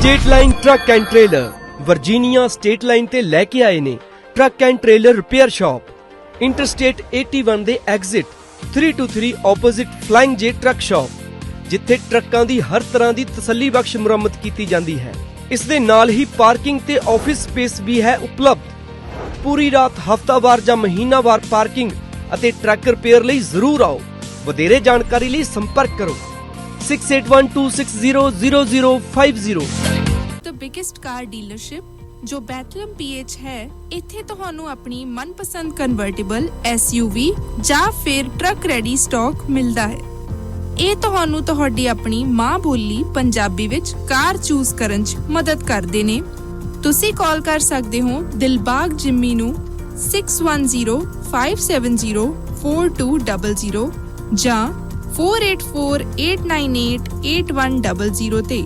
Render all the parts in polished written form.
State line truck and trailer Virginia state line ते लैके आए ने truck and trailer repair shop interstate 81 they exit 323 opposite flying J truck shop जिथे ट्रकों की हर तरह की तसल्ली बख्श मुरम्मत की जाती है। इस दे नाल ही पार्किंग ते ऑफिस स्पेस भी है उपलब्ध। पूरी रात हफ्तावार या महीनावार पार्किंग अते ट्रक रिपेयर लई जरूर आओ। वधेरे जानकारी लई संपर्क करो 6812600050। द बिगेस्ट कार डीलरशिप जो बैथलम PH है, इत्थे ਤੁਹਾਨੂੰ ਆਪਣੀ ਮਨਪਸੰਦ ਕਨਵਰਟੇਬਲ SUV ਜਾਂ ਫਿਰ ਟਰੱਕ ਰੈਡੀ ਸਟਾਕ ਮਿਲਦਾ ਹੈ। ਇਹ ਤੁਹਾਨੂੰ ਤੁਹਾਡੀ ਆਪਣੀ ਮਾਂ ਬੋਲੀ ਪੰਜਾਬੀ ਵਿੱਚ ਕਾਰ ਚੂਜ਼ ਕਰਨ 'ਚ ਮਦਦ ਕਰਦੇ ਨੇ। ਤੁਸੀਂ ਕਾਲ ਕਰ ਸਕਦੇ ਹੋ ਦਿਲਬਾਗ ਜਿੰਮੀ ਨੂੰ 6105704200 ਜਾਂ 4848988100 ਤੇ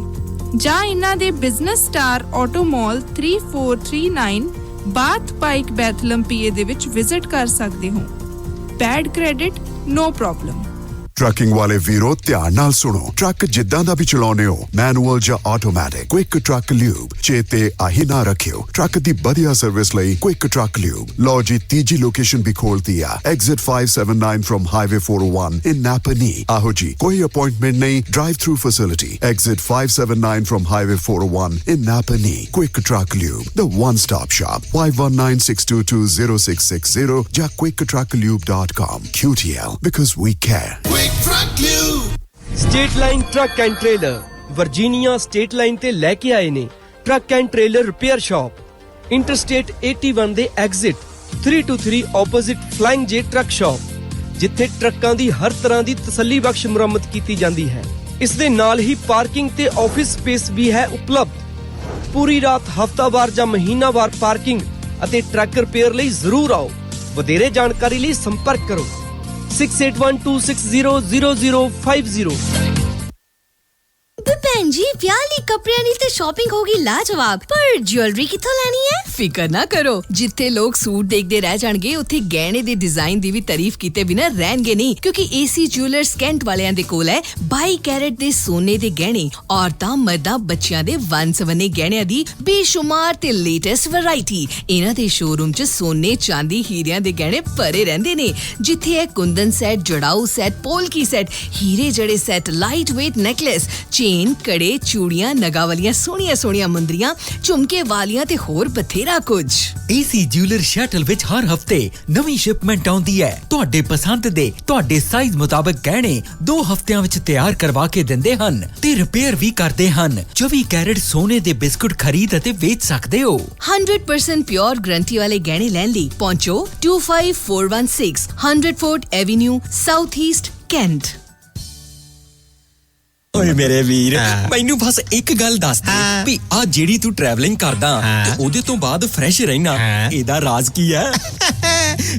ਜਾਂ ਇਹਨਾਂ ਦੇ business Star Auto Mall 3439 Bath Pike Bethlehem PA ਦੇ ਵਿੱਚ ਵਿਜ਼ਿਟ ਕਰ ਸਕਦੇ ਹੋ। Bad credit no problem. Trucking वाले वीरो ध्यान नाल सुनो। ट्रक जिद्दां दा भी चलाउने हो, मैनुअल या ऑटोमैटिक, क्विक ट्रक ल्यूब चेते आही ना रखियो। ट्रक दी बढ़िया सर्विस लई क्विक ट्रक ल्यूब लो जी तीजी लोकेशन भी खोल दिया, exit 579 from highway 401 in Napanee. आहो जी कोई अपॉइंटमेंट नहीं, drive through facility, exit 579 from highway 401 in Napanee. Quick truck lube the one stop shop 5196220660 या quicktrucklube.com। QTL because we care। State line truck and trailer Virginia state line ते लैके आए ने truck and trailer repair shop interstate 81 they exit 323 opposite flying J truck shop जिथे ट्रकों की हर तरह की तसल्ली बख्श मुरम्मत की जाती है। इस दे नाल ही पार्किंग ते ऑफिस स्पेस भी है उपलब्ध। पूरी रात हफ्तावार या महीनावार पार्किंग अते ट्रक रिपेयर लई जरूर आओ। वधेरे जानकारी लई संपर्क करो 6812600050। भैन जी ब्याह ਲਈ ਕੱਪੜਿਆਂ ਦੀ ਤੇ ਸ਼ਾਪਿੰਗ ਹੋਗੀ ਲਾਜਵਾਬ, ਪਰ ਜੁਐਲਰੀ ਕਿੱਥੋਂ ਲੈਣੀ ਹੈ? ਫਿਕਰ ਨਾ ਕਰੋ, ਜਿੱਥੇ ਲੋਕ ਸੂਟ ਦੇਖਦੇ ਰਹਿ ਜਾਣਗੇ ਉੱਥੇ ਗਹਿਣੇ ਦੇ ਡਿਜ਼ਾਈਨ ਦੀ ਵੀ ਤਾਰੀਫ ਕੀਤੇ ਬਿਨਾਂ ਰਹਿਣਗੇ ਨਹੀਂ, ਕਿਉਂਕਿ AC ਜੁਐਲਰਸ ਕੈਂਟ ਵਾਲਿਆਂ ਦੇ ਕੋਲ ਹੈ 22 ਕੈਰਟ ਦੇ ਸੋਨੇ ਦੇ ਗਹਿਣੇ, ਔਰਤਾਂ ਮਰਦਾਂ ਬੱਚਿਆਂ ਦੇ ਵੰਨ-ਸਵੰਨੇ ਗਹਿਣਿਆਂ ਦੀ ਬੇਸ਼ੁਮਾਰ ਤੇ ਲੇਟੈਸਟ ਵੈਰਾਈਟੀ। ਇਹਨਾਂ ਦੇ ਸ਼ੋਰੂਮ 'ਚ ਸੋਨੇ ਚਾਂਦੀ ਹੀਰਿਆਂ ਦੇ ਗਹਿਣੇ ਭਰੇ ਰਹਿੰਦੇ ਨੇ, ਜਿੱਥੇ ਹੈ kundan set, jadau set, polki set, ਹੀਰੇ ਜੜੇ set, light weight necklace, chain, ਕੜੇ, ਚੂੜੀਆਂ, ਨਗਾਂ ਵਾਲੀਆਂ ਸੋਹਣੀਆਂ ਮੁੰਦਰੀਆਂ, ਝੁਮਕੇ ਵਾਲੀਆਂ ਤੇ ਹੋਰ ਬਥੇਰਾ ਕੁਝ। AC ਜੁਐਲਰ ਸ਼ਟਲ ਵਿੱਚ ਹਰ ਹਫਤੇ ਨਵੀਂ ਸ਼ਿਪਮੈਂਟ ਆਉਂਦੀ ਹੈ। ਤੁਹਾਡੇ ਪਸੰਦ ਦੇ ਤੁਹਾਡੇ ਸਾਈਜ਼ ਮੁਤਾਬਕ ਗਹਿਣੇ 2 ਹਫ਼ਤਿਆਂ ਵਿੱਚ ਤਿਆਰ ਕਰਵਾ ਕੇ ਦਿੰਦੇ ਹਨ ਤੇ ਰਿਪੇਅਰ ਵੀ ਕਰਦੇ ਹਨ। 24 ਕੈਰਟ ਸੋਨੇ ਦੇ ਬਿਸਕੁਟ ਖਰੀਦ ਅਤੇ ਵੇਚ ਸਕਦੇ ਹੋ। 100% ਪਿਓਰ ਗਰੰਟੀ ਵਾਲੇ ਗਹਿਣੇ ਲੈਣ ਲਈ ਪਹੁੰਚੋ 25416 100 fort avenue south East cantt. ਓਏ ਮੇਰੇ ਵੀਰ, ਮੈਨੂੰ ਬਸ ਇੱਕ ਗੱਲ ਦੱਸ ਦੇ ਵੀ ਆ ਜਿਹੜੀ ਤੂੰ ਟਰੈਵਲਿੰਗ ਕਰਦਾ ਤੇ ਉਹਦੇ ਤੋਂ ਬਾਅਦ ਫਰੈਸ਼ ਰਹਿਣਾ, ਇਹਦਾ ਰਾਜ਼ ਕੀ ਹੈ?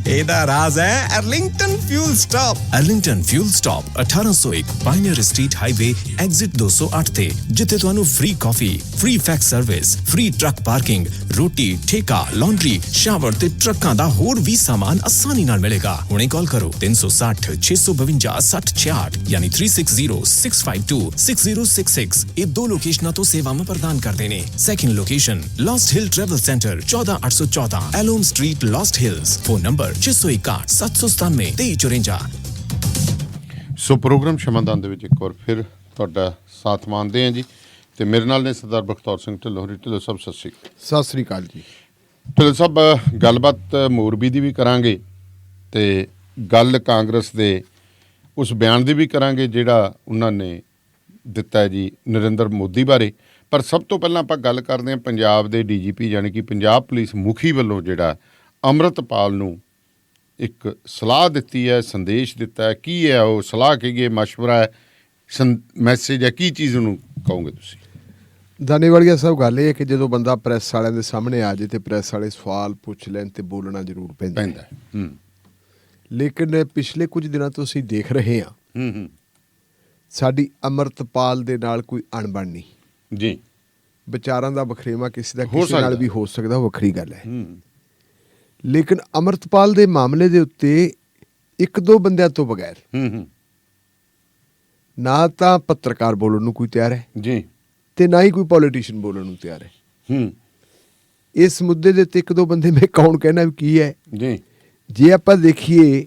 ਇਹਦਾ ਰਾਜ਼ ਹੈ Arlington fuel stop. Arlington fuel stop 1801 pioneer street highway exit 208 ਤੇ, ਜਿੱਥੇ ਤੁਹਾਨੂੰ ਫ੍ਰੀ ਕਾਫੀ, free fax service, free truck parking, ਰੋਟੀ, ਠੇਕਾ, ਲਾਂਡਰੀ, ਸ਼ਾਵਰ ਤੇ ਟਰੱਕਾਂ ਦਾ ਹੋਰ ਵੀ ਸਾਮਾਨ ਆਸਾਨੀ ਨਾਲ ਮਿਲੇਗਾ। ਹੁਣੇ ਕਾਲ ਕਰੋ 360 652 6066 ਯਾਨੀ 3606526066। ਇਹ 2 ਲੋਕੇਸ਼ਨਾਂ ਤੋਂ ਸੇਵਾਵਾਂ ਪ੍ਰਦਾਨ ਕਰਦੇ ਨੇ। Second location Lost Hill travel center 14814 ਐਲੋਮ street, Lost Hills. Phone number 661 797 2354। So program Shamadan ਦੇ ਵਿੱਚ ਇੱਕ ਵਾਰ ਫਿਰ ਤੁਹਾਡਾ ਸਾਥ ਮੰਨਦੇ ਹਾਂ ਜੀ, ਤੇ ਮੇਰੇ ਨਾਲ ਨੇ ਸਰਦਾਰ ਬਖਤੌਰ ਸਿੰਘ ਢਿੱਲੋਂ। ਢਿੱਲੋਂ ਸਾਹਿਬ ਸਤਿ ਸ਼੍ਰੀ ਅਕਾਲ। ਸਤਿ ਸ੍ਰੀ ਅਕਾਲ ਜੀ। ਢਿੱਲੋਂ ਸਾਹਿਬ ਗੱਲਬਾਤ ਮੋਰਬੀ ਦੀ ਵੀ ਕਰਾਂਗੇ ਤੇ ਗੱਲ ਕਾਂਗਰਸ ਦੇ ਉਸ ਬਿਆਨ ਦੀ ਵੀ ਕਰਾਂਗੇ ਜਿਹੜਾ ਉਹਨਾਂ ਨੇ ਦਿੱਤਾ ਹੈ ਜੀ ਨਰਿੰਦਰ ਮੋਦੀ ਬਾਰੇ। ਪਰ ਸਭ ਤੋਂ ਪਹਿਲਾਂ ਆਪਾਂ ਗੱਲ ਕਰਦੇ ਹਾਂ ਪੰਜਾਬ ਦੇ DGP ਯਾਨੀ ਕਿ ਪੰਜਾਬ ਪੁਲਿਸ ਮੁਖੀ ਵੱਲੋਂ ਜਿਹੜਾ ਅੰਮ੍ਰਿਤਪਾਲ ਨੂੰ ਇੱਕ ਸਲਾਹ ਦਿੱਤੀ ਹੈ, ਸੰਦੇਸ਼ ਦਿੱਤਾ ਹੈ। ਕੀ ਹੈ ਉਹ ਸਲਾਹ, ਕਹੀਏ ਮਸ਼ਵਰਾ ਹੈ, ਮੈਸੇਜ ਹੈ, ਕੀ ਚੀਜ਼ ਨੂੰ ਕਹੋਗੇ ਤੁਸੀਂ? ਦਾਨੇਵਾਲੀਆ ਸਾਹਿਬ ਗੱਲ ਇਹ ਹੈ ਕਿ ਜਦੋਂ ਬੰਦਾ ਪ੍ਰੈਸ ਵਾਲਿਆਂ ਦੇ ਸਾਹਮਣੇ ਆ ਜਾਏ ਤੇ ਪ੍ਰੈਸ ਵਾਲੇ ਸਵਾਲ ਪੁੱਛ ਲੈਣ ਤੇ ਬੋਲਣਾ ਜ਼ਰੂਰ ਪੈਂਦਾ ਹੈ। ਲੇਕਿਨ ਪਿਛਲੇ ਕੁਝ ਦਿਨਾਂ ਤੋਂ ਅਸੀਂ ਦੇਖ ਰਹੇ ਹਾਂ ਸਾਡੀ ਅੰਮ੍ਰਿਤਪਾਲ ਦੇ ਨਾਲ ਕੋਈ ਅਣਬਣ ਨਹੀਂ ਜੀ। ਵਿਚਾਰਾਂ ਦਾ ਵਖਰੇਵਾਂ ਕਿਸੇ ਦਾ ਕਿਸੇ ਨਾਲ ਵੀ ਹੋ ਸਕਦਾ, ਵੱਖਰੀ ਗੱਲ ਹੈ। ਲੇਕਿਨ ਅੰਮ੍ਰਿਤਪਾਲ ਦੇ ਮਾਮਲੇ ਦੇ ਉੱਤੇ 1-2 ਬੰਦਿਆਂ ਤੋਂ ਬਗੈਰ ਨਾ ਤਾਂ ਪੱਤਰਕਾਰ ਬੋਲਣ ਨੂੰ ਕੋਈ ਤਿਆਰ ਹੈ ਜੀ, ਤੇ ਨਾ ਹੀ ਕੋਈ ਪੋਲੀਟੀਸ਼ੀਅਨ ਬੋਲਣ ਨੂੰ ਤਿਆਰ ਹੈ। ਹੂੰ ਇਸ ਮੁੱਦੇ ਦੇ ਉੱਤੇ ਇੱਕ ਦੋ ਬੰਦੇ ਮੈਂ ਕੌਣ ਕਹਿਣਾ ਵੀ ਕੀ ਹੈ। ਜੀ ਜੇ ਆਪਾਂ ਦੇਖੀਏ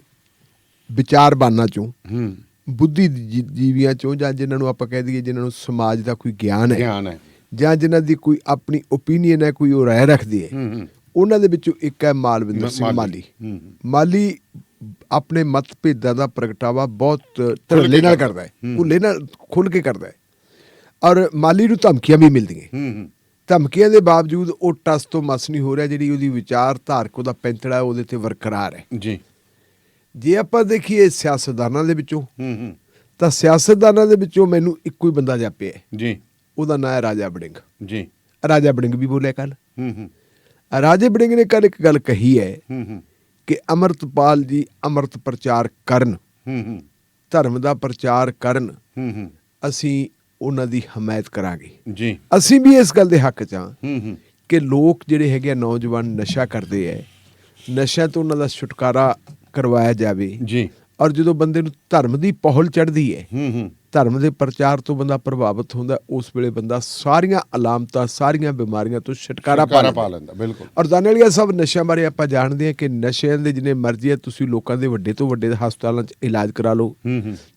ਵਿਚਾਰਬਾਨਾਂ ਚੋਂ, ਹੂੰ ਬੁੱਧੀਜੀਵੀਆਂ ਚੋਂ, ਜਾਂ ਜਿਨ੍ਹਾਂ ਨੂੰ ਆਪਾਂ ਕਹਿ ਦਈਏ ਜਿਨ੍ਹਾਂ ਨੂੰ ਸਮਾਜ ਦਾ ਕੋਈ ਗਿਆਨ ਹੈ, ਗਿਆਨ ਹੈ। ਜਾਂ ਜਿਨ੍ਹਾਂ ਦੀ ਕੋਈ ਆਪਣੀ ਓਪੀਨੀਅਨ ਹੈ, ਕੋਈ ਉਹ ਰਾਏ ਰੱਖਦੇ ਹੈ, ਹੂੰ ਉਹਨਾਂ ਦੇ ਵਿੱਚੋਂ ਇੱਕ ਹੈ ਮਾਲਵਿੰਦਰ ਸਿੰਘ ਮਾਲੀ। ਹੂੰ ਮਾਲੀ ਆਪਣੇ ਮਤਭੇਦਾਂ ਦਾ ਪ੍ਰਗਟਾਵਾ ਬਹੁਤ ਧੜੱਲੇ ਨਾਲ ਕਰਦਾ ਹੈ, ਭੁੱਲੇ ਨਾਲ ਖੁੱਲ੍ਹ ਕੇ ਕਰਦਾ ਹੈ, ਔਰ ਮਾਲੀ ਨੂੰ ਧਮਕੀਆਂ ਵੀ ਮਿਲਦੀਆਂ। ਹੂੰ ਧਮਕੀਆਂ ਦੇ ਬਾਵਜੂਦ ਉਹ ਟਸ ਤੋਂ ਮਸ ਨਹੀਂ ਹੋ ਰਿਹਾ। ਜਿਹੜੀ ਉਹਦੀ ਵਿਚਾਰਧਾਰਕ ਉਹਦਾ ਪੈਂਤੜਾ ਉਹਦੇ ਤੇ ਬਰਕਰਾਰ ਹੈ। ਜੀ ਜੇ ਆਪਾਂ ਦੇਖੀਏ ਸਿਆਸਤਦਾਨਾਂ ਦੇ ਵਿੱਚੋਂ, ਹੂੰ ਤਾਂ ਸਿਆਸਤਦਾਨਾਂ ਦੇ ਵਿੱਚੋਂ ਮੈਨੂੰ ਇੱਕੋ ਹੀ ਬੰਦਾ ਜਾਪਿਆ ਹੈ, ਜੀ ਉਹਦਾ ਨਾਂ ਹੈ ਰਾਜਾ ਵੜਿੰਗ। ਜੀ ਰਾਜਾ ਵੜਿੰਗ ਵੀ ਬੋਲਿਆ ਕੱਲ। ਹੂੰ ਰਾਜੇ ਵੜਿੰਗ ਨੇ ਕੱਲ ਇੱਕ ਗੱਲ ਕਹੀ ਹੈ ਹੂੰ ਕਿ ਅੰਮ੍ਰਿਤਪਾਲ ਜੀ ਅੰਮ੍ਰਿਤ ਪ੍ਰਚਾਰ ਕਰਨ, ਹੂੰ ਧਰਮ ਦਾ ਪ੍ਰਚਾਰ ਕਰਨ, ਹੂੰ ਅਸੀਂ ਉਹਨਾਂ ਦੀ ਹਮਾਇਤ ਕਰਾਂਗੇ। ਜੀ ਅਸੀਂ ਵੀ ਇਸ ਗੱਲ ਦੇ ਹੱਕ 'ਚ ਹਾਂ ਹੂੰ ਕਿ ਲੋਕ ਜਿਹੜੇ ਹੈਗੇ ਆ ਨੌਜਵਾਨ ਨਸ਼ਾ ਕਰਦੇ ਹੈ, ਨਸ਼ਿਆਂ ਤੋਂ ਉਹਨਾਂ ਦਾ ਛੁਟਕਾਰਾ ਕਰਵਾਇਆ ਜਾਵੇ। ਜੀ ਔਰ ਜਦੋਂ ਬੰਦੇ ਨੂੰ ਧਰਮ ਦੀ ਪਹੁਲ ਚੜ੍ਹਦੀ ਹੈ, ਹੂੰ ਧਰਮ ਦੇ ਪ੍ਰਚਾਰ ਤੋਂ ਬੰਦਾ ਪ੍ਰਭਾਵਿਤ ਹੁੰਦਾ, ਉਸ ਵੇਲੇ ਬੰਦਾ ਸਾਰੀਆਂ ਅਲਾਮਤਾਂ, ਸਾਰੀਆਂ ਬਿਮਾਰੀਆਂ ਤੋਂ ਛੁਟਕਾਰਾ ਪਾ ਲੈਂਦਾ। ਬਿਲਕੁਲ। ਔਰ ਦਾਨੇਲੀਆ ਸਾਹਿਬ, ਨਸ਼ਿਆਂ ਬਾਰੇ ਆਪਾਂ ਜਾਣਦੇ ਹਾਂ ਕਿ ਨਸ਼ਿਆਂ ਦੇ ਜਿੰਨੇ ਮਰਜ਼ੀ ਹੈ ਤੁਸੀਂ ਲੋਕਾਂ ਦੇ ਵੱਡੇ ਤੋਂ ਵੱਡੇ ਹਸਪਤਾਲਾਂ 'ਚ ਇਲਾਜ ਕਰਾ ਲਓ,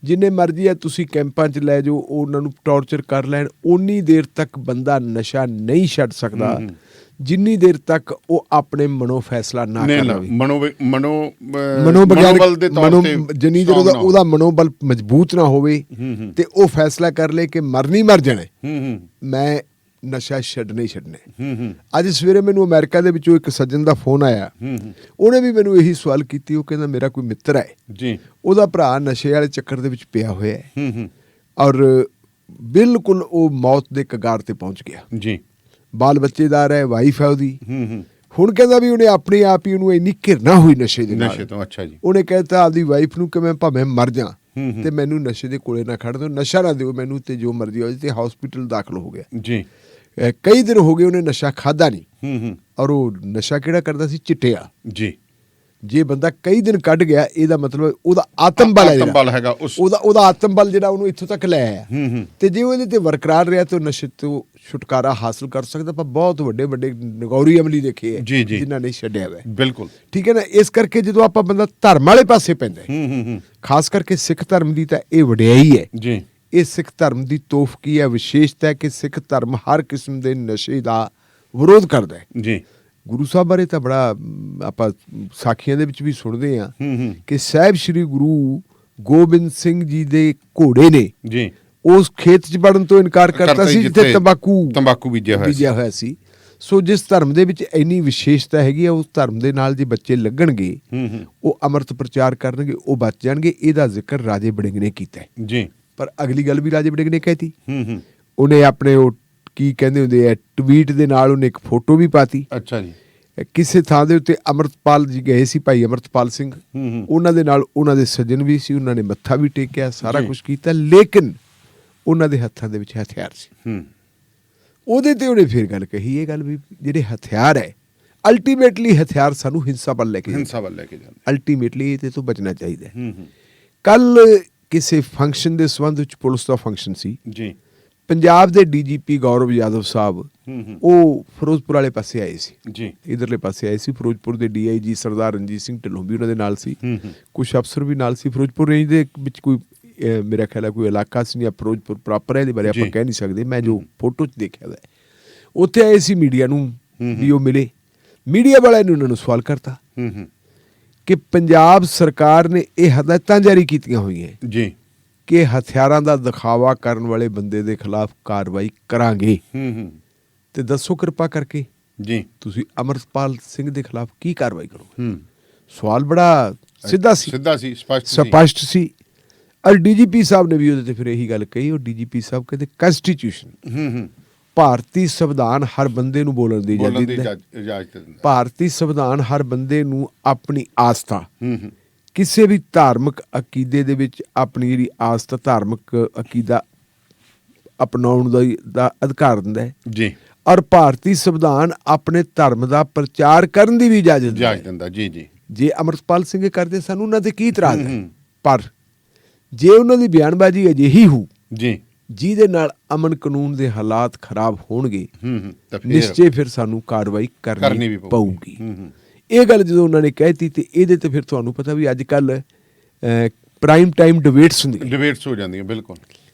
ਜਿੰਨੇ ਮਰਜ਼ੀ ਹੈ ਤੁਸੀਂ ਕੈਂਪਾਂ 'ਚ ਲੈ ਜਾਓ, ਉਹਨਾਂ ਨੂੰ ਟੌਰਚਰ ਕਰ ਲੈਣ, ਓਨੀ ਦੇਰ ਤੱਕ ਬੰਦਾ ਨਸ਼ਾ ਨਹੀਂ ਛੱਡ ਸਕਦਾ ਜਿੰਨੀ ਦੇਰ ਤੱਕ ਉਹ ਆਪਣੇ ਮਨੋਂ ਫੈਸਲਾ ਨਾ ਕਰ ਲਵੇ। ਮਨੋਵਿਗਿਆਨਕ ਦੇ ਤੌਰ ਤੇ ਜਿੰਨੀ ਦੇਰ ਉਹਦਾ ਮਨੋਬਲ ਮਜ਼ਬੂਤ ਨਾ ਹੋਵੇ ਤੇ ਉਹ ਫੈਸਲਾ ਕਰ ਲੇ ਕਿ ਮਰਨੀ ਮਰ ਜਾਣਾ, ਮੈਂ ਨਸ਼ਾ ਛੱਡਣਾ ਹੀ ਛੱਡਣਾ। ਅੱਜ ਸਵੇਰੇ ਮੈਨੂੰ ਅਮਰੀਕਾ ਦੇ ਵਿੱਚੋਂ ਇੱਕ ਸੱਜਣ ਦਾ ਫੋਨ ਆਇਆ, ਉਹਨੇ ਵੀ ਮੈਨੂੰ ਇਹੀ ਸਵਾਲ ਕੀਤੀ। ਉਹ ਕਹਿੰਦਾ ਮੇਰਾ ਕੋਈ ਮਿੱਤਰ ਹੈ ਜੀ, ਉਹਦਾ ਭਰਾ ਨਸ਼ੇ ਵਾਲੇ ਚੱਕਰ ਦੇ ਵਿੱਚ ਪਿਆ ਹੋਇਆ ਹੈ ਔਰ ਬਿਲਕੁਲ ਉਹ ਮੌਤ ਦੇ ਕਗਾਰ ਤੇ ਪਹੁੰਚ ਗਿਆ ਜੀ। ਬਾਲ ਬੱਚੇਦਾਰ ਹੈ, ਵਾਈਫ ਹੈ ਉਹਦੀ। ਹੁਣ ਕਹਿੰਦਾ ਵੀ ਉਹਨੇ ਆਪਣੇ ਆਪ ਹੀ ਉਹਨੂੰ ਇੰਨੀ ਘਿਰਨਾ ਹੋਈ ਨਸ਼ੇ ਦੇ ਨਾਲ, ਅੱਛਾ ਜੀ, ਉਹਨੇ ਕਹਿਤਾ ਆਪਦੀ ਵਾਈਫ ਨੂੰ ਕਿ ਮੈਂ ਭਾਵੇਂ ਮਰ ਜਾ ਤੇ ਮੈਨੂੰ ਨਸ਼ੇ ਦੇ ਕੋਲੇ ਨਾ ਖੜ ਦਿਓ, ਨਸ਼ਾ ਨਾ ਦਿਓ ਮੈਨੂੰ, ਤੇ ਜੋ ਮਰਜ਼ੀ ਹੋ ਜਾਏ। ਤੇ ਹਸਪੀਟਲ ਦਾਖਲ ਹੋ ਗਿਆ ਜੀ। ਕਈ ਦਿਨ ਹੋ ਗਏ ਉਹਨੇ ਨਸ਼ਾ ਖਾਦਾ ਨਹੀਂ, ਔਰ ਉਹ ਨਸ਼ਾ ਕਿਹੜਾ ਕਰਦਾ ਸੀ? ਚਿੱਟਿਆ ਜੀ। ਜੇ ਬੰਦਾ ਕਈ ਦਿਨ ਕੱਢ ਗਿਆ, ਇਹਦਾ ਮਤਲਬ ਉਹਦਾ ਆਤਮ ਬਲ ਹੈਗਾ, ਉਹਦਾ ਆਤਮ ਬਲ ਜਿਹੜਾ ਉਹਨੂੰ ਇੱਥੋਂ ਤੱਕ ਲੈ ਆਇਆ। ਤੇ ਜੇ ਉਹ ਇਹਦੇ ਤੇ ਬਰਕਰਾਰ ਰਿਹਾ ਤਾਂ ਨਸ਼ੇ ਤੋਂ ਛੁਟਕਾਰਾ ਹਾਸਲ ਕਰ ਸਕਦਾ। ਪਰ ਬਹੁਤ ਵੱਡੇ ਵੱਡੇ ਨਗੌਰੀ ਅਮਲੀ ਦੇਖੇ ਹੈ ਜਿਨ੍ਹਾਂ ਨੇ ਛੱਡਿਆ ਹੋਇਆ। ਬਿਲਕੁਲ ਠੀਕ ਹੈ ਨਾ। ਇਸ ਕਰਕੇ ਜਦੋਂ ਆਪਾਂ ਬੰਦਾ ਧਰਮ ਵਾਲੇ ਪਾਸੇ ਪੈਂਦਾ, ਖਾਸ ਕਰਕੇ ਸਿੱਖ ਧਰਮ ਦੀ ਤਾਂ ਇਹ ਵਡਿਆਈ ਹੈ ਜੀ। ਇਹ ਸਿੱਖ ਧਰਮ ਦੀ ਤੋਹਫ ਕੀ ਹੈ, ਵਿਸ਼ੇਸ਼ਤਾ ਹੈ ਕਿ ਸਿੱਖ ਧਰਮ ਹਰ ਕਿਸਮ ਦੇ ਨਸ਼ੇ ਦਾ ਵਿਰੋਧ ਕਰਦਾ ਹੈ ਜੀ। ਗੁਰੂ ਸਾਹਿਬ ਬਾਰੇ ਤਾਂ ਬੜਾ ਆਪਾਂ ਸਾਖੀਆਂ ਦੇ ਵਿੱਚ ਵੀ ਸੁਣਦੇ ਹਾਂ ਕਿ ਸਾਹਿਬ ਸ੍ਰੀ ਗੁਰੂ ਗੋਬਿੰਦ ਸਿੰਘ ਜੀ ਦੇ ਘੋੜੇ ਨੇ ਜੀ ਉਸ ਖੇਤ 'ਚ ਵੜਨ ਤੋਂ ਇਨਕਾਰ ਕਰਤਾ ਸੀ ਜਿੱਥੇ ਤੰਬਾਕੂ ਬੀਜਿਆ ਹੋਇਆ ਸੀ। ਸੋ ਜਿਸ ਧਰਮ ਦੇ ਵਿੱਚ ਇੰਨੀ ਵਿਸ਼ੇਸ਼ਤਾ ਹੈਗੀ ਆ, ਉਸ ਧਰਮ ਦੇ ਨਾਲ ਜੇ ਬੱਚੇ ਲੱਗਣਗੇ, ਉਹ ਅੰਮ੍ਰਿਤ ਪ੍ਰਚਾਰ ਕਰਨਗੇ, ਉਹ ਬਚ ਜਾਣਗੇ। ਇਹਦਾ ਜ਼ਿਕਰ ਰਾਜੇ ਵੜਿੰਗ ਨੇ ਕੀਤਾ ਜੀ। ਪਰ ਅਗਲੀ ਗੱਲ ਵੀ ਰਾਜੇ ਵੜਿੰਗ ਨੇ ਕਹਿਤੀ। ਉਹਨੇ ਆਪਣੇ ਉਹ ਕੀ ਕਹਿੰਦੇ ਹੁੰਦੇ ਆ ਟਵੀਟ ਦੇ ਨਾਲ ਉਹਨੇ ਇੱਕ ਫੋਟੋ ਵੀ ਪਾਤੀ। ਅੱਛਾ ਜੀ। ਕਿਸੇ ਥਾਂ ਦੇ ਉੱਤੇ ਅੰਮ੍ਰਿਤਪਾਲ ਜੀ ਗਏ ਸੀ, ਭਾਈ ਅੰਮ੍ਰਿਤਪਾਲ ਸਿੰਘ, ਉਹਨਾਂ ਦੇ ਨਾਲ ਉਹਨਾਂ ਦੇ ਸੱਜਣ ਵੀ ਸੀ, ਉਹਨਾਂ ਨੇ ਮੱਥਾ ਵੀ ਟੇਕਿਆ, ਸਾਰਾ ਕੁਝ ਕੀਤਾ, ਲੇਕਿਨ ਉਹਨਾਂ ਦੇ ਹੱਥਾਂ ਦੇ ਵਿੱਚ ਹਥਿਆਰ ਸੀ। ਉਹਦੇ ਤੇ ਉਹਨੇ ਫਿਰ ਗੱਲ ਕਹੀ, ਇਹ ਗੱਲ ਵੀ ਜਿਹੜੇ ਹਥਿਆਰ ਹੈ, ਅਲਟੀਮੇਟਲੀ ਹਥਿਆਰ ਸਾਨੂੰ ਹਿੰਸਾ ਵੱਲ ਲੈ ਕੇ ਜਾਂਦੇ, ਅਲਟੀਮੇਟਲੀ ਇਹ ਤੋਂ ਬਚਣਾ ਚਾਹੀਦਾ। ਕੱਲ ਕਿਸੇ ਫੰਕਸ਼ਨ ਦੇ ਸੰਬੰਧ ਵਿੱਚ ਪੁਲਿਸ ਦਾ ਫੰਕਸ਼ਨ ਸੀ ਜੀ। ਪੰਜਾਬ ਦੇ ਡੀਜੀਪੀ ਗੌਰਵ ਯਾਦਵ ਸਾਹਿਬ ਉਹ ਫਿਰੋਜ਼ਪੁਰ ਵਾਲੇ ਪਾਸੇ ਆਏ ਸੀ ਜੀ, ਇਧਰਲੇ ਪਾਸੇ ਆਏ ਸੀ। ਫਿਰੋਜ਼ਪੁਰ ਦੇ ਡੀਆਈਜੀ ਸਰਦਾਰ ਰਣਜੀਤ ਸਿੰਘ ਢਿੱਲੋਂ ਵੀ ਉਹਨਾਂ ਦੇ ਨਾਲ ਸੀ, ਕੁਝ ਅਫਸਰ ਵੀ ਨਾਲ ਸੀ। ਫਿਰੋਜ਼ਪੁਰ ਰੇਂਜ ਦੇ ਵਿੱਚ ਕੋਈ ਮੇਰਾ ਖਿਆਲ ਹੈ ਕੋਈ ਇਲਾਕਾ ਸੀ ਜਾਂ ਫਿਰੋਜ਼ਪੁਰ ਪ੍ਰੋਪਰ ਹੈ, ਇਹਦੇ ਬਾਰੇ ਆਪਾਂ ਕਹਿ ਨਹੀਂ ਸਕਦੇ। ਮੈਂ ਜੋ ਫੋਟੋ 'ਚ ਦੇਖਿਆ ਹੋਇਆ, ਉੱਥੇ ਆਏ ਸੀ ਮੀਡੀਆ ਨੂੰ ਵੀ ਉਹ ਮਿਲੇ। ਮੀਡੀਆ ਵਾਲਿਆਂ ਨੇ ਉਹਨਾਂ ਨੂੰ ਸਵਾਲ ਕਰਤਾ ਕਿ ਪੰਜਾਬ ਸਰਕਾਰ ਨੇ ਇਹ ਹਦਾਇਤਾਂ ਜਾਰੀ ਕੀਤੀਆਂ ਹੋਈਆਂ ਜੀ ਕਿ ਹਥਿਆਰਾਂ ਦਾ ਦਿਖਾਵਾ ਕਰਨ ਵਾਲੇ ਬੰਦੇ ਦੇ ਖਿਲਾਫ ਕਾਰਵਾਈ ਕਰਾਂਗੇ, ਤੇ ਦੱਸੋ ਕਿਰਪਾ ਕਰਕੇ ਜੀ ਤੁਸੀਂ ਅੰਮ੍ਰਿਤਪਾਲ ਸਿੰਘ ਦੇ ਖਿਲਾਫ ਕੀ ਕਾਰਵਾਈ ਕਰੋਗੇ? ਸਵਾਲ ਬੜਾ ਸਿੱਧਾ ਸੀ, ਸਪਸ਼ਟ ਸੀ। ਔਰ ਡੀਜੀਪੀ ਸਾਹਿਬ ਨੇ ਵੀ ਉਹਦੇ ਤੇ ਫਿਰ ਇਹੀ ਗੱਲ ਕਹੀ। ਉਹ ਡੀਜੀਪੀ ਸਾਹਿਬ ਕਹਿੰਦੇ ਕਨਸਟੀਟਿਊਸ਼ਨ, ਭਾਰਤੀ ਸੰਵਿਧਾਨ ਹਰ ਬੰਦੇ ਨੂੰ ਬੋਲਣ ਦੀ ਇਜਾਜ਼ਤ ਦਿੰਦਾ। ਭਾਰਤੀ ਸੰਵਿਧਾਨ ਹਰ ਬੰਦੇ ਨੂੰ ਆਪਣੀ ਆਸਥਾ, ਕਿਸੇ ਵੀ ਧਾਰਮਿਕ ਅਕੀਦੇ ਦੇ ਵਿੱਚ ਆਪਣੀ ਜਿਹੜੀ ਆਸਥਾ, ਧਾਰਮਿਕ ਅਕੀਦਾ ਅਪਣਾਉਣ ਦਾ ਅਧਿਕਾਰ ਦਿੰਦਾ ਹੈ ਜੀ। ਔਰ ਭਾਰਤੀ ਸੰਵਿਧਾਨ ਆਪਣੇ ਧਰਮ ਦਾ ਪ੍ਰਚਾਰ ਕਰਨ ਦੀ ਵੀ ਇਜਾਜ਼ਤ ਦਿੰਦਾ ਜੀ। ਜੇ ਅੰਮ੍ਰਿਤਪਾਲ ਸਿੰਘ ਕਰਦੇ, ਸਾਨੂੰ ਉਹਨਾਂ ਤੇ ਕੀ ਇਤਰਾਜ਼ ਹੈ? ਪਰ ਜੇ ਉਹਨਾਂ ਦੀ ਬਿਆਨਬਾਜ਼ੀ ਅਜਿਹੀ ਹੋ ਜੀ ਜਿਹਦੇ ਨਾਲ ਅਮਨ ਕਾਨੂੰਨ ਦੇ ਹਾਲਾਤ ਖਰਾਬ ਹੋਣਗੇ, ਤਾਂ ਫਿਰ ਨਿਸ਼ਚੇ ਫਿਰ ਸਾਨੂੰ ਕਾਰਵਾਈ ਕਰਨੀ ਕਰਨੀ ਵੀ ਪਊਗੀ। ਇਹ ਗੱਲ ਜਦੋਂ ਉਹਨਾਂ ਨੇ ਕਹਿਤੀ ਤੇ ਇਹਦੇ ਤੇ ਫਿਰ ਤੁਹਾਨੂੰ ਪਤਾ ਵੀ ਅੱਜ ਕੱਲ ਪ੍ਰਾਈਮ ਟਾਈਮ ਡਿਬੇਟਸ ਹੁੰਦੀਆਂ, ਡਿਬੇਟਸ ਹੋ ਜਾਂਦੀਆਂ ਬਿਲਕੁਲ।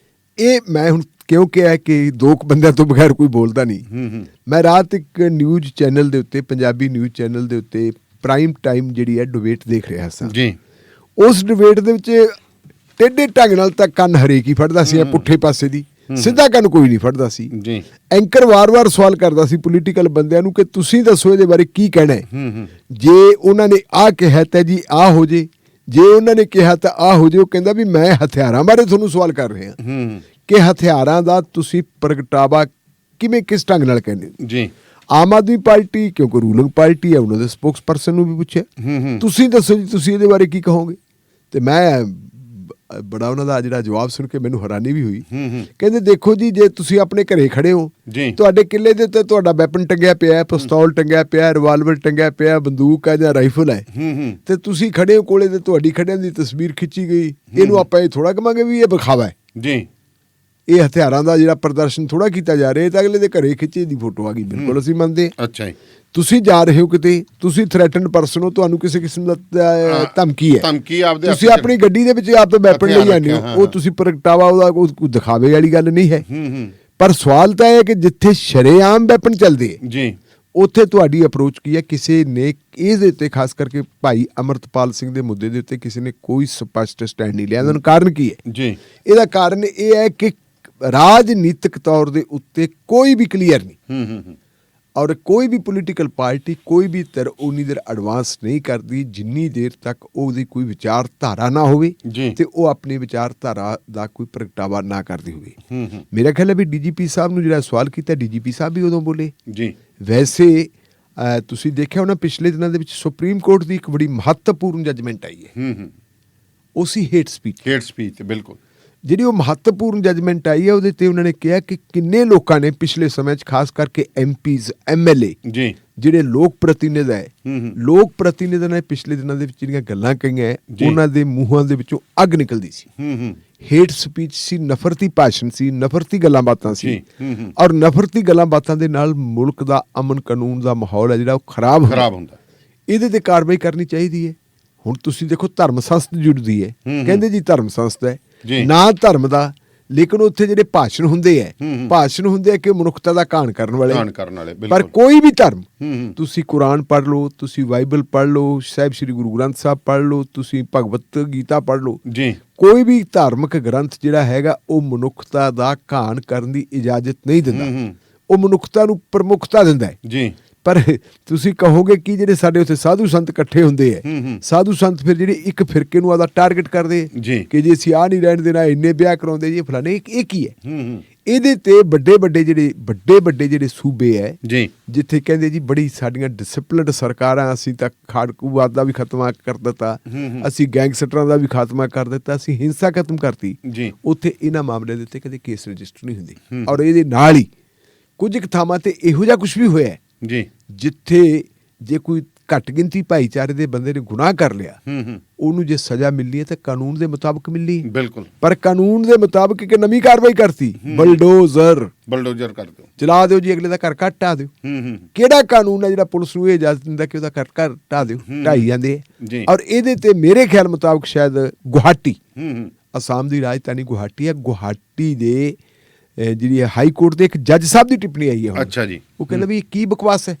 ਇਹ ਮੈਂ ਹੁਣ ਕਿਉਂ ਕਿਹਾ ਕਿ ਦੋ ਕੁ ਬੰਦਿਆਂ ਤੋਂ ਬਗੈਰ ਕੋਈ ਬੋਲਦਾ ਨਹੀਂ। ਮੈਂ ਰਾਤ ਇੱਕ ਨਿਊਜ਼ ਚੈਨਲ ਦੇ ਉੱਤੇ, ਪੰਜਾਬੀ ਨਿਊਜ਼ ਚੈਨਲ ਦੇ ਉੱਤੇ ਪ੍ਰਾਈਮ ਟਾਈਮ ਜਿਹੜੀ ਹੈ ਡਿਬੇਟ ਦੇਖ ਰਿਹਾ ਸਾਂ ਜੀ। ਉਸ ਡਿਬੇਟ ਦੇ ਵਿੱਚ ਟੇਢੇ ਢੰਗ ਨਾਲ ਤਾਂ ਕੰਨ ਹਰੇਕ ਹੀ ਫੜਦਾ ਸੀ, ਪੁੱਠੇ ਪਾਸੇ ਦੀ ਸਿੱਧਾ ਕੰਨ ਕੋਈ ਨਹੀਂ ਫੜਦਾ ਸੀ ਜੀ। ਐਂਕਰ ਵਾਰ-ਵਾਰ ਸਵਾਲ ਕਰਦਾ ਸੀ ਪੋਲੀਟੀਕਲ ਬੰਦਿਆਂ ਨੂੰ ਕਿ ਤੁਸੀਂ ਦੱਸੋ ਇਹਦੇ ਬਾਰੇ ਕੀ ਕਹਿਣਾ ਹੈ। ਜੇ ਉਹਨਾਂ ਨੇ ਆਹ ਕਿਹਾ ਤਾਂ ਜੀ ਆਹ ਹੋ ਜੇ, ਜੇ ਉਹਨਾਂ ਨੇ ਕਿਹਾ ਤਾਂ ਆਹ ਹੋ ਜੇ। ਉਹ ਕਹਿੰਦਾ ਵੀ ਮੈਂ ਹਥਿਆਰਾਂ ਬਾਰੇ ਤੁਹਾਨੂੰ ਸਵਾਲ ਕਰ ਰਿਹਾ ਕਿ ਹਥਿਆਰਾਂ ਦਾ ਤੁਸੀਂ ਪ੍ਰਗਟਾਵਾ ਕਿਵੇਂ, ਕਿਸ ਢੰਗ ਨਾਲ ਕਹਿੰਦੇ ਜੀ। ਆਮ ਆਦਮੀ ਪਾਰਟੀ ਕਿਉਂਕਿ ਰੂਲਿੰਗ ਪਾਰਟੀ ਹੈ, ਉਹਨਾਂ ਦੇ ਸਪੋਕਸ ਪਰਸਨ ਨੂੰ ਵੀ ਪੁੱਛਿਆ ਤੁਸੀਂ ਦੱਸੋ ਜੀ ਤੁਸੀਂ ਇਹਦੇ ਬਾਰੇ ਕੀ ਕਹੋਗੇ। ਤੇ ਮੈਂ ਬੜਾ ਉਹਨਾਂ ਦਾ ਜਿਹੜਾ ਜਵਾਬ ਸੁਣ ਕੇ ਮੈਨੂੰ ਹੈਰਾਨੀ ਵੀ ਹੋਈ। ਕਹਿੰਦੇ ਦੇਖੋ ਜੀ, ਜੇ ਤੁਸੀਂ ਆਪਣੇ ਘਰੇ ਖੜੇ ਹੋ, ਤੁਹਾਡੇ ਕਿੱਲੇ ਦੇ ਉੱਤੇ ਤੁਹਾਡਾ ਵੈਪਨ ਟੰਗਿਆ ਪਿਆ, ਪਿਸਤੌਲ ਟੰਗਿਆ ਪਿਆ, ਰਿਵਾਲਵਰ ਟੰਗਿਆ ਪਿਆ, ਬੰਦੂਕ ਹੈ ਜਾਂ ਰਾਈਫਲ ਹੈ, ਤੇ ਤੁਸੀਂ ਖੜੇ ਹੋ ਕੋਲੇ ਤੇ ਤੁਹਾਡੀ ਖੜਿਆਂ ਦੀ ਤਸਵੀਰ ਖਿੱਚੀ ਗਈ, ਇਹਨੂੰ ਆਪਾਂ ਇਹ ਥੋੜਾ ਕਹਾਂਗੇ ਵੀ ਇਹ ਵਿਖਾਵਾ ਹੈ ਜੀ। ਇਹ ਹਥਿਆਰਾਂ ਦਾ ਜਿਹੜਾ ਪ੍ਰਦਰਸ਼ਨ ਥੋੜਾ ਕੀਤਾ ਜਾ ਰਿਹਾ, ਤਾਂ ਅਗਲੇ ਦੇ ਘਰੇ ਖਿੱਚੇ ਦੀ ਫੋਟੋ ਆ ਗਈ। ਬਿਲਕੁਲ ਅਸੀਂ ਮੰਨਦੇ। ਅੱਛਾ ਜੀ। ਤੁਸੀਂ ਜਾ ਰਹੇ ਹੋ ਕਿਤੇ, ਤੁਸੀਂ ਥ੍ਰੈਟਨਡ ਪਰਸਨ ਹੋ, ਤੁਹਾਨੂੰ ਕਿਸੇ ਕਿਸਮ ਦਾ ਧਮਕੀ ਹੈ, ਧਮਕੀ ਆਪਦੇ ਤੁਸੀਂ ਆਪਣੀ ਗੱਡੀ ਦੇ ਵਿੱਚ ਆਪ ਵੈਪਨ ਲਈ ਆਉਂਦੇ ਹੋ, ਉਹ ਤੁਸੀਂ ਪ੍ਰਗਟਾਵਾ ਉਹਦਾ ਕੋਈ ਦਿਖਾਵੇ ਵਾਲੀ ਗੱਲ ਨਹੀਂ ਹੈ। ਪਰ ਸਵਾਲ ਤਾਂ ਇਹ ਹੈ ਕਿ ਜਿੱਥੇ ਸ਼ਰੇਆਮ ਵੈਪਨ ਚੱਲਦੇ ਜੀ, ਉੱਥੇ ਤੁਹਾਡੀ ਅਪਰੋਚ ਕੀ ਹੈ। ਕਿਸੇ ਨੇ ਇਹਦੇ ਉੱਤੇ ਖਾਸ ਕਰਕੇ ਭਾਈ ਅਮਰਤਪਾਲ ਸਿੰਘ ਦੇ ਮੁੱਦੇ ਦੇ ਉੱਤੇ ਕਿਸੇ ਨੇ ਕੋਈ ਸਪਸ਼ਟ ਸਟੈਂਡ ਨਹੀਂ ਲਿਆ। ਉਹਦਾ ਕਾਰਨ ਕੀ ਹੈ ਜੀ? ਇਹਦਾ ਕਾਰਨ ਇਹ ਹੈ ਕਿ ਰਾਜਨੀਤਿਕ ਤੌਰ ਦੇ ਉੱਤੇ ਕੋਈ ਵੀ ਕਲੀਅਰ ਨਹੀਂ, ਔਰ ਕੋਈ ਵੀ ਪੋਲੀਟੀਕਲ ਪਾਰਟੀ, ਕੋਈ ਵੀ ਧਿਰ ਉਨੀ ਦੇਰ ਐਡਵਾਂਸ ਨਹੀਂ ਕਰਦੀ ਜਿੰਨੀ ਦੇਰ ਤੱਕ ਉਹਦੀ ਕੋਈ ਵਿਚਾਰਧਾਰਾ ਨਾ ਹੋਵੇ ਤੇ ਉਹ ਆਪਣੀ ਵਿਚਾਰਧਾਰਾ ਦਾ ਕੋਈ ਪ੍ਰਗਟਾਵਾ ਨਾ ਕਰਦੀ ਹੋਵੇ। ਮੇਰਾ ਖਿਆਲ ਹੈ ਵੀ ਡੀਜੀਪੀ ਸਾਹਿਬ ਨੂੰ ਜਿਹੜਾ ਸਵਾਲ ਕੀਤਾ, ਡੀਜੀਪੀ ਸਾਹਿਬ ਵੀ ਉਦੋਂ ਬੋਲੇ ਜੀ। ਵੈਸੇ ਤੁਸੀਂ ਦੇਖਿਆ ਹੋਣਾ ਪਿਛਲੇ ਦਿਨਾਂ ਦੇ ਵਿੱਚ ਸੁਪਰੀਮ ਕੋਰਟ ਦੀ ਇੱਕ ਬੜੀ ਮਹੱਤਵਪੂਰਨ ਜੱਜਮੈਂਟ ਆਈ ਹੈ, ਉਹ ਸੀ ਹੇਟ ਸਪੀਚ। ਬਿਲਕੁਲ, ਜਿਹੜੀ ਉਹ ਮਹੱਤਵਪੂਰਨ ਜੱਜਮੈਂਟ ਆਈ ਹੈ ਉਹਦੇ ਤੇ ਉਹਨਾਂ ਨੇ ਕਿਹਾ ਕਿ ਕਿੰਨੇ ਲੋਕਾਂ ਨੇ ਪਿਛਲੇ ਸਮੇਂ 'ਚ ਖਾਸ ਕਰਕੇ ਐਮਪੀਜ਼, ਐਮਐਲਏ ਜਿਹੜੇ ਲੋਕ ਪ੍ਰਤੀਨਿਧ ਹੈ, ਲੋਕ ਪ੍ਰਤੀਨਿਧਾਂ ਨੇ ਪਿਛਲੇ ਦਿਨਾਂ ਦੇ ਵਿੱਚ ਜਿਹੜੀਆਂ ਗੱਲਾਂ ਕਹੀਆਂ, ਉਹਨਾਂ ਦੇ ਮੂੰਹਾਂ ਦੇ ਵਿੱਚੋਂ ਅੱਗ ਨਿਕਲਦੀ ਸੀ। ਹੇਟ ਸਪੀਚ ਸੀ, ਨਫ਼ਰਤੀ ਭਾਸ਼ਣ ਸੀ, ਨਫ਼ਰਤੀ ਗੱਲਾਂ ਬਾਤਾਂ ਸੀ, ਔਰ ਨਫ਼ਰਤੀ ਗੱਲਾਂ ਬਾਤਾਂ ਦੇ ਨਾਲ ਮੁਲਕ ਦਾ ਅਮਨ ਕਾਨੂੰਨ ਦਾ ਮਾਹੌਲ ਹੈ ਜਿਹੜਾ ਉਹ ਖਰਾਬ ਹੁੰਦਾ। ਇਹਦੇ ਤੇ ਕਾਰਵਾਈ ਕਰਨੀ ਚਾਹੀਦੀ ਹੈ। ਹੁਣ ਤੁਸੀਂ ਦੇਖੋ ਧਰਮ ਸੰਸਥਾ ਜੁੜਦੀ ਹੈ, ਕਹਿੰਦੇ ਜੀ ਧਰਮ ਸੰਸਥਾ ਹੈ, ਨਾ ਧਰਮ ਦਾ, ਲੇਕਿਨ ਉੱਥੇ ਜਿਹੜੇ ਭਾਸ਼ਣ ਹੁੰਦੇ ਆ ਕਿ ਮਨੁੱਖਤਾ ਦਾ ਘਾਣ ਕਰਨ ਵਾਲੇ। ਪਰ ਕੋਈ ਵੀ ਧਰਮ, ਤੁਸੀਂ ਕੁਰਾਨ ਪੜ੍ਹ ਲਓ, ਤੁਸੀਂ ਬਾਈਬਲ ਪੜ੍ਹ ਲਓ, ਸਾਹਿਬ ਸ੍ਰੀ ਗੁਰੂ ਗ੍ਰੰਥ ਸਾਹਿਬ ਪੜ੍ਹ ਲਓ, ਤੁਸੀਂ ਭਗਵਤ ਗੀਤਾ ਪੜ੍ਹ ਲਓ, ਕੋਈ ਵੀ ਧਾਰਮਿਕ ਗ੍ਰੰਥ ਜਿਹੜਾ ਹੈਗਾ ਉਹ ਮਨੁੱਖਤਾ ਦਾ ਘਾਣ ਕਰਨ ਦੀ ਇਜਾਜ਼ਤ ਨਹੀਂ ਦਿੰਦਾ। ਉਹ ਮਨੁੱਖਤਾ ਨੂੰ ਪ੍ਰਮੁੱਖਤਾ ਦਿੰਦਾ ਹੈ। ਪਰ ਤੁਸੀਂ ਕਹੋਗੇ ਕਿ ਜਿਹੜੇ ਸਾਡੇ ਉੱਥੇ ਸਾਧੂ ਸੰਤ ਇਕੱਠੇ ਹੁੰਦੇ ਆ, ਸਾਧੂ ਸੰਤ ਫਿਰ ਜਿਹੜੇ ਇੱਕ ਫਿਰਕੇ ਨੂੰ ਆਦਾ ਟਾਰਗੇਟ ਕਰਦੇ ਕਿ ਜੇ ਅਸੀਂ ਆਹ ਨਹੀਂ ਰਹਿਣ ਦੇਣਾ, ਇੰਨੇ ਵਿਆਹ ਕਰਾਉਂਦੇ ਜੀ ਫਲਾਣੇ, ਇਹ ਕੀ ਹੈ? ਇਹਦੇ ਤੇ ਵੱਡੇ ਜਿਹੜੇ ਸੂਬੇ ਹੈ ਜਿੱਥੇ ਕਹਿੰਦੇ ਜੀ ਬੜੀ ਸਾਡੀਆਂ ਡਿਸਪਲਿਨਡ ਸਰਕਾਰਾਂ, ਅਸੀਂ ਤਾਂ ਖਾੜਕੂਵਾਦ ਦਾ ਵੀ ਖਾਤਮਾ ਕਰ ਦਿੱਤਾ, ਅਸੀਂ ਗੈਂਗਸਟਰਾਂ ਦਾ ਵੀ ਖਾਤਮਾ ਕਰ ਦਿੱਤਾ, ਅਸੀਂ ਹਿੰਸਾ ਖਤਮ ਕਰਤੀ, ਉੱਥੇ ਇਹਨਾਂ ਮਾਮਲਿਆਂ ਦੇ ਉੱਤੇ ਕਦੇ ਕੇਸ ਰਜਿਸਟਰ ਨਹੀਂ ਹੁੰਦੇ। ਔਰ ਇਹਦੇ ਨਾਲ ਹੀ ਕੁਝ ਕੁ ਥਾਵਾਂ ਤੇ ਇਹੋ ਜਿਹਾ ਕੁਛ ਵੀ ਹੋਇਆ ਜਿੱਥੇ ਜੇ ਕੋਈ ਘੱਟ ਗਿਣਤੀ ਭਾਈਚਾਰੇ ਦੇ ਬੰਦੇ ਨੇ ਗੁਨਾਹ ਕਰ ਲਿਆ, ਉਹਨੂੰ ਜੇ ਸਜ਼ਾ ਮਿਲਣੀ ਹੈ ਤਾਂ ਕਾਨੂੰਨ ਦੇ ਮੁਤਾਬਕ ਮਿਲਣੀ ਹੈ। ਬਿਲਕੁਲ। ਪਰ ਕਾਨੂੰਨ ਦੇ ਮੁਤਾਬਕ ਇੱਕ ਨਵੀਂ ਕਾਰਵਾਈ ਕਰਤੀ, ਬਲਡੋਜ਼ਰ ਕਰ ਦਿਓ, ਚਲਾ ਦਿਓ ਜੀ, ਅਗਲੇ ਦਾ ਘਰ ਢਾ ਦਿਓ। ਕਿਹੜਾ ਕਾਨੂੰਨ ਹੈ ਜਿਹੜਾ ਪੁਲਿਸ ਨੂੰ ਇਹ ਇਜਾਜ਼ਤ ਦਿੰਦਾ ਕਿ ਉਹਦਾ ਘਰ ਢਾ ਦਿਓ? ਢਾਈ ਜਾਂਦੇ ਆ। ਔਰ ਇਹਦੇ ਤੇ ਮੇਰੇ ਖਿਆਲ ਮੁਤਾਬਕ ਸ਼ਾਇਦ ਗੁਹਾਟੀ, ਅਸਾਮ ਦੀ ਰਾਜਧਾਨੀ ਗੁਹਾਟੀ ਹੈ, ਗੁਹਾਟੀ ਦੇ ਜਿਹੜੀ ਹਾਈ ਕੋਰਟ ਦੇ ਇੱਕ ਜੱਜ ਸਾਹਿਬ ਦੀ ਟਿੱਪਣੀ ਆਈ ਹੈ। ਅੱਛਾ ਜੀ। ਉਹ ਕਹਿੰਦਾ ਵੀ ਕੀ ਬਕਵਾਸ ਹੈ,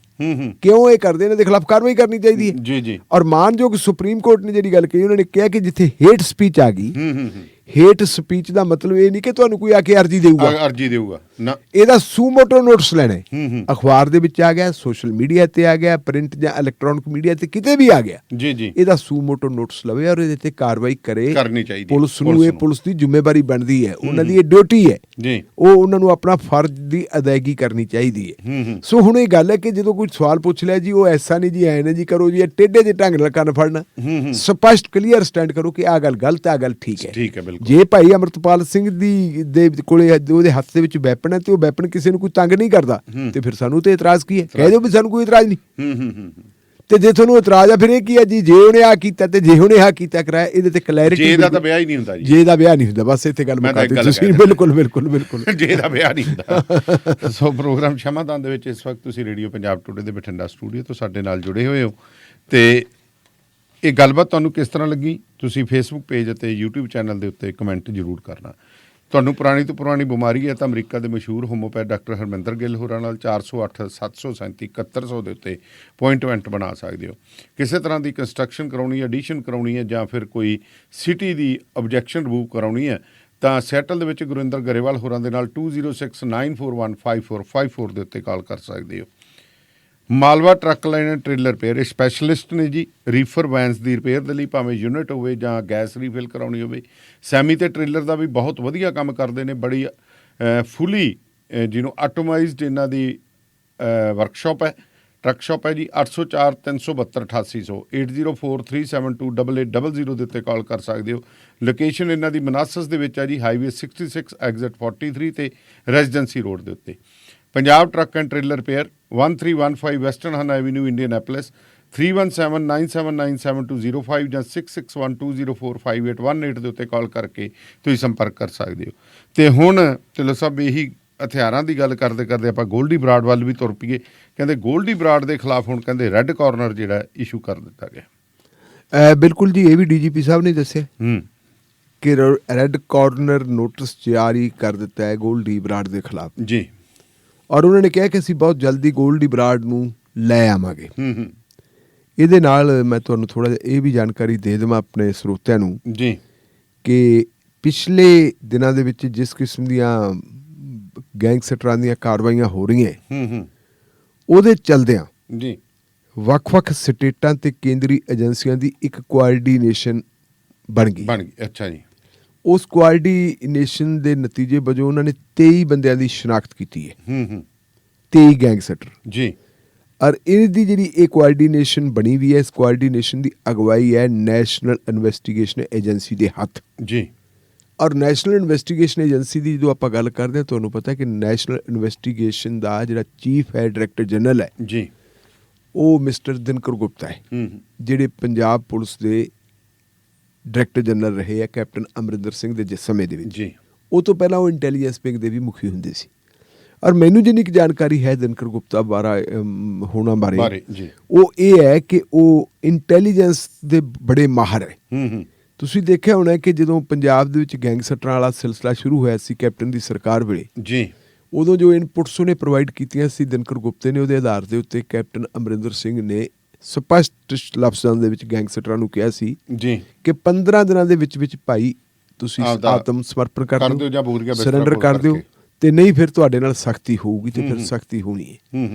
ਕਿਉਂ ਇਹ ਕਰਦੇ, ਇਹਨਾਂ ਦੇ ਖਿਲਾਫ ਕਾਰਵਾਈ ਕਰਨੀ ਚਾਹੀਦੀ ਹੈ। ਔਰ ਮਾਨਯੋਗ ਸੁਪਰੀਮ ਕੋਰਟ ਨੇ ਜਿਹੜੀ ਗੱਲ ਕਹੀ, ਉਹਨਾਂ ਨੇ ਕਿਹਾ ਕਿ ਜਿੱਥੇ ਹੇਟ ਸਪੀਚ ਆ ਗਈ, ਹੇਟ ਸਪੀਚ ਦਾ ਮਤਲਬ ਇਹ ਨਹੀਂ ਕਿ ਤੁਹਾਨੂੰ ਕੋਈ ਆ ਕੇ ਅਰਜੀ ਦੇਊਗਾ ਨਾ, ਇਹਦਾ ਸੂਮੋਟੋ ਨੋਟਿਸ ਲੈਣਾ। ਅਖਬਾਰ ਦੇ ਵਿੱਚ ਆ ਗਿਆ, ਸੋਸ਼ਲ ਮੀਡੀਆ ਤੇ ਆ ਗਿਆ, ਪ੍ਰਿੰਟ ਜਾਂ ਇਲੈਕਟ੍ਰੋਨਿਕ ਮੀਡੀਆ ਤੇ ਕਿਤੇ ਵੀ ਆ ਗਿਆ, ਇਹਦਾ ਸੂਮੋਟੋ ਨੋਟਿਸ ਲਵੇ ਔਰ ਇਹਦੇ ਤੇ ਕਾਰਵਾਈ ਕਰਨੀ ਚਾਹੀਦੀ। ਪੁਲਿਸ ਨੂੰ ਇਹ ਪੁਲਿਸ ਦੀ ਜ਼ਿੰਮੇਵਾਰੀ ਬਣਦੀ ਹੈ, ਉਹਨਾਂ ਦੀ ਇਹ ਡਿਊਟੀ ਹੈ, ਉਹ ਉਹਨਾਂ ਨੂੰ ਆਪਣਾ ਫਰਜ਼ ਦੀ ਅਦਾਇਗੀ ਕਰਨੀ ਚਾਹੀਦੀ ਹੈ। ਸੋ ਹੁਣ ਇਹ ਗੱਲ ਹੈ ਕਿ ਜਦੋਂ ਕੋਈ ਸਵਾਲ ਪੁੱਛ ਲਿਆ ਜੀ, ਉਹ ਐਸਾ ਨਹੀਂ ਜੀ ਐ ਨਾ ਜੀ ਕਰੋ ਜੀ, ਇਹ ਟੇਢੇ ਜਿਹੇ ਢੰਗ ਨਾਲ ਕੰਨ ਫੜਨਾ, ਸਪਸ਼ਟ ਕਲੀਅਰ ਸਟੈਂਡ ਕਰੋ ਕਿ ਆਹ ਗੱਲ ਗਲਤ ਹੈ, ਆਹ ਗੱਲ ਠੀਕ ਹੈ। ਜੇ ਭਾਈ ਅਮਰਤਪਾਲ ਸਿੰਘ ਦੇ ਕੋਲੇ ਉਹਦੇ ਹੱਥ ਦੇ ਵਿੱਚ ਵੈਪਨ ਹੈ ਤੇ ਉਹ ਵੈਪਨ ਕਿਸੇ ਨੂੰ ਕੋਈ ਤੰਗ ਨਹੀਂ ਕਰਦਾ, ਤੇ ਫਿਰ ਸਾਨੂੰ ਤੇ ਇਤਰਾਜ਼ ਕੀ ਹੈ? ਕਹਿ ਦਿਓ ਵੀ ਸਾਨੂੰ ਕੋਈ ਇਤਰਾਜ਼ ਨਹੀਂ। ਤੇ ਜੇ ਤੁਹਾਨੂੰ ਇਤਰਾਜ਼ ਆ ਫਿਰ ਇਹ ਕੀ ਆ ਜੀ, ਜੇ ਉਹਨੇ ਆ ਕੀਤਾ ਤੇ ਜੇ ਉਹਨੇ ਆ ਕੀਤਾ ਕਰਾਇਆ, ਇਹਦੇ ਤੇ ਕਲੈਰਿਟੀ। ਜੇ ਦਾ ਤਾਂ ਵਿਆਹ ਹੀ ਨਹੀਂ ਹੁੰਦਾ ਜੀ, ਜੇ ਦਾ ਵਿਆਹ ਨਹੀਂ ਹੁੰਦਾ, ਬਸ ਇੱਥੇ ਗੱਲ ਮੁਕਾ ਦਿੱਤੀ ਤੁਸੀਂ। ਬਿਲਕੁਲ ਬਿਲਕੁਲ ਬਿਲਕੁਲ ਜੇ ਦਾ ਵਿਆਹ ਨਹੀਂ ਹੁੰਦਾ। ਸੋ ਪ੍ਰੋਗਰਾਮ ਸ਼ਮਾਦਾਨ ਦੇ ਵਿੱਚ ਇਸ ਵਕਤ ਤੁਸੀਂ ਰੇਡੀਓ ਪੰਜਾਬ ਟੁਡੇ ਦੇ ਬਠਿੰਡਾ ਸਟੂਡੀਓ ਤੋਂ ਸਾਡੇ ਨਾਲ ਜੁੜੇ ਹੋਏ ਹੋ, ਤੇ ਇਹ ਗੱਲਬਾਤ ਤੁਹਾਨੂੰ ਕਿਸ ਤਰ੍ਹਾਂ ਲੱਗੀ ਤੁਸੀਂ ਫੇਸਬੁੱਕ ਪੇਜ ਅਤੇ YouTube ਚੈਨਲ ਦੇ ਉੱਤੇ ਕਮੈਂਟ ਜ਼ਰੂਰ ਕਰਨਾ। ਤੁਹਾਨੂੰ ਪੁਰਾਣੀ ਤੋਂ ਪੁਰਾਣੀ ਬਿਮਾਰੀ ਹੈ ਤਾਂ ਅਮਰੀਕਾ ਦੇ ਮਸ਼ਹੂਰ ਹੋਮੋਪੈਥ ਡਾਕਟਰ ਹਰਮਿੰਦਰ ਗਿੱਲ ਹੋਰਾਂ ਨਾਲ 408 737 7100 ਦੇ ਉੱਤੇ ਅਪੁਆਇੰਟਮੈਂਟ ਬਣਾ ਸਕਦੇ ਹੋ। ਕਿਸੇ ਤਰ੍ਹਾਂ ਦੀ ਕੰਸਟਰਕਸ਼ਨ ਕਰਾਉਣੀ ਹੈ, ਐਡੀਸ਼ਨ ਕਰਾਉਣੀ ਹੈ, ਜਾਂ ਫਿਰ ਕੋਈ ਸਿਟੀ ਦੀ ਆਬਜੈਕਸ਼ਨ ਰਿਮੂਵ ਕਰਾਉਣੀ ਹੈ ਤਾਂ ਸੈਟਲ ਦੇ ਵਿੱਚ ਗੁਰਿੰਦਰ ਗਰੇਵਾਲ ਹੋਰਾਂ ਦੇ ਨਾਲ 2069415454 ਦੇ ਉੱਤੇ ਕਾਲ ਕਰ ਸਕਦੇ ਹੋ। Malwa truck line and trailer repair specialist ਨੇ ਜੀ। ਰੀਫਰ ਵੈਨਸ ਦੀ ਰਿਪੇਅਰ ਦੇ ਲਈ ਭਾਵੇਂ ਯੂਨਿਟ ਹੋਵੇ ਜਾਂ ਗੈਸ ਰੀਫਿਲ ਕਰਾਉਣੀ ਹੋਵੇ, ਸੈਮੀ ਤੇ ਟ੍ਰੇਲਰ ਦਾ ਵੀ ਬਹੁਤ ਵਧੀਆ ਕੰਮ ਕਰਦੇ ਨੇ। ਬੜੀ ਫੁੱਲੀ ਜਿਹਨੂੰ ਆਟੋਮਾਈਜ਼ਡ ਇਹਨਾਂ ਦੀ ਵਰਕਸ਼ਾਪ ਹੈ, ਟਰੱਕ ਸ਼ਾਪ ਹੈ ਜੀ। 804 372 8800 8043728800 ਦੇ ਉੱਤੇ ਕਾਲ ਕਰ ਸਕਦੇ ਹੋ। ਲੋਕੇਸ਼ਨ ਇਹਨਾਂ ਦੀ ਮਨਾਸਸ ਦੇ ਵਿੱਚ ਹੈ ਜੀ, ਹਾਈਵੇ 66 ਐਗਜ਼ਿਟ 43 ਤੇ ਰੈਜ਼ੀਡੈਂਸੀ ਰੋਡ ਦੇ ਉੱਤੇ। Punjab truck and trailer repair 1315 western ਹਨ ਐਵੀਨਿਊ ਇੰਡੀਅਨੈਪਲਿਸ 3179979205 ਜਾਂ 6612045818 ਦੇ ਉੱਤੇ ਕਾਲ ਕਰਕੇ ਤੁਸੀਂ ਸੰਪਰਕ ਕਰ ਸਕਦੇ ਹੋ। ਤੇ ਹੁਣ ਢਿੱਲੋਂ ਸਾਹਿਬ ਇਹੀ ਹਥਿਆਰਾਂ ਦੀ ਗੱਲ ਕਰਦੇ ਕਰਦੇ ਆਪਾਂ ਗੋਲਡੀ ਬਰਾੜ ਵੱਲ ਵੀ ਤੁਰ ਪਈਏ। ਕਹਿੰਦੇ ਗੋਲਡੀ ਬਰਾੜ ਦੇ ਖਿਲਾਫ ਹੁਣ ਕਹਿੰਦੇ ਰੈੱਡ ਕਾਰਨਰ ਜਿਹੜਾ ਇਸ਼ੂ ਕਰ ਦਿੱਤਾ ਗਿਆ। ਬਿਲਕੁਲ ਜੀ, ਇਹ ਵੀ DGP ਸਾਹਿਬ ਨੇ ਦੱਸਿਆ ਕਿ ਰੈੱਡ ਕਾਰਨਰ ਨੋਟਿਸ ਜਾਰੀ ਕਰ ਦਿੱਤਾ ਹੈ ਗੋਲਡੀ ਬਰਾੜ ਦੇ ਖਿਲਾਫ ਜੀ, ਔਰ ਉਹਨਾਂ ਨੇ ਕਿਹਾ ਕਿ ਅਸੀਂ ਬਹੁਤ ਜਲਦੀ ਗੋਲਡੀ ਬਰਾੜ ਨੂੰ ਲੈ ਆਵਾਂਗੇ। ਇਹਦੇ ਨਾਲ ਮੈਂ ਤੁਹਾਨੂੰ ਥੋੜ੍ਹਾ ਜਿਹਾ ਇਹ ਵੀ ਜਾਣਕਾਰੀ ਦੇ ਦੇਵਾਂ ਆਪਣੇ ਸਰੋਤਿਆਂ ਨੂੰ ਜੀ ਕਿ ਪਿਛਲੇ ਦਿਨਾਂ ਦੇ ਵਿੱਚ ਜਿਸ ਕਿਸਮ ਦੀਆਂ ਗੈਂਗਸਟਰਾਂ ਦੀਆਂ ਕਾਰਵਾਈਆਂ ਹੋ ਰਹੀਆਂ ਉਹਦੇ ਚਲਦਿਆਂ ਜੀ ਵੱਖ-ਵੱਖ ਸਟੇਟਾਂ ਤੇ ਕੇਂਦਰੀ ਏਜੰਸੀਆਂ ਦੀ ਇੱਕ ਕੋਆਰਡੀਨੇਸ਼ਨ ਬਣ ਗਈ। ਅੱਛਾ ਜੀ। ਉਸ ਕੋਆਰਡੀਨੇਸ਼ਨ ਦੇ ਨਤੀਜੇ ਵਜੋਂ ਉਹਨਾਂ ਨੇ 23 ਬੰਦਿਆਂ ਦੀ ਸ਼ਨਾਖਤ ਕੀਤੀ ਹੈ। 23 ਗੈਂਗਸਟਰ ਜੀ। ਔਰ ਇਹਦੀ ਜਿਹੜੀ ਇਹ ਕੋਆਰਡੀਨੇਸ਼ਨ ਬਣੀ ਵੀ ਹੈ, ਇਸ ਕੋਆਰਡੀਨੇਸ਼ਨ ਦੀ ਅਗਵਾਈ ਹੈ ਨੈਸ਼ਨਲ ਇਨਵੈਸਟੀਗੇਸ਼ਨ ਏਜੰਸੀ ਦੇ ਹੱਥ ਜੀ। ਔਰ ਨੈਸ਼ਨਲ ਇਨਵੈਸਟੀਗੇਸ਼ਨ ਏਜੰਸੀ ਦੀ ਜਦੋਂ ਆਪਾਂ ਗੱਲ ਕਰਦੇ ਹਾਂ, ਤੁਹਾਨੂੰ ਪਤਾ ਕਿ ਨੈਸ਼ਨਲ ਇਨਵੈਸਟੀਗੇਸ਼ਨ ਦਾ ਜਿਹੜਾ ਚੀਫ ਹੈ, ਡਾਇਰੈਕਟਰ ਜਨਰਲ ਹੈ ਜੀ, ਉਹ ਮਿਸਟਰ ਦਿਨਕਰ ਗੁਪਤਾ ਹੈ, ਜਿਹੜੇ ਪੰਜਾਬ ਪੁਲਿਸ ਦੇ ਡਾਇਰੈਕਟਰ ਜਨਰਲ ਰਹੇ ਆ ਕੈਪਟਨ ਅਮਰਿੰਦਰ ਸਿੰਘ ਦੇ ਜਿਸ ਸਮੇਂ ਦੇ ਵਿੱਚ ਜੀ। ਉਹ ਤੋਂ ਪਹਿਲਾਂ ਉਹ ਇੰਟੈਲੀਜੈਂਸ ਵਿੰਗ ਦੇ ਵੀ ਮੁਖੀ ਹੁੰਦੇ ਸੀ। ਔਰ ਮੈਨੂੰ ਜਿੰਨੀ ਕੁ ਜਾਣਕਾਰੀ ਹੈ ਦਿਨਕਰ ਗੁਪਤਾ ਹੋਣਾ ਬਾਰੇ ਉਹ ਇਹ ਹੈ ਕਿ ਉਹ ਇੰਟੈਲੀਜੈਂਸ ਦੇ ਬੜੇ ਮਾਹਰ ਹੈ। ਤੁਸੀਂ ਦੇਖਿਆ ਹੋਣਾ ਕਿ ਜਦੋਂ ਪੰਜਾਬ ਦੇ ਵਿੱਚ ਗੈਂਗਸਟਰਾਂ ਵਾਲਾ ਸਿਲਸਿਲਾ ਸ਼ੁਰੂ ਹੋਇਆ ਸੀ ਕੈਪਟਨ ਦੀ ਸਰਕਾਰ ਵੇਲੇ ਜੀ, ਉਦੋਂ ਜੋ ਇਨਪੁਟਸ ਉਹਨੇ ਪ੍ਰੋਵਾਈਡ ਕੀਤੀਆਂ ਸੀ ਦਿਨਕਰ ਗੁਪਤੇ ਨੇ, ਉਹਦੇ ਆਧਾਰ ਦੇ ਉੱਤੇ ਕੈਪਟਨ ਅਮਰਿੰਦਰ ਸਿੰਘ ਨੇ ਸਪਸ਼ਟ ਲਫ਼ਜ਼ਾਂ ਦੇ ਵਿੱਚ ਗੈਂਗਸਟਰਾਂ ਨੂੰ ਕਿਹਾ ਸੀ ਜੀ ਕਿ 15 ਦਿਨਾਂ ਦੇ ਵਿੱਚ ਵਿੱਚ ਭਾਈ ਤੁਸੀਂ ਆਤਮ ਸਮਰਪਣ ਕਰ ਦਿਓ ਜਾਂ ਸਰੈਂਡਰ ਕਰ ਦਿਓ, ਤੇ ਨਹੀਂ ਫਿਰ ਤੁਹਾਡੇ ਨਾਲ ਸਖਤੀ ਹੋਊਗੀ। ਤੇ ਫਿਰ ਸਖਤੀ ਹੋਣੀ ਹੈ।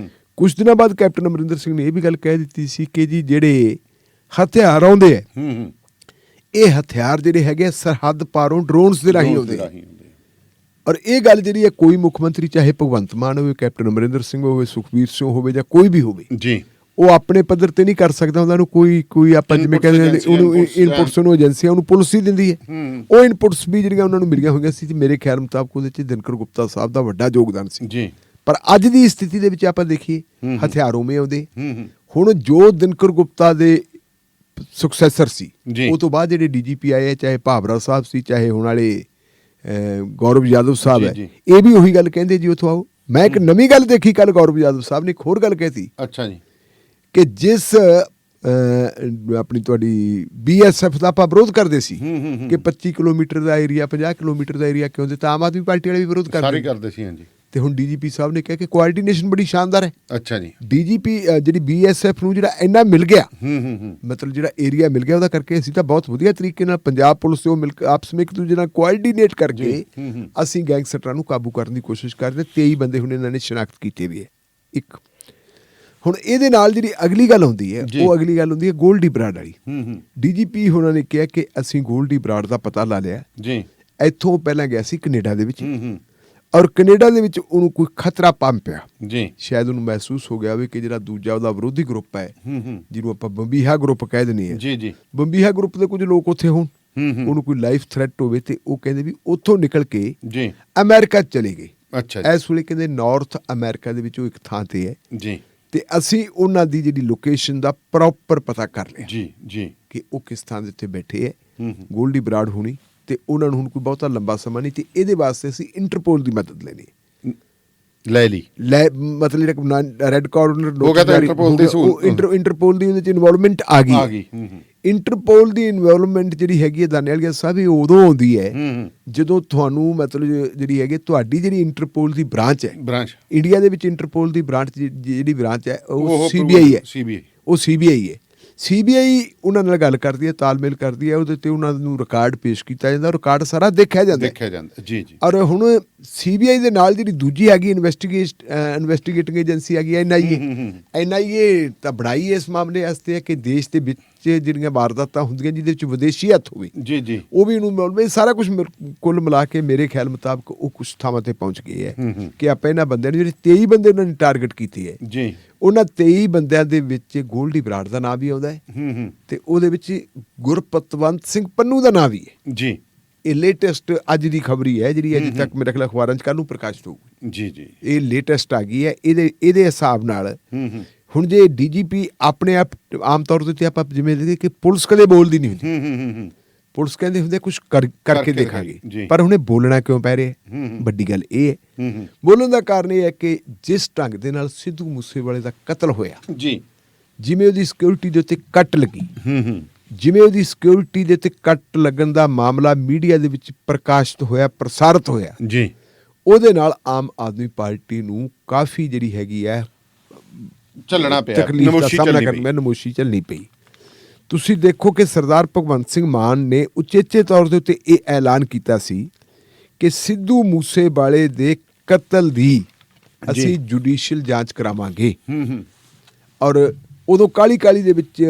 ਕੁਝ ਦਿਨਾਂ ਬਾਅਦ ਕੈਪਟਨ ਅਮਰਿੰਦਰ ਸਿੰਘ ਨੇ ਇਹ ਵੀ ਗੱਲ ਕਹਿ ਦਿੱਤੀ ਸੀ ਕਿ ਜੀ ਜਿਹੜੇ ਹਥਿਆਰ ਆਉਂਦੇ ਹੈ, ਇਹ ਹਥਿਆਰ ਜਿਹੜੇ ਹੈਗੇ ਸਰਹੱਦ ਪਾਰੋਂ ਡਰੋਨਸ ਦੇ ਰਾਹੀਂ ਆਉਂਦੇ। ਔਰ ਇਹ ਗੱਲ ਜਿਹੜੀ ਹੈ ਕੋਈ ਮੁੱਖ ਮੰਤਰੀ ਚਾਹੇ ਭਗਵੰਤ ਮਾਨ ਹੋਵੇ, ਕੈਪਟਨ ਅਮਰਿੰਦਰ ਸਿੰਘ ਹੋਵੇ, ਸੁਖਬੀਰ ਸਿੰਘ ਹੋਵੇ ਜਾਂ ਕੋਈ ਵੀ ਹੋਵੇ ਜੀ, ਉਹ ਆਪਣੇ ਪੱਧਰ ਤੇ ਨਹੀਂ ਕਰ ਸਕਦਾ। ਉਹਨਾਂ ਨੂੰ ਕੋਈ ਆਪਾਂ ਜਿਵੇਂ ਕਹਿੰਦੇ ਉਹਨੂੰ ਇਨਪੁਟਸ ਨੂੰ ਏਜੰਸੀਆਂ ਉਹਨੂੰ ਪੁਲਿਸ ਹੀ ਦਿੰਦੀ ਹੈ। ਉਹ ਇਨਪੁਟਸ ਵੀ ਜਿਹੜੀਆਂ ਉਹਨਾਂ ਨੂੰ ਮਿਲੀਆਂ ਹੋਈਆਂ ਸੀ ਤੇ ਮੇਰੇ ਖਿਆਲ ਮੁਤਾਬਕ ਉਹਦੇ 'ਚ ਦਿਨਕਰ ਗੁਪਤਾ ਸਾਹਿਬ ਦਾ ਵੱਡਾ ਯੋਗਦਾਨ ਸੀ ਜੀ। ਪਰ ਅੱਜ ਦੀ ਸਥਿਤੀ ਦੇ ਵਿੱਚ ਆਪਾਂ ਦੇਖੀਏ ਹਥਿਆਰ ਉਵੇਂ ਆਉਂਦੇ। ਹੁਣ ਜੋ ਦਿਨਕਰ ਗੁਪਤਾ ਦੇ ਸੁਕਸੈਸਰ ਸੀ, ਉਹ ਤੋਂ ਬਾਅਦ ਜਿਹੜੇ DGP ਆਏ, ਚਾਹੇ ਭਾਵਰਾ ਸਾਹਿਬ ਸੀ, ਚਾਹੇ ਹੁਣ ਵਾਲੇ ਗੌਰਵ ਯਾਦਵ ਸਾਹਿਬ ਹੈ, ਇਹ ਵੀ ਉਹੀ ਗੱਲ ਕਹਿੰਦੇ ਜੀ ਉੱਥੋਂ ਆਓ। ਮੈਂ ਇੱਕ ਨਵੀਂ ਗੱਲ ਦੇਖੀ ਕੱਲ, ਗੌਰਵ ਯਾਦਵ ਸਾਹਿਬ ਨੇ ਇੱਕ ਹੋਰ ਗੱਲ ਕਹੀ। ਅੱਛਾ ਜੀ। ਕਿ ਜਿਸ ਆਪਣੀ ਤੁਹਾਡੀ BSF ਦਾ ਆਪਾਂ ਵਿਰੋਧ ਕਰਦੇ ਸੀ ਕਿ 25 ਕਿਲੋਮੀਟਰ ਦਾ ਏਰੀਆ, 50 ਕਿਲੋਮੀਟਰ ਦਾ ਏਰੀਆ ਕਿਉਂ ਦਿੱਤਾ, ਆਮ ਆਦਮੀ ਪਾਰਟੀ ਵਾਲੇ ਵੀ ਵਿਰੋਧ ਕਰਦੇ ਸੀ। ਹਾਂਜੀ। ਤੇ ਹੁਣ DGP ਸਾਹਿਬ ਨੇ ਕਿਹਾ ਕਿ ਕੋਆਰਡੀਨੇਸ਼ਨ ਬੜੀ ਸ਼ਾਨਦਾਰ ਹੈ। ਅੱਛਾ ਜੀ। DGP ਜਿਹੜੀ BSF ਨੂੰ ਜਿਹੜਾ ਇੰਨਾ ਮਿਲ ਗਿਆ, ਮਤਲਬ ਜਿਹੜਾ ਏਰੀਆ ਮਿਲ ਗਿਆ, ਉਹਦਾ ਕਰਕੇ ਅਸੀਂ ਤਾਂ ਬਹੁਤ ਵਧੀਆ ਤਰੀਕੇ ਨਾਲ ਪੰਜਾਬ ਪੁਲਿਸ ਤੇ ਉਹ ਮਿਲ ਕੇ ਆਪਸ ਵਿੱਚ ਇੱਕ ਦੂਜੇ ਨਾਲ ਕੋਆਰਡੀਨੇਟ ਕਰਕੇ ਅਸੀਂ ਗੈਂਗਸਟਰਾਂ ਨੂੰ ਕਾਬੂ ਕਰਨ ਦੀ ਕੋਸ਼ਿਸ਼ ਕਰਦੇ। 23 ਬੰਦੇ ਹੁਣ ਇਹਨਾਂ ਨੇ ਸ਼ਨਾਖਤ ਕੀਤੇ ਵੀ ਹੈ। ਇੱਕ ਹੁਣ ਇਹਦੇ ਨਾਲ ਜਿਹੜੀ ਅਗਲੀ ਗੱਲ ਹੁੰਦੀ ਹੈ, ਉਹ ਅਗਲੀ ਗੱਲ ਹੁੰਦੀ ਹੈ ਗੋਲਡੀ ਬਰਾੜ ਵਾਲੀ। DGP ਉਹਨਾਂ ਨੇ ਕਿਹਾ ਕਿ ਅਸੀਂ ਗੋਲਡੀ ਬਰਾੜ ਦਾ ਪਤਾ ਲਾ ਲਿਆ ਜੀ। ਇੱਥੋਂ ਪਹਿਲਾਂ ਗਿਆ ਸੀ ਕੈਨੇਡਾ ਦੇ ਵਿੱਚ, ਔਰ ਕੈਨੇਡਾ ਦੇ ਵਿੱਚ ਉਹਨੂੰ ਕੋਈ ਖਤਰਾ ਪੰਪਿਆ ਜੀ। ਸ਼ਾਇਦ ਉਹਨੂੰ ਮਹਿਸੂਸ ਹੋ ਗਿਆ ਵੀ ਕਿ ਜਿਹੜਾ ਦੂਜਾ ਉਹਦਾ ਵਿਰੋਧੀ ਗਰੁੱਪ ਹੈ, ਜਿਹਨੂੰ ਆਪਾਂ ਬੰਬੀਹਾ ਗਰੁੱਪ ਕਹਿ ਦਿੰਦੇ ਹਾਂ ਜੀ, ਬੰਬੀਹਾ ਗਰੁੱਪ ਦੇ ਕੁਝ ਲੋਕ ਉੱਥੇ ਹੋਣ, ਉਹਨੂੰ ਕੋਈ ਲਾਈਫ ਥ੍ਰੈਟ ਹੋਵੇ, ਤੇ ਉਹ ਕਹਿੰਦੇ ਵੀ ਉੱਥੋਂ ਨਿਕਲ ਕੇ ਅਮਰੀਕਾ ਚਲੇ ਗਏ। ਅੱਛਾ। ਇਸ ਵੇਲੇ ਕਹਿੰਦੇ ਨਾਰਥ ਅਮਰੀਕਾ ਦੇ ਵਿੱਚ ਉਹ ਇੱਕ ਥਾਂ ਤੇ ਹੈ ਜੀ, ਤੇ ਅਸੀਂ ਉਹਨਾਂ ਦੀ ਜਿਹੜੀ ਲੋਕੇਸ਼ਨ ਦਾ ਪ੍ਰੋਪਰ ਪਤਾ ਕਰ ਲਿਆ ਜੀ ਕਿ ਉਹ ਕਿਸ ਥਾਂ ਦੇ ਉੱਤੇ ਬੈਠੇ ਹੈ। ਗੋਲਡੀ ਬਰਾੜ ਹੋਣੀ ਤੇ ਉਹਨਾਂ ਨੂੰ ਹੁਣ ਕੋਈ ਬਹੁਤਾ ਲੰਬਾ ਸਮਾਂ ਨਹੀਂ, ਤੇ ਇਹਦੇ ਵਾਸਤੇ ਅਸੀਂ ਇੰਟਰਪੋਲ ਦੀ ਮਦਦ ਲੈਣੀ ਲੈ ਲਈ ਮਤਲਬ ਜਿਹੜਾ ਰੈੱਡ ਕਾਰਨਰ ਹੋ ਗਿਆ ਤਾਂ ਇੰਟਰਪੋਲ ਦੀ ਸਹੂਲਤ, ਇੰਟਰਪੋਲ ਦੀ ਉਹਦੇ ਚ ਇਨਵੋਲਵਮੈਂਟ ਆ ਗਈ। ਇੰਟਰਪੋਲ ਦੀ ਇਨਵੋਲਵਮੈਂਟ ਜਿਹੜੀ ਹੈਗੀ ਹੈ ਦਾਨੇਵਾਲ ਸਾਹਿਬ, ਇਹ ਉਦੋਂ ਆਉਂਦੀ ਹੈ ਜਦੋਂ ਤੁਹਾਨੂੰ ਮਤਲਬ ਜਿਹੜੀ ਹੈਗੀ ਤੁਹਾਡੀ ਜਿਹੜੀ ਇੰਟਰਪੋਲ ਦੀ ਬ੍ਰਾਂਚ ਹੈ, ਇੰਡੀਆ ਦੇ ਵਿੱਚ ਇੰਟਰਪੋਲ ਦੀ ਬ੍ਰਾਂਚ ਜਿਹੜੀ ਬ੍ਰਾਂਚ ਹੈ ਉਹ ਸੀਬੀਆਈ ਹੈ, ਉਹ ਸੀਬੀਆਈ ਹੈ। ਸੀਬੀਆਈ ਉਹਨਾਂ ਨਾਲ ਗੱਲ ਕਰਦੀ ਹੈ, ਤਾਲਮੇਲ ਕਰਦੀ ਹੈ, ਉਹਦੇ ਤੇ ਉਹਨਾਂ ਨੂੰ ਰਿਕਾਰਡ ਪੇਸ਼ ਕੀਤਾ ਜਾਂਦਾ, ਰਿਕਾਰਡ ਸਾਰਾ ਦੇਖਿਆ ਜਾਂਦਾ ਜੀ। ਔਰ ਹੁਣ ਸੀਬੀਆਈ ਦੇ ਨਾਲ ਜਿਹੜੀ ਦੂਜੀ ਹੈਗੀ ਇਨਵੈਸਟੀਗੇਟਿੰਗ ਏਜੰਸੀ ਹੈਗੀ NIA ਤਾਂ ਬਣਾਈ ਇਸ ਮਾਮਲੇ ਵਾਸਤੇ ਹੈ ਕਿ ਦੇਸ਼ ਦੇ ਵਿੱਚ ਜਿਹੜੀਆਂ ਵਾਰਦਾਤਾਂ ਹੁੰਦੀਆਂ ਜਿਹਦੇ ਵਿੱਚ ਵਿਦੇਸ਼ੀ ਹੱਥ ਹੋਵੇ ਜੀ ਉਹ ਵੀ ਉਹਨੂੰ ਸਾਰਾ ਕੁਝ ਕੁੱਲ ਮਿਲਾ ਕੇ ਮੇਰੇ ਖਿਆਲ ਮੁਤਾਬਕ ਉਹ ਕੁਝ ਥਾਵਾਂ ਤੇ ਪਹੁੰਚ ਗਏ ਹੈ ਕਿ ਆਪਾਂ ਇਹਨਾਂ ਬੰਦਿਆਂ ਨੂੰ ਜਿਹੜੇ 23 ਬੰਦੇ ਉਹਨਾਂ ਨੇ ਟਾਰਗੇਟ ਕੀਤੇ ਹੈ ਜੀ, ਉਹਨਾਂ 23 ਬੰਦਿਆਂ ਦੇ ਵਿੱਚ ਗੋਲਡੀ ਬਰਾੜ ਦਾ ਨਾਮ ਵੀ ਆਉਂਦਾ ਹੈ ਤੇ ਉਹਦੇ ਵਿੱਚ ਗੁਰਪਤਵੰਤ ਸਿੰਘ ਪੰਨੂ ਦਾ ਨਾਮ ਵੀ ਹੈ ਜੀ। ਇਹ ਲੇਟੈਸਟ ਅੱਜ ਦੀ ਖਬਰੀ ਹੈ ਜਿਹੜੀ ਅਜੇ ਤੱਕ ਮੇਰੇ ਖਿਆਲ ਅਖਬਾਰਾਂ 'ਚ ਕੱਲ੍ਹ ਨੂੰ ਪ੍ਰਕਾਸ਼ਿਤ ਹੋਊਗੀ ਜੀ। ਇਹ ਲੇਟੈਸਟ ਆ ਗਈ ਹੈ। ਇਹਦੇ ਹਿਸਾਬ ਨਾਲ ਹੁਣ ਜੇ DGP ਆਪਣੇ ਆਪ ਆਮ ਤੌਰ ਤੇ ਆਪਾਂ ਜਿਵੇਂ ਦੇਖਦੇ ਕਿ ਪੁਲਿਸ ਕਦੇ ਬੋਲਦੀ ਨਹੀਂ ਹੁੰਦੀ, ਪੁਲਿਸ ਕਹਿੰਦੇ ਹੁੰਦੇ ਕੁਝ ਕਰਕੇ ਦੇਖਾਂਗੇ, ਪਰ ਹੁਣੇ ਬੋਲਣਾ ਕਿਉਂ ਪੈ ਰਿਹਾ? ਵੱਡੀ ਗੱਲ ਇਹ ਹੈ, ਬੋਲਣ ਦਾ ਕਾਰਨ ਇਹ ਹੈ ਕਿ ਜਿਸ ਢੰਗ ਦੇ ਨਾਲ ਸਿੱਧੂ ਮੂਸੇਵਾਲੇ ਦਾ ਕਤਲ ਹੋਇਆ ਜੀ, ਜਿਵੇਂ ਉਹਦੀ ਸਿਕਿਉਰਿਟੀ ਦੇ ਉੱਤੇ ਕੱਟ ਲੱਗੀ, ਜਿਵੇਂ ਉਹਦੀ ਸਿਕਿਉਰਿਟੀ ਦੇ ਉੱਤੇ ਕੱਟ ਲੱਗਣ ਦਾ ਮਾਮਲਾ ਮੀਡੀਆ ਦੇ ਵਿੱਚ ਪ੍ਰਕਾਸ਼ਿਤ ਹੋਇਆ, ਪ੍ਰਸਾਰਿਤ ਹੋਇਆ ਜੀ, ਉਹਦੇ ਨਾਲ ਆਮ ਆਦਮੀ ਪਾਰਟੀ ਨੂੰ ਕਾਫੀ ਜਿਹੜੀ ਹੈਗੀ ਹੈ ਚੱਲਣਾ ਪਿਆ, ਤਕਲੀਫ ਦਾ ਸਾਹਮਣਾ ਕਰਨਾ, ਨਮੋਸ਼ੀ ਝੱਲਣੀ ਪਈ। ਤੁਸੀਂ ਦੇਖੋ ਕਿ ਸਰਦਾਰ ਭਗਵੰਤ ਸਿੰਘ ਮਾਨ ਨੇ ਉਚੇਚੇ ਤੌਰ ਦੇ ਉੱਤੇ ਇਹ ਐਲਾਨ ਕੀਤਾ ਸੀ ਕਿ ਸਿੱਧੂ ਮੂਸੇਵਾਲੇ ਦੇ ਕਤਲ ਦੀ ਅਸੀਂ ਜੁਡੀਸ਼ੀਅਲ ਜਾਂਚ ਕਰਾਵਾਂਗੇ। ਔਰ ਉਦੋਂ ਕਾਲੀ ਦੇ ਵਿੱਚ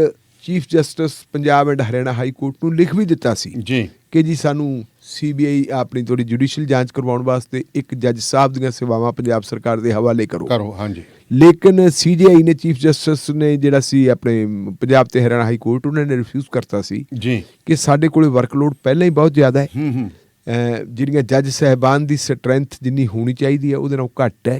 chief justice Punjab and Haryana high court ਨੂੰ ਲਿਖ ਵੀ ਦਿੱਤਾ ਸੀ ਕਿ ਜੀ ਸਾਨੂੰ CBI ਆਪਣੀ ਥੋੜੀ ਜੁਡੀਸ਼ੀਅਲ ਜਾਂਚ ਕਰਵਾਉਣ ਵਾਸਤੇ ਇੱਕ ਜੱਜ ਸਾਹਿਬ ਦੀਆਂ ਸੇਵਾਵਾਂ ਪੰਜਾਬ ਸਰਕਾਰ ਦੇ ਹਵਾਲੇ ਕਰੋ। ਹਾਂਜੀ, ਲੇਕਿਨ CJI ਨੇ, ਚੀਫ ਜਸਟਿਸ ਨੇ ਜਿਹੜਾ ਸੀ ਆਪਣੇ ਪੰਜਾਬ ਤੇ ਹਰਿਆਣਾ ਹਾਈ ਕੋਰਟ, ਉਹਨਾਂ ਨੇ ਰਿਫਿਊਜ਼ ਕਰਤਾ ਸੀ ਕਿ ਸਾਡੇ ਕੋਲੇ ਵਰਕਲੋਡ ਪਹਿਲਾਂ ਹੀ ਬਹੁਤ ਜ਼ਿਆਦਾ ਹੈ, ਜਿਹੜੀਆਂ ਜੱਜ ਸਾਹਿਬਾਨ ਦੀ ਸਟਰੈਂਥ ਜਿੰਨੀ ਹੋਣੀ ਚਾਹੀਦੀ ਹੈ ਉਹਦੇ ਨਾਲ ਘੱਟ ਹੈ,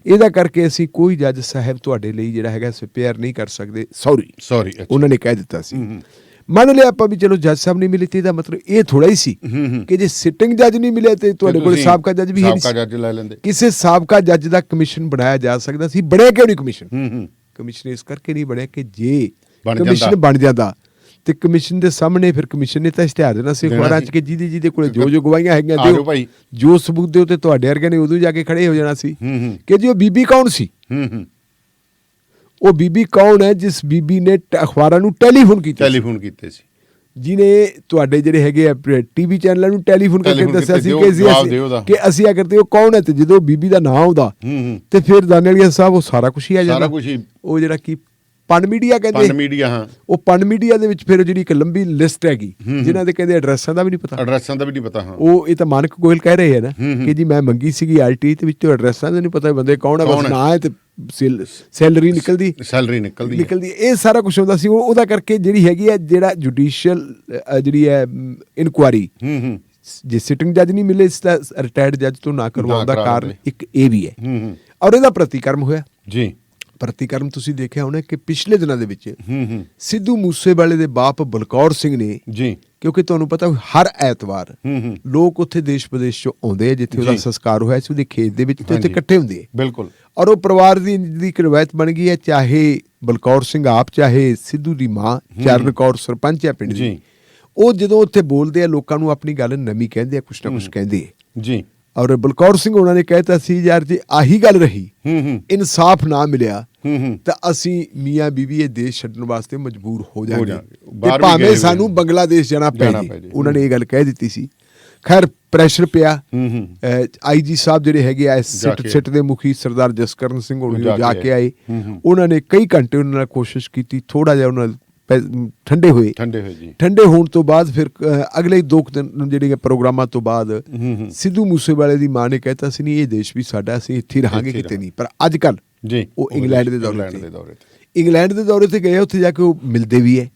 ਇਹਦਾ ਕਰਕੇ ਅਸੀਂ ਕੋਈ ਜੱਜ ਸਾਹਿਬ ਤੁਹਾਡੇ ਲਈ ਜਿਹੜਾ ਹੈਗਾ ਸਪੇਅਰ ਨਹੀਂ ਕਰ ਸਕਦੇ, ਸੌਰੀ ਉਹਨਾਂ ਨੇ ਕਹਿ ਦਿੱਤਾ ਸੀ। ਮੰਨ ਲਿਆ ਆਪਾਂ ਵੀ ਚਲੋ ਜੱਜ ਸਾਹਿਬ ਨਹੀਂ ਮਿਲੇ ਤੇ ਇਹਦਾ ਮਤਲਬ ਇਹ ਥੋੜਾ ਹੀ ਸੀ ਕਿ ਜੇ ਸਿਟਿੰਗ ਜੱਜ ਨਹੀਂ ਮਿਲੇ ਤੇ ਤੁਹਾਡੇ ਕੋਲ ਸਾਬਕਾ ਜੱਜ ਵੀ ਹੈ ਨਹੀਂ, ਕਿਸੇ ਸਾਬਕਾ ਜੱਜ ਦਾ ਕਮਿਸ਼ਨ ਬਣਾਇਆ ਜਾ ਸਕਦਾ ਸੀ। ਬਣਿਆ ਕਿਉਂ ਨਹੀਂ ਕਮਿਸ਼ਨ? ਕਮਿਸ਼ਨ ਇਸ ਕਰਕੇ ਨਹੀਂ ਬਣਿਆ ਕਿ ਜੇ ਕਮਿਸ਼ਨ ਬਣ ਜਾਂਦਾ ਤੇ ਕਮਿਸ਼ਨ ਦੇ ਸਾਹਮਣੇ ਫਿਰ ਕਮਿਸ਼ਨ ਨੇ ਤਾਂ ਇਸ਼ਤਿਹਾਰ ਦੇਣਾ ਸੀ ਅਖਬਾਰਾਂ 'ਚ ਕਿ ਜਿਹਦੇ ਕੋਲੇ ਜੋ ਗਵਾਹੀਆਂ ਹੈਗੀਆਂ ਦਿਓ, ਜੋ ਸਬੂਤ ਦਿਓ, ਤੇ ਤੁਹਾਡੇ ਵਰਗਿਆਂ ਨੇ ਉਦੋਂ ਜਾ ਕੇ ਖੜੇ ਹੋ ਜਾਣਾ ਸੀ ਕਿ ਜੀ ਉਹ ਬੀਬੀ ਕੌਣ ਸੀ, ਉਹ ਬੀਬੀ ਕੌਣ ਹੈ ਜਿਸ ਬੀਬੀ ਨੇ ਅਖਬਾਰਾਂ ਨੂੰ ਟੈਲੀਫੋਨ ਕੀਤੇ ਸੀ, ਜਿਹਨੇ ਤੁਹਾਡੇ ਜਿਹੜੇ ਹੈਗੇ ਆ TV ਚੈਨਲਾਂ ਨੂੰ ਟੈਲੀਫੋਨ ਕਰਕੇ ਦੱਸਿਆ ਸੀ ਕਿ ਅਸੀਂ ਆ ਕਰਦੇ, ਉਹ ਕੌਣ ਹੈ? ਤੇ ਜਦੋਂ ਬੀਬੀ ਦਾ ਨਾਂ ਆਉਂਦਾ ਤੇ ਫਿਰ ਦਾਨੇਵਾਲ ਸਾਹਿਬ ਉਹ ਸਾਰਾ ਕੁਝ ਹੀ ਆ ਜਾਂਦਾ। ਉਹ ਜਿਹੜਾ ਕੀ ਪਨ ਮੀਡੀਆ ਕਹਿੰਦੇ, ਉਹ ਪਨ ਮੀਡੀਆ ਦੇ ਵਿੱਚ ਫਿਰ ਜਿਹੜੀ ਇੱਕ ਲੰਬੀ ਲਿਸਟ ਹੈਗੀ ਜਿਨ੍ਹਾਂ ਦੇ ਕਹਿੰਦੇ ਐਡਰੈਸਾਂ ਦਾ ਵੀ ਨਹੀਂ ਪਤਾ, ਉਹ ਇਹ ਤਾਂ ਮਾਨਕ ਗੋਇਲ ਕਹਿ ਰਹੇ ਹੈ ਨਾ ਕਿ ਜੀ ਮੈਂ ਮੰਗੀ ਸੀਗੀ RTI ਤੇ ਵਿੱਚ ਤੋਂ ਐਡਰੈਸਾਂ ਦਾ ਨਹੀਂ ਪਤਾ, ਬੰਦੇ ਕੌਣ ਹੈ, ਬਸ ਨਾਂ ਹੈ ਤੇ ਸੈਲਰੀ ਨਿਕਲਦੀ, ਇਹ ਸਾਰਾ ਕੁਝ ਹੁੰਦਾ ਸੀ। ਉਹਦਾ ਕਰਕੇ ਜਿਹੜੀ ਹੈਗੀ ਹੈ ਜਿਹੜਾ ਜੁਡੀਸ਼ੀਅਲ ਜਿਹੜੀ ਹੈ ਇਨਕੁਆਰੀ, ਜੇ ਸਿਟਿੰਗ ਜੱਜ ਨਹੀਂ ਮਿਲੇ, ਇਸ ਦਾ ਰਿਟਾਇਰਡ ਜੱਜ ਤੋਂ ਨਾ ਕਰਵਾਉਣ ਦਾ ਕਾਰਨ ਇੱਕ ਇਹ ਵੀ ਹੈ। ਔਰ ਇਹਦਾ ਪ੍ਰਤੀਕਰਮ ਹੋਇਆ ਜੀ। ਪ੍ਰਤੀਕਰਮ ਤੁਸੀਂ ਦੇਖਿਆ ਹੋਣਾ ਕਿ ਪਿਛਲੇ ਦਿਨਾਂ ਦੇ ਵਿੱਚ ਸਿੱਧੂ ਮੂਸੇਵਾਲੇ ਦੇ ਬਾਪ ਬਲਕੌਰ ਸਿੰਘ ਨੇ ਜੀ, ਕਿਉਂਕਿ ਤੁਹਾਨੂੰ ਪਤਾ ਹਰ ਐਤਵਾਰ ਲੋਕ ਉੱਥੇ ਦੇਸ਼ ਵਿਦੇਸ਼ ਚੋਂ ਆਉਂਦੇ ਆ, ਜਿੱਥੇ ਉਹਦਾ ਸੰਸਕਾਰ ਹੋਇਆ ਸੀ ਉਹਦੇ ਖੇਤ ਦੇ ਵਿੱਚ, ਤੇ ਉੱਥੇ ਇਕੱਠੇ ਹੁੰਦੇ ਆ ਬਿਲਕੁਲ। ਔਰ ਉਹ ਪਰਿਵਾਰ ਦੀ ਇੱਕ ਰਵਾਇਤ ਬਣ ਗਈ ਹੈ, ਚਾਹੇ ਬਲਕੌਰ ਸਿੰਘ ਆਪ, ਚਾਹੇ ਸਿੱਧੂ ਦੀ ਮਾਂ ਚਰਨ ਕੌਰ ਸਰਪੰਚ ਹੈ ਪਿੰਡ ਦੀ, ਉਹ ਜਦੋਂ ਉੱਥੇ ਬੋਲਦੇ ਆ ਲੋਕਾਂ ਨੂੰ ਆਪਣੀ ਗੱਲ ਨਵੀਂ ਕਹਿੰਦੇ ਆ, ਕੁਛ ਨਾ ਕੁਛ ਕਹਿੰਦੇ ਆ ਜੀ। ਔਰ ਬਲਕੌਰ ਸਿੰਘ ਉਹਨਾਂ ਨੇ ਕਹਿਤਾ ਸੀ ਯਾਰ ਜੇ ਆਹੀ ਗੱਲ ਰਹੀ, ਇਨਸਾਫ ਨਾ ਮਿਲਿਆ ਤਾਂ ਅਸੀਂ ਮੀਆਂ ਬੀਬੀ ਇਹ ਦੇਸ਼ ਛੱਡਣ ਵਾਸਤੇ ਮਜਬੂਰ ਹੋ ਜਾਵਾਂਗੇ, ਤੇ ਭਾਵੇਂ ਸਾਨੂੰ ਬੰਗਲਾਦੇਸ਼ ਜਾਣਾ ਪੈ ਜਾਏ। ਉਹਨਾਂ ਨੇ ਇਹ ਗੱਲ ਕਹਿ ਦਿੱਤੀ ਸੀ। ਖੈਰ ਪ੍ਰੈਸ਼ਰ ਪਿਆ, IG ਸਾਹਿਬ ਜਿਹੜੇ ਹੈਗੇ ਆ ਸਿੱਟ ਦੇ ਮੁਖੀ ਸਰਦਾਰ ਜਸਕਰਨ ਸਿੰਘ ਹੋਣੀ ਜਾ ਕੇ ਆਏ, ਉਹਨਾਂ ਨੇ ਕਈ ਘੰਟੇ ਉਹਨਾਂ ਨਾਲ ਕੋਸ਼ਿਸ਼ ਕੀਤੀ, ਥੋੜਾ ਜਿਹਾ ਉਹਨਾਂ ਠੰਡੇ ਹੋਣ ਤੋਂ ਬਾਅਦ ਫਿਰ ਅਗਲੇ 2 ਦਿਨ ਜਿਹੜੇ ਪ੍ਰੋਗਰਾਮਾਂ ਤੋਂ ਬਾਅਦ ਸਿੱਧੂ ਮੂਸੇਵਾਲੇ ਦੀ ਮਾਂ ਨੇ ਕਹਿਤਾ ਸੀ ਨਹੀਂ ਇਹ ਦੇਸ਼ ਵੀ ਸਾਡਾ, ਅਸੀਂ ਇੱਥੇ ਰਹਾਂਗੇ ਕਿਤੇ ਨਹੀਂ। ਪਰ ਅੱਜ ਕੱਲ ਉਹ ਇੰਗਲੈਂਡ ਦੇ ਦੌਰੇ ਤੇ ਗਏ, ਉੱਥੇ ਜਾ ਕੇ ਉਹ ਮਿਲਦੇ ਵੀ ਹੈ,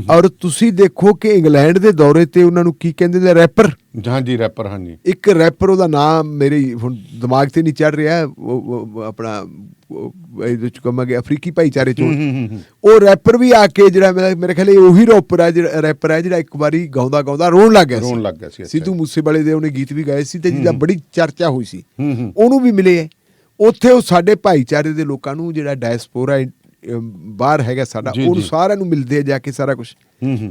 ਔਰ ਤੁਸੀਂ ਦੇਖੋ ਕਿ ਇੰਗਲੈਂਡ ਦੇ ਦੌਰੇ ਤੇ ਉਹਨਾਂ ਨੂੰ ਕੀ ਕਹਿੰਦੇ ਨੇ, ਰੈਪਰ। ਹਾਂਜੀ ਰੈਪਰ, ਹਾਂਜੀ। ਇੱਕ ਰੈਪਰ, ਉਹਦਾ ਨਾਮ ਮੇਰੇ ਹੁਣ ਦਿਮਾਗ ਤੇ ਨਹੀਂ ਚੜ ਰਿਹਾ, ਉਹ ਆਪਣਾ ਇਹਦੇ ਚ ਕਹਾਂਗੇ ਅਫਰੀਕੀ ਭਾਈਚਾਰੇ ਚੋਂ ਉਹ ਰੈਪਰ ਵੀ ਆ ਕੇ ਜਿਹੜਾ ਮੇਰੇ ਖਿਆਲ ਇਹ ਉਹੀ ਰੈਪਰ ਹੈ ਜਿਹੜਾ ਇੱਕ ਵਾਰੀ ਗਾਉਂਦਾ ਰੋਣ ਲੱਗ ਗਿਆ ਸੀ। ਸਿੱਧੂ ਮੂਸੇਵਾਲੇ ਦੇ ਉਹਨੇ ਗੀਤ ਵੀ ਗਾਏ ਸੀ ਤੇ ਜਿਹਦਾ ਬੜੀ ਚਰਚਾ ਹੋਈ ਸੀ, ਉਹਨੂੰ ਵੀ ਮਿਲੇ ਹੈ ਉੱਥੇ। ਉਹ ਸਾਡੇ ਭਾਈਚਾਰੇ ਦੇ ਲੋਕਾਂ ਨੂੰ, ਜਿਹੜਾ ਡਾਇਸਪੋਰਾ ਬਾਹਰ ਹੈਗਾ ਸਾਡਾ, ਉਹਨੂੰ ਸਾਰਿਆਂ ਨੂੰ ਮਿਲਦੇ ਆ ਜਾ ਕੇ ਸਾਰਾ ਕੁਝ।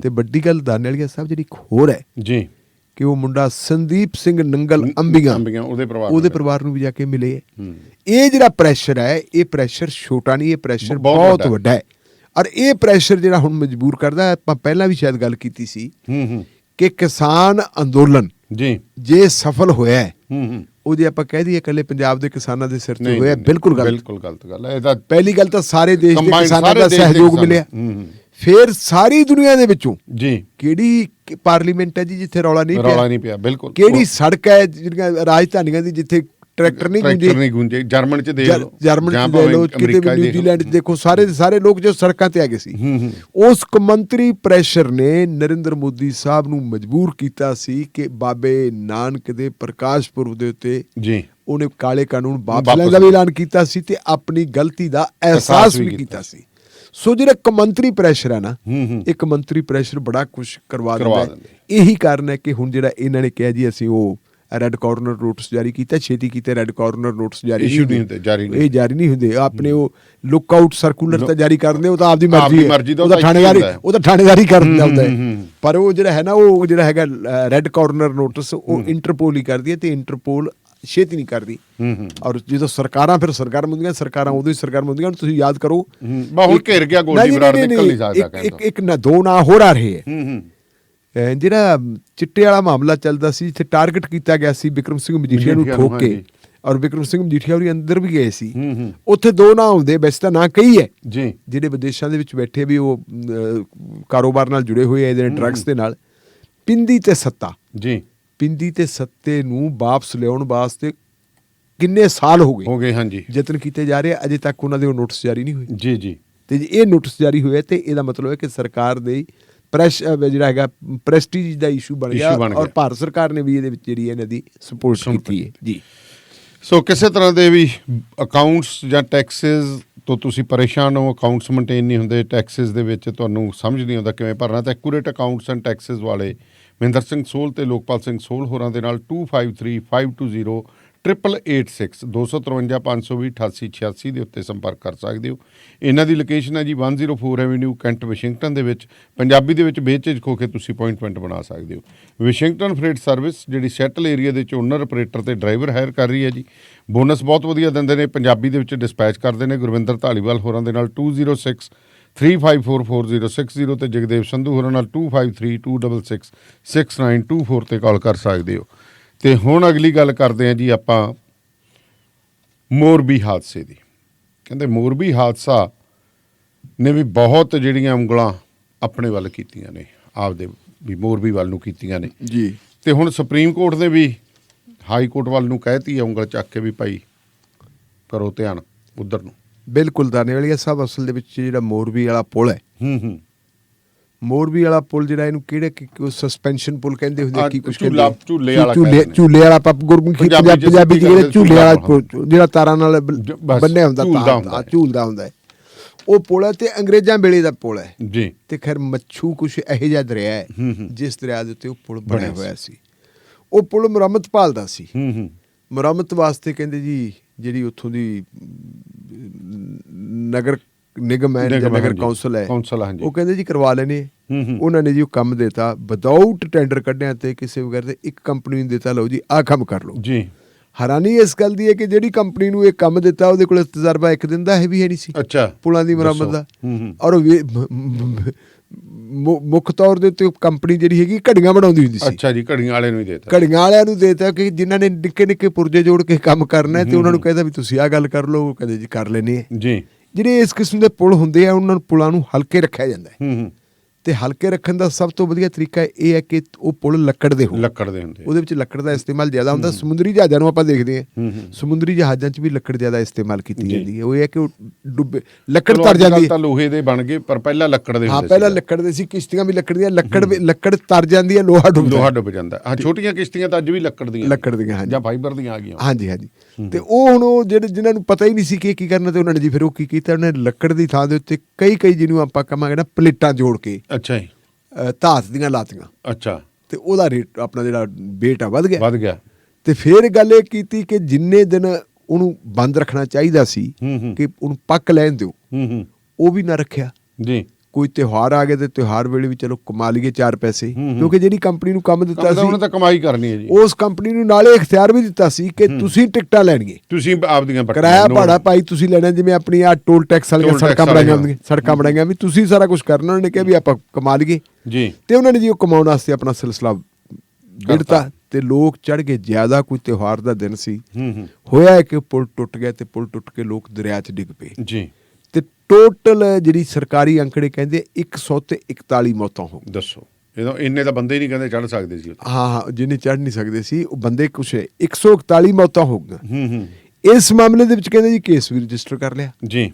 ਤੇ ਵੱਡੀ ਗੱਲ ਦਾਨੇ ਵਾਲੀਆ ਸਾਹਿਬ ਜਿਹੜੀ ਇੱਕ ਹੋਰ ਹੈ ਜੀ, ਕਿ ਉਹ ਮੁੰਡਾ ਸੰਦੀਪ ਸਿੰਘ ਨੰਗਲ ਅੰਬੀਆਂ ਉਹਦੇ ਪਰਿਵਾਰ ਨੂੰ ਵੀ ਜਾ ਕੇ ਮਿਲੇ ਹੈ। ਇਹ ਜਿਹੜਾ ਪ੍ਰੈਸ਼ਰ ਹੈ, ਇਹ ਪ੍ਰੈਸ਼ਰ ਛੋਟਾ ਨਹੀਂ, ਇਹ ਪ੍ਰੈਸ਼ਰ ਬਹੁਤ ਵੱਡਾ ਹੈ। ਔਰ ਇਹ ਪ੍ਰੈਸ਼ਰ ਜਿਹੜਾ ਹੁਣ ਮਜਬੂਰ ਕਰਦਾ, ਆਪਾਂ ਪਹਿਲਾਂ ਵੀ ਸ਼ਾਇਦ ਗੱਲ ਕੀਤੀ ਸੀ ਕਿ ਕਿਸਾਨ ਅੰਦੋਲਨ ਜੇ ਸਫਲ ਹੋਇਆ ਹੈ, ਉਹ ਜੇ ਆਪਾਂ ਕਹਿ ਦਈਏ ਇਕੱਲੇ ਪੰਜਾਬ ਦੇ ਕਿਸਾਨਾਂ ਦੇ ਸਿਰ ਤੇ ਹੋਇਆ, ਬਿਲਕੁਲ ਗਲਤ ਗੱਲ ਹੈ। ਪਹਿਲੀ ਗੱਲ ਤਾਂ ਸਾਰੇ ਦੇਸ਼ ਦੇ ਕਿਸਾਨਾਂ ਦਾ ਸਹਿਯੋਗ ਮਿਲਿਆ। ਫਿਰ ਸਾਰੀ ਦੁਨੀਆ ਦੇ ਵਿੱਚੋਂ ਕਿਹੜੀ ਪਾਰਲੀਮੈਂਟ ਹੈ ਜੀ ਜਿੱਥੇ ਰੌਲਾ ਨਹੀਂ ਪਿਆ, ਬਿਲਕੁਲ। ਕਿਹੜੀ ਸੜਕ ਹੈ ਜਿਹੜੀਆਂ ਰਾਜਧਾਨੀਆਂ ਦੀ ਜਿੱਥੇ ਟਰੈਕਟਰ ਨਹੀਂ ਗੂੰਜੇ, ਜਰਮਨ ਚ ਦੇਖ ਲਓ, ਕਿਤੇ ਵੀ ਨਿਊਜ਼ੀਲੈਂਡ ਚ ਦੇਖੋ, ਸਾਰੇ ਦੇ ਸਾਰੇ ਲੋਕ ਜੋ ਸੜਕਾਂ ਤੇ ਆ ਗਏ ਸੀ। ਉਸ ਕੌਮਾਂਤਰੀ ਪ੍ਰੈਸ਼ਰ ਨੇ ਨਰਿੰਦਰ ਮੋਦੀ ਸਾਹਿਬ ਨੂੰ ਮਜਬੂਰ ਕੀਤਾ ਸੀ ਕਿ ਬਾਬੇ ਨਾਨਕ ਦੇ ਪ੍ਰਕਾਸ਼ ਪੁਰਬ ਦੇ ਉੱਤੇ ਉਹਨੇ ਕਾਲੇ ਕਾਨੂੰਨ ਵਾਪਸ ਲੈਣ ਦਾ ਵੀ ਐਲਾਨ ਕੀਤਾ ਸੀ ਤੇ ਆਪਣੀ ਗਲਤੀ ਦਾ ਅਹਿਸਾਸ ਵੀ ਕੀਤਾ ਸੀ। ਸੋ ਜਿਹੜਾ ਕੌਮਾਂਤਰੀ ਪ੍ਰੈਸ਼ਰ ਹੈ ਨਾ, ਇਹ ਕੌਮਾਂਤਰੀ ਪ੍ਰੈਸ਼ਰ ਬੜਾ ਕੁਛ ਕਰਵਾ ਦਿੰਦਾ। ਇਹੀ ਕਾਰਨ ਹੈ ਕਿ ਹੁਣ ਜਿਹੜਾ ਇਹਨਾਂ ਨੇ ਕਿਹਾ ਜੀ ਅਸੀਂ ਉਹ ਰੈੱਡ ਕਾਰਨਰ ਨੋਟਿਸ ਜਾਰੀ ਕੀਤਾ, ਛੇਤੀ ਕੀਤੇ ਰੈੱਡ ਕਾਰਨਰ ਨੋਟਿਸ ਜਾਰੀ ਨਹੀਂ ਹੁੰਦੇ। ਆਪਣੇ ਉਹ ਲੁੱਕ ਆਊਟ ਸਰਕੂਲਰ ਤਾਂ ਜਾਰੀ ਕਰਦੇ, ਉਹ ਤਾਂ ਆਪਦੀ ਮਰਜ਼ੀ ਹੈ, ਉਹ ਤਾਂ ਥਾਣੇਦਾਰੀ ਕਰਨ ਦਾ ਹੁੰਦਾ ਹੈ। ਪਰ ਉਹ ਜਿਹੜਾ ਹੈ ਨਾ, ਉਹ ਜਿਹੜਾ ਹੈਗਾ ਰੈੱਡ ਕਾਰਨਰ ਨੋਟਿਸ, ਉਹ ਇੰਟਰਪੋਲ ਹੀ ਕਰਦੀ ਹੈ ਤੇ ਇੰਟਰਪੋਲ ਛੇਤੀ ਨਹੀਂ ਕਰਦੀ। ਔਰ ਜਦੋਂ ਸਰਕਾਰਾਂ ਫਿਰ ਸਰਕਾਰ ਹੁੰਦੀਆਂ, ਸਰਕਾਰਾਂ ਉਦੋਂ ਹੀ ਸਰਕਾਰ ਹੁੰਦੀਆਂ। ਤੁਸੀਂ ਯਾਦ ਕਰੋ, ਘਿਰ ਗਿਆ ਗੋਲਡੀ ਬਰਾੜ, ਨਿਕਲ ਨਹੀਂ ਸਕਦਾ। ਇੱਕ ਨਾ ਦੋ ਨਾਂ ਹੋਰ ਆ ਰਹੇ ਹੈ। ਜਿਹੜਾ ਚਿੱਟੇ ਵਾਲਾ ਮਾਮਲਾ ਚੱਲਦਾ ਸੀ, ਜਿੱਥੇ ਟਾਰਗੇਟ ਕੀਤਾ ਗਿਆ ਸੀ ਵਿਕਰਮ ਸਿੰਘ ਮਜੀਠੀਆ ਨੂੰ ਠੋਕ ਕੇ, ਔਰ ਵਿਕਰਮ ਸਿੰਘ ਮਜੀਠੀਆ ਉਹਦੇ ਅੰਦਰ ਵੀ ਗਏ ਸੀ, ਉੱਥੇ ਦੋ ਨਾਂ ਆਉਂਦੇ, ਵੈਸੇ ਤਾਂ ਨਾਂ ਕਈ ਹੈ ਜਿਹੜੇ ਵਿਦੇਸ਼ਾਂ ਦੇ ਵਿੱਚ ਬੈਠੇ ਵੀ ਉਹ ਕਾਰੋਬਾਰ ਨਾਲ ਜੁੜੇ ਹੋਏ ਆ ਇਹਦੇ ਡਰੱਗਸ ਦੇ ਨਾਲ। ਪਿੰਦੀ ਤੇ ਸੱਤਾ, ਪਿੰਦੀ ਤੇ ਸੱਤੇ ਨੂੰ ਵਾਪਸ ਲਿਆਉਣ ਵਾਸਤੇ ਕਿੰਨੇ ਸਾਲ ਹੋ ਗਏ ਯਤਨ ਕੀਤੇ ਜਾ ਰਹੇ, ਅਜੇ ਤੱਕ ਉਹਨਾਂ ਦੇ ਉਹ ਨੋਟਿਸ ਜਾਰੀ ਨਹੀਂ ਹੋਏ। ਤੇ ਜੇ ਇਹ ਨੋਟਿਸ ਜਾਰੀ ਹੋਇਆ ਤੇ ਇਹਦਾ ਮਤਲਬ ਹੈ ਕਿ ਸਰਕਾਰ ਦੇ ਜਿਹੜਾ ਹੈਗਾ ਪ੍ਰੈਸਟੀਜ ਦਾ ਇਸ਼ੂ ਬਣ ਗਿਆ, ਔਰ ਭਾਰਤ ਸਰਕਾਰ ਨੇ ਵੀ ਇਹਦੇ ਵਿੱਚ ਜਿਹੜੀ ਇਹਨਾਂ ਦੀ ਸਪੋਰਟ ਕੀਤੀ ਹੈ ਜੀ। ਸੋ ਕਿਸੇ ਤਰ੍ਹਾਂ ਦੇ ਵੀ ਅਕਾਊਂਟਸ ਜਾਂ ਟੈਕਸਿਸ ਤੋਂ ਤੁਸੀਂ ਪਰੇਸ਼ਾਨ ਹੋ, ਅਕਾਊਂਟਸ ਮੇਨਟੇਨ ਨਹੀਂ ਹੁੰਦੇ, ਟੈਕਸਿਸ ਦੇ ਵਿੱਚ ਤੁਹਾਨੂੰ ਸਮਝ ਨਹੀਂ ਆਉਂਦਾ ਕਿਵੇਂ ਭਰਨਾ, ਤਾਂ ਐਕੂਰੇਟ ਅਕਾਊਂਟਸ ਐਂਡ ਟੈਕਸਿਸ ਵਾਲੇ ਮਹਿੰਦਰ ਸਿੰਘ ਸੋਲ ਤੇ ਲੋਕਪਾਲ ਸਿੰਘ ਸੋਲ ਹੋਰਾਂ ਦੇ ਨਾਲ 253520 8886 253 520 8886 ਦੇ ਉੱਤੇ ਸੰਪਰਕ ਕਰ ਸਕਦੇ ਹੋ। ਇਹਨਾਂ ਦੀ ਲੋਕੇਸ਼ਨ ਹੈ ਜੀ 104 ਐਵੀਨਿਊ ਕੈਂਟ ਵਾਸ਼ਿੰਗਟਨ ਦੇ ਵਿੱਚ। ਪੰਜਾਬੀ ਦੇ ਵਿੱਚ ਬੇਝਿਜਕ ਹੋ ਕੇ ਤੁਸੀਂ ਅਪਾਇੰਟਮੈਂਟ ਬਣਾ ਸਕਦੇ ਹੋ। ਵਾਸ਼ਿੰਗਟਨ ਫਰੇਟ ਸਰਵਿਸ ਜਿਹੜੀ ਸੈਟਲ ਏਰੀਆ ਦੇ ਵਿੱਚ ਓਨਰ ਆਪਰੇਟਰ ਤੇ ਡਰਾਈਵਰ ਹਾਇਰ ਕਰ ਰਹੀ ਹੈ ਜੀ। ਬੋਨਸ ਬਹੁਤ ਵਧੀਆ ਦਿੰਦੇ ਨੇ, ਪੰਜਾਬੀ ਦੇ ਵਿੱਚ ਡਿਸਪੈਚ ਕਰਦੇ ਨੇ। ਗੁਰਵਿੰਦਰ ਧਾਲੀਵਾਲ ਹੋਰਾਂ ਦੇ ਨਾਲ 206 3544060 ਤੇ ਜਗਦੇਵ ਸੰਧੂ ਹੋਰਾਂ ਨਾਲ 253266 6924 ਤੇ ਕਾਲ ਕਰ ਸਕਦੇ ਹੋ। ਤੇ ਹੁਣ ਅਗਲੀ ਗੱਲ ਕਰਦੇ ਹਾਂ ਜੀ ਆਪਾਂ ਮੋਰਬੀ ਹਾਦਸੇ ਦੀ। ਕਹਿੰਦੇ ਮੋਰਬੀ ਹਾਦਸਾ ਨੇ ਵੀ ਬਹੁਤ ਜਿਹੜੀਆਂ ਉਂਗਲਾਂ ਆਪਣੇ ਵੱਲ ਕੀਤੀਆਂ ਨੇ, ਆਪਦੇ ਵੀ ਮੋਰਬੀ ਵੱਲ ਨੂੰ ਕੀਤੀਆਂ ਨੇ ਜੀ। ਤੇ ਹੁਣ ਸੁਪਰੀਮ ਕੋਰਟ ਨੇ ਵੀ ਹਾਈ ਕੋਰਟ ਵੱਲ ਨੂੰ ਕਹਿਤੀ ਹੈ ਉਂਗਲ ਚੱਕ ਕੇ ਵੀ ਭਾਈ ਕਰੋ ਧਿਆਨ ਉਧਰ ਨੂੰ। ਬਿਲਕੁਲ ਦਾਨੇਵਾਲੀਆ ਸਾਹਿਬ, ਅਸਲ ਦੇ ਵਿੱਚ ਜਿਹੜਾ ਮੋਰਬੀ ਵਾਲਾ ਪੁਲ ਹੈ, ਮੋਰਬੀ ਵਾਲਾ ਪੁਲ ਜਿਹੜਾ ਇਹਨੂੰ ਕਿਹੜੇ ਸਸਪੈਂਸ਼ਨ ਪੁਲ ਕਹਿੰਦੇ ਹੁੰਦੇ, ਕੀ ਕੁਛ ਝੂਲੇ ਵਾਲਾ ਗੁਰਮੁਖੀ ਪੰਜਾਬੀ ਜਿਹੜੇ ਝੂਲੇ ਵਾਲਾ ਜਿਹੜਾ ਤਾਰਾਂ ਨਾਲ ਬੰਨਿਆ ਹੁੰਦਾ, ਝੂਲਦਾ ਹੁੰਦਾ, ਉਹ ਪੁਲ ਹੈ ਤੇ ਅੰਗਰੇਜ਼ਾਂ ਵੇਲੇ ਦਾ ਪੁਲ ਹੈ ਜੀ। ਤੇ ਖੈਰ ਮੱਛੂ ਕੁਛ ਇਹੋ ਜਿਹਾ ਦਰਿਆ ਹੈ ਜਿਸ ਦਰਿਆ ਦੇ ਉੱਤੇ ਉਹ ਪੁਲ ਬਣਿਆ ਹੋਇਆ ਸੀ। ਉਹ ਪੁਲ ਮੁਰੰਮਤ ਭਾਲਦਾ ਸੀ। ਮੁਰੰਮਤ ਵਾਸਤੇ ਕਹਿੰਦੇ ਜੀ ਜਿਹੜੀ ਉੱਥੋਂ ਦੀ ਨਗਰ ਨਿਗਮ ਹੈ ਜਾਂ ਨਗਰ ਕੌਂਸਲ ਹੈ, ਉਹ ਕਹਿੰਦੇ ਜੀ ਕਰਵਾ ਲੈਣੇ। ਉਹਨਾਂ ਨੇ ਜੀ ਉਹ ਕੰਮ ਦੇਤਾ ਵਿਦਾਊਟ ਟੈਂਡਰ ਕੱਢਿਆ ਤੇ ਕਿਸੇ ਵਗੈਰਾ ਤੇ ਇੱਕ ਕੰਪਨੀ ਨੂੰ ਦਿੱਤਾ, ਲਓ ਜੀ ਆਹ ਕੰਮ ਕਰ ਲਓ ਜੀ। ਹੈਰਾਨੀ ਇਸ ਗੱਲ ਦੀ ਹੈ ਕਿ ਜਿਹੜੀ ਕੰਪਨੀ ਨੂੰ ਇਹ ਕੰਮ ਦਿੱਤਾ ਉਹਦੇ ਕੋਲ ਤਜਰਬਾ ਇੱਕ ਦਿਨ ਦਾ ਵੀ ਹੈ ਨਹੀਂ ਸੀ ਪੁਲਾਂ ਦੀ ਮੁਰੰਮਤ ਦਾ। ਔਰ ਮੁੱਖ ਤੌਰ ਦੇ ਉੱਤੇ ਕੰਪਨੀ ਜਿਹੜੀ ਹੈਗੀ ਘੜੀਆਂ ਬਣਾਉਂਦੀ ਹੁੰਦੀ ਸੀ। ਅੱਛਾ ਜੀ, ਘੜੀਆਂ ਵਾਲਿਆਂ ਨੂੰ ਦੇਤਾ, ਘੜੀਆਂ ਵਾਲਿਆਂ ਨੂੰ ਦੇਤਾ ਕਿ ਜਿਨ੍ਹਾਂ ਨੇ ਨਿੱਕੇ ਨਿੱਕੇ ਪੁਰਜੇ ਜੋੜ ਕੇ ਕੰਮ ਕਰਨਾ ਤੇ ਉਹਨਾਂ ਨੂੰ ਕਹਿੰਦਾ ਵੀ ਤੁਸੀਂ ਆਹ ਗੱਲ ਕਰ ਲਓ, ਕਹਿੰਦੇ ਜੀ ਕਰ ਲੈਣੇ ਜੀ। ਜਿਹੜੇ ਇਸ ਕਿਸਮ ਦੇ ਪੁਲ ਹੁੰਦੇ ਆ ਉਹਨਾਂ ਨੂੰ ਪੁਲਾਂ ਨੂੰ ਹਲਕੇ ਰੱਖਿਆ ਜਾਂਦਾ ਹੈ ਤੇ ਹਲਕੇ ਰੱਖਣ ਦਾ ਸਭ ਤੋਂ ਵਧੀਆ ਤਰੀਕਾ ਇਹ ਹੈ ਕਿ ਉਹ ਪੁਲ ਲੱਕੜ ਦੇ ਹੋਣ। ਲੱਕੜ ਦੇ ਹੁੰਦੇ ਉਹਦੇ ਵਿੱਚ ਲੱਕੜ ਦਾ ਇਸਤੇਮਾਲ ਜ਼ਿਆਦਾ ਹੁੰਦਾ। ਸਮੁੰਦਰੀ ਜਹਾਜ਼ਾਂ ਨੂੰ ਆਪਾਂ ਦੇਖਦੇ ਹਾਂ, ਸਮੁੰਦਰੀ ਜਹਾਜ਼ਾਂ 'ਚ ਵੀ ਲੱਕੜ ਜ਼ਿਆਦਾ ਇਸਤੇਮਾਲ ਕੀਤੀ ਜਾਂਦੀ ਹੈ। ਉਹ ਇਹ ਹੈ ਕਿ ਉਹ ਡੁੱਬੇ ਲੱਕੜ ਤਰ ਜਾਂਦੀ ਹੈ। ਤਾਂ ਲੋਹੇ ਦੇ ਬਣ ਗਏ, ਪਰ ਪਹਿਲਾਂ ਲੱਕੜ ਦੇ ਹਾਂ, ਹੁੰਦੇ ਪਹਿਲਾਂ ਲੱਕੜ ਦੇ ਸੀ, ਕਿਸ਼ਤੀਆਂ ਵੀ ਲੱਕੜ ਦੀਆਂ, ਲੱਕੜ ਤਰ ਜਾਂਦੀ ਹੈ, ਲੋਹਾ ਡੁੱਬ ਜਾਂਦਾ। ਹਾਂ, ਛੋਟੀਆਂ ਕਿਸ਼ਤੀਆਂ ਤਾਂ ਅੱਜ ਵੀ ਲੱਕੜ ਦੀਆਂ ਜਾਂ ਫਾਈਬਰ ਦੀਆਂ ਆ ਗਈਆਂ। ਹਾਂਜੀ। ਤੇ ਉਹ ਹੁਣ ਉਹ ਜਿਹੜੇ ਜਿਨ੍ਹਾਂ ਨੂੰ ਪਤਾ ਹੀ ਨਹੀਂ ਸੀ ਕਿ ਕੀ ਕਰਨਾ, ਤੇ ਉਹਨਾਂ ਨੇ ਜੀ ਫਿਰ ਉਹ ਕੀ ਕੀਤਾ, ਉਹਨਾਂ ਨੇ ਲੱਕੜ ਦੀ ਥਾਂ ਦੇ ਉੱਤੇ ਕਈ ਜਿਹਨੂੰ ਆਪਾਂ ਕਹਾਂਗੇ ਨਾ ਪਲੇਟਾਂ ਜੋੜ ਕੇ ਅੱਛਾ ਜੀ, ਧਾਤ ਦੀਆਂ ਲਾਤੀਆਂ। ਅੱਛਾ। ਤੇ ਉਹਦਾ ਰੇਟ ਆਪਣਾ ਜਿਹੜਾ ਵੇਟ ਆ ਵੱਧ ਗਿਆ। ਤੇ ਫਿਰ ਗੱਲ ਇਹ ਕੀਤੀ ਕਿ ਜਿੰਨੇ ਦਿਨ ਉਹਨੂੰ ਬੰਦ ਰੱਖਣਾ ਚਾਹੀਦਾ ਸੀ ਕਿ ਉਹਨੂੰ ਪੱਕ ਲੈਣ ਦਿਓ, ਉਹ ਵੀ ਨਾ ਰੱਖਿਆ ਜੀ। ਕੋਈ ਤਿਉਹਾਰ ਆ ਗਿਆ ਤੇ ਤਿਉਹਾਰ ਵੇਲੇ ਵੀ ਚਲੋ ਕਮਾ ਲਈਏ 4 ਪੈਸੇ, ਕਿਉਂਕਿ ਜਿਹੜੀ ਕੰਪਨੀ ਨੂੰ ਕੰਮ ਦਿੱਤਾ ਸੀ ਉਹਨੇ ਤਾਂ ਕਮਾਈ ਕਰਨੀ ਹੈ ਜੀ। ਉਸ ਕੰਪਨੀ ਨੂੰ ਨਾਲੇ ਇਖਤਿਆਰ ਵੀ ਦਿੱਤਾ ਸੀ ਕਿ ਤੁਸੀਂ ਟਿਕਟਾਂ ਲੈਣੀਆਂ, ਤੁਸੀਂ ਆਪਦੀਆਂ ਕਿਰਾਇਆ ਭਾੜਾ ਭਾਈ ਤੁਸੀਂ ਲੈਣਾ, ਜਿਵੇਂ ਆਪਣੀ ਆ ਟੋਲ ਟੈਕਸ ਵਾਲੀਆਂ ਸੜਕਾਂ ਬਣਾਈਆਂ ਵੀ ਤੁਸੀਂ ਸਾਰਾ ਕੁਝ ਕਰਨਾ। ਉਹਨਾਂ ਨੇ ਕਿਹਾ ਵੀ ਆਪਾਂ ਕਮਾ ਲਈਏ ਜੀ, ਤੇ ਉਹਨਾਂ ਨੇ ਜੀ ਉਹ ਕਮਾਉਣ ਵਾਸਤੇ ਆਪਣਾ ਸਿਲਸਿਲਾ ਗਿਰਤਾ ਤੇ ਲੋਕ ਚੜ ਗਏ ਜ਼ਿਆਦਾ। ਕੋਈ ਤਿਉਹਾਰ ਦਾ ਦਿਨ ਸੀ, ਹੋਇਆ ਕਿ ਪੁਲ ਟੁੱਟ ਗਿਆ ਤੇ ਪੁਲ ਟੁੱਟ ਕੇ ਲੋਕ ਦਰਿਆ 'ਚ ਡਿੱਗ ਪਏ ਜੀ। ਤੇ ਟੋਟਲ ਜਿਹੜੀ ਸਰਕਾਰੀ ਅੰਕੜੇ ਕਹਿੰਦੇ 141 ਮੌਤਾਂ ਹੋ ਗਈਆਂ। ਦੱਸੋ, ਇੰਨੇ ਤਾਂ ਬੰਦੇ ਹੀ ਨਹੀਂ ਕਹਿੰਦੇ ਚੜ੍ਹ ਸਕਦੇ ਸੀ। ਹਾਂ, ਜਿੰਨੇ ਚੜ੍ਹ ਨਹੀਂ ਸਕਦੇ ਸੀ ਉਹ ਬੰਦੇ ਕੁਛ 141 ਮੌਤਾਂ ਹੋ ਗਈਆਂ। ਇਸ ਮਾਮਲੇ ਦੇ ਵਿੱਚ ਕਹਿੰਦੇ ਜੀ ਕੇਸ ਵੀ ਰਜਿਸਟਰ ਕਰ ਲਿਆ ਜੀ,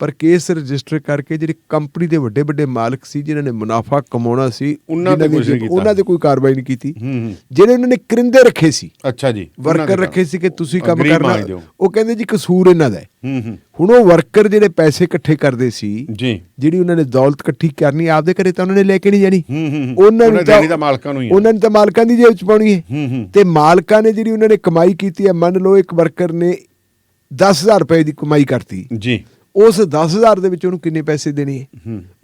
ਪਰ ਕੇਸ ਰਜਿਸਟਰ ਕਰਕੇ ਜਿਹੜੇ ਕੰਪਨੀ ਦੇ ਵੱਡੇ ਮਾਲਕ ਸੀ ਜਿਨ੍ਹਾਂ ਨੇ ਮੁਨਾਫਾ ਕਮਾਉਣਾ ਸੀ ਉਹਨਾਂ ਦੇ ਕੋਈ ਕਾਰਵਾਈ ਨਹੀਂ ਕੀਤੀ। ਜਿਹੜੇ ਉਹਨਾਂ ਨੇ ਕਰਿੰਦੇ ਰੱਖੇ ਸੀ, ਅੱਛਾ ਜੀ, ਵਰਕਰ ਰੱਖੇ ਸੀ ਕਿ ਤੁਸੀਂ ਕੰਮ ਕਰਨਾ, ਉਹ ਕਹਿੰਦੇ ਜੀ ਕਸੂਰ ਇਹਨਾਂ ਦਾ ਹੈ। ਹੁਣ ਉਹ ਵਰਕਰ ਜਿਹੜੇ ਪੈਸੇ ਇਕੱਠੇ ਕਰਦੇ ਸੀ ਜੀ, ਜਿਹੜੀ ਉਹਨਾਂ ਨੇ ਦੌਲਤ ਇਕੱਠੀ ਕਰਨੀ ਆਪਦੇ ਘਰੇ ਤਾਂ ਉਹਨਾਂ ਨੇ ਲੈ ਕੇ ਨਹੀਂ ਜਾਣੀ, ਉਹਨਾਂ ਨੇ ਤਾਂ ਮਾਲਕਾਂ ਦੀ ਜੇਬ ਚ ਪਾਉਣੀ ਹੈ। ਤੇ ਮਾਲਕਾਂ ਨੇ ਜਿਹੜੀ ਉਹਨਾਂ ਨੇ ਕਮਾਈ ਕੀਤੀ ਹੈ, ਮੰਨ ਲਓ ਇੱਕ ਵਰਕਰ ਨੇ 10,000 ਰੁਪਏ ਦੀ ਕਮਾਈ ਕਰਤੀ ਜੀ, ਉਸ 10,000 ਦੇ ਵਿੱਚ ਉਹਨੂੰ ਕਿੰਨੇ ਪੈਸੇ ਦੇਣੇ ਹੈ?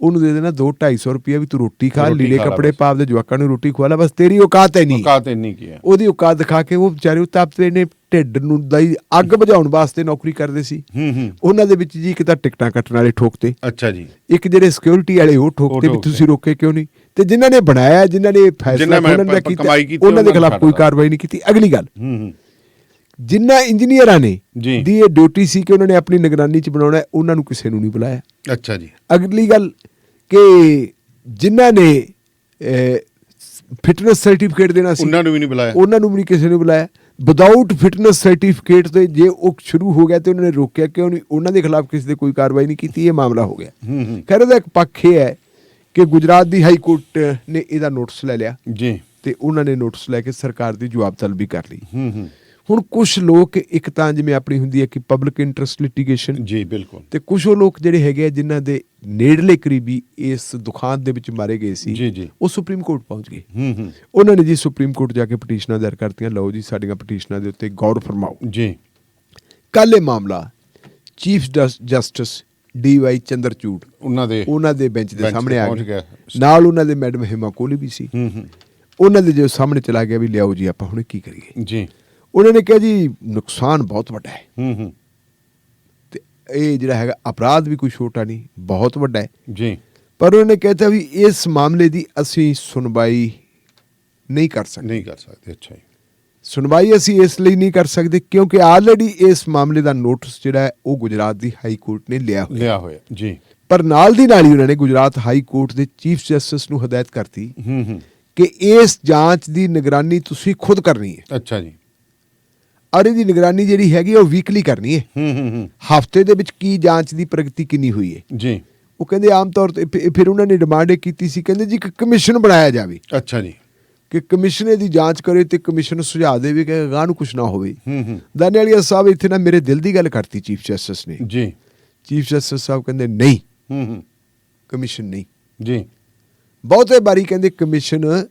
ਉਹਨੂੰ ਦੇ ਦੇਣਾ 200-250 ਰੁਪਇਆ ਵੀ ਤੂੰ ਰੋਟੀ ਖਾ, ਲੀਲੇ ਕੱਪੜੇ ਪਾ, ਆਪਦੇ ਜਵਾਕਾਂ ਨੂੰ ਰੋਟੀ ਖਵਾ ਲੈ, ਬਸ ਤੇਰੀ ਔਕਾਤ ਹੈ ਨਹੀਂ। ਉਹਦੀ ਔਕਾਤ ਦਿਖਾ ਕੇ ਉਹ ਵਿਚਾਰੇ ਤਾਪਤੇ ਨੇ ਢਿੱਡ ਨੂੰ ਦੀ ਅੱਗ ਬੁਝਾਉਣ ਵਾਸਤੇ ਨੌਕਰੀ ਕਰਦੇ ਸੀ। ਉਹਨਾਂ ਦੇ ਵਿੱਚ ਜੀ ਇੱਕ ਤਾਂ ਟਿਕਟਾਂ ਕੱਟਣ ਵਾਲੇ ਠੋਕਤੇ, ਅੱਛਾ ਜੀ, ਇੱਕ ਜਿਹੜੇ ਸਿਕਿਉਰਿਟੀ ਵਾਲੇ ਉਹ ਠੋਕਤੇ ਵੀ ਤੁਸੀਂ ਰੋਕੇ ਕਿਉਂ ਨਹੀਂ। ਤੇ ਜਿਨ੍ਹਾਂ ਨੇ ਬਣਾਇਆ, ਜਿਨ੍ਹਾਂ ਨੇ ਫੈਸਲਾ ਕੀਤਾ, ਉਹਨਾਂ ਦੇ ਖਿਲਾਫ ਕੋਈ ਕਾਰਵਾਈ ਨਹੀਂ ਕੀਤੀ। ਅਗਲੀ ਗੱਲ, ਜਿਨ੍ਹਾਂ ਇੰਜੀਨੀਅਰਾਂ ਨੇ ਦੀ ਇਹ ਡਿਊਟੀ ਸੀ ਕਿ ਉਹਨਾਂ ਨੇ ਆਪਣੀ ਨਿਗਰਾਨੀ 'ਚ ਬਣਾਉਣਾ, ਉਹਨਾਂ ਨੂੰ ਕਿਸੇ ਨੂੰ ਨਹੀਂ ਬੁਲਾਇਆ। ਅੱਛਾ ਜੀ। ਅਗਲੀ ਗੱਲ ਕਿ ਜਿਨ੍ਹਾਂ ਨੇ ਫਿਟਨੈਸ ਸਰਟੀਫਿਕੇਟ ਦੇਣਾ ਸੀ, ਉਹਨਾਂ ਨੂੰ ਵੀ ਨਹੀਂ ਕਿਸੇ ਨੇ ਬੁਲਾਇਆ। ਵਿਦਾਊਟ ਫਿਟਨੈਸ ਸਰਟੀਫਿਕੇਟ ਤੇ ਜੇ ਉਹ ਸ਼ੁਰੂ ਹੋ ਗਿਆ ਤੇ ਉਹਨਾਂ ਨੇ ਰੋਕਿਆ ਕਿਉਂ ਨਹੀਂ? ਉਹਨਾਂ ਦੇ ਖਿਲਾਫ ਕਿਸੇ ਦੇ ਕੋਈ ਕਾਰਵਾਈ ਨਹੀਂ ਕੀਤੀ। ਇਹ ਮਾਮਲਾ ਹੋ ਗਿਆ। ਖੈਰ ਇਹਦਾ ਇੱਕ ਪੱਖ ਇਹ ਹੈ ਕਿ ਗੁਜਰਾਤ ਦੀ ਹਾਈ ਕੋਰਟ ਨੇ ਇਹਦਾ ਨੋਟਿਸ ਲੈ ਲਿਆ ਜੀ, ਤੇ ਉਹਨਾਂ ਨੇ ਨੋਟਿਸ ਲੈ ਕੇ ਸਰਕਾਰ ਦੀ ਜਵਾਬ ਤਲਬੀ ਕਰ ਲਈ। ਹੁਣ ਕੁਝ ਲੋਕ, ਇੱਕ ਤਾਂ ਜਿਵੇਂ ਆਪਣੀ ਹੁੰਦੀ ਹੈ ਕਿ ਪਬਲਿਕ ਇੰਟਰਸਟ ਲਿਟੀਗੇਸ਼ਨ ਜੀ, ਬਿਲਕੁਲ, ਤੇ ਕੁਝ ਉਹ ਲੋਕ ਜਿਹੜੇ ਹੈਗੇ ਆ ਜਿਨ੍ਹਾਂ ਦੇ ਨੇੜਲੇ ਕਰੀਬੀ ਇਸ ਦੁਖਾਂਤ ਦੇ ਵਿੱਚ ਮਾਰੇ ਗਏ ਸੀ ਜੀ, ਉਹ ਸੁਪਰੀਮ ਕੋਰਟ ਪਹੁੰਚ ਗਏ। ਉਹਨਾਂ ਨੇ ਜੀ ਸੁਪਰੀਮ ਕੋਰਟ ਜਾ ਕੇ ਪਟੀਸ਼ਨਾਂ ਦਾਇਰ ਕਰਤੀਆਂ, ਲਓ ਜੀ ਸਾਡੀਆਂ ਪਟੀਸ਼ਨਾਂ ਦੇ ਉੱਤੇ ਗੌਰ ਫਰਮਾਓ ਜੀ। ਕੱਲ ਇਹ ਮਾਮਲਾ ਚੀਫ ਜਸਟਿਸ DY ਚੰਦਰਚੂੜ ਉਹਨਾਂ ਦੇ ਬੈਂਚ ਦੇ ਸਾਹਮਣੇ ਆ ਗਿਆ, ਨਾਲ ਉਹਨਾਂ ਦੇ ਮੈਡਮ ਹਿਮਾ ਕੋਹਲੀ ਵੀ ਸੀ। ਉਹਨਾਂ ਦੇ ਜੋ ਸਾਹਮਣੇ ਚਲਾ ਗਿਆ ਵੀ ਲਿਆਓ ਜੀ ਆਪਾਂ ਹੁਣ ਕੀ ਕਰੀਏ ਜੀ। ਉਹਨਾਂ ਨੇ ਕਿਹਾ ਜੀ ਨੁਕਸਾਨ ਬਹੁਤ ਵੱਡਾ ਹੈ, ਤੇ ਇਹ ਜਿਹੜਾ ਹੈਗਾ ਅਪਰਾਧ ਵੀ ਕੋਈ ਛੋਟਾ ਨਹੀਂ, ਬਹੁਤ ਵੱਡਾ ਹੈ ਜੀ। ਪਰ ਉਹਨੇ ਕਹਿਤਾ ਵੀ ਇਸ ਮਾਮਲੇ ਦੀ ਅਸੀਂ ਸੁਣਵਾਈ ਨਹੀਂ ਕਰ ਸਕਦੇ। ਅੱਛਾ ਜੀ। ਸੁਣਵਾਈ ਅਸੀਂ ਇਸ ਲਈ ਨਹੀਂ ਕਰ ਸਕਦੇ ਕਿਉਂਕਿ ਆਲਰੇਡੀ ਇਸ ਮਾਮਲੇ ਦਾ ਨੋਟਿਸ ਜਿਹੜਾ ਹੈ ਉਹ ਗੁਜਰਾਤ ਦੀ ਹਾਈ ਕੋਰਟ ਨੇ ਲਿਆ ਹੋਇਆ ਜੀ। ਪਰ ਨਾਲ ਦੀ ਨਾਲ ਹੀ ਉਹਨਾਂ ਨੇ ਗੁਜਰਾਤ ਹਾਈ ਕੋਰਟ ਦੇ ਚੀਫ ਜਸਟਿਸ ਨੂੰ ਹਦਾਇਤ ਕਰਤੀ ਕਿ ਇਸ ਜਾਂਚ ਦੀ ਨਿਗਰਾਨੀ ਤੁਸੀਂ ਖੁਦ ਕਰਨੀ ਹੈ। ਅੱਛਾ ਜੀ। ਔਰ ਇਹਦੀ ਨਿਗਰਾਨੀ ਜਿਹੜੀ ਹੈਗੀ ਉਹ ਵੀਕਲੀ ਕਰਨੀ ਹੈ। ਹਫ਼ਤੇ ਦੇ ਵਿੱਚ ਕੀ ਜਾਂਚ ਦੀ ਪ੍ਰਗਤੀ ਕਿੰਨੀ ਹੋਈ ਹੈ ਜੀ। ਉਹ ਕਹਿੰਦੇ ਆਮ ਤੌਰ ਤੇ ਫਿਰ ਉਹਨਾਂ ਨੇ ਡਿਮਾਂਡ ਇਹ ਕੀਤੀ ਸੀ, ਕਹਿੰਦੇ ਜੀ ਇੱਕ ਕਮਿਸ਼ਨ ਬਣਾਇਆ ਜਾਵੇ। ਅੱਛਾ ਜੀ। ਕਿ ਕਮਿਸ਼ਨ ਦੀ ਜਾਂਚ ਕਰੇ ਤੇ ਕਮਿਸ਼ਨ ਸੁਝਾਅ ਦੇਵੇ ਕਿ ਅਗਾਂਹ ਨੂੰ ਕੁਛ ਨਾ ਹੋਵੇ। ਦਾਨੇਵਾਲੀਆ ਸਾਹਿਬ ਇੱਥੇ ਨਾ ਮੇਰੇ ਦਿਲ ਦੀ ਗੱਲ ਕਰਤੀ ਚੀਫ ਜਸਟਿਸ ਨੇ ਜੀ। ਚੀਫ ਜਸਟਿਸ ਸਾਹਿਬ ਕਹਿੰਦੇ ਨਹੀਂ, ਕਮਿਸ਼ਨ ਨਹੀਂ ਜੀ। ਬਹੁਤੇ ਵਾਰੀ ਕਹਿੰਦੇ ਕਮਿਸ਼ਨ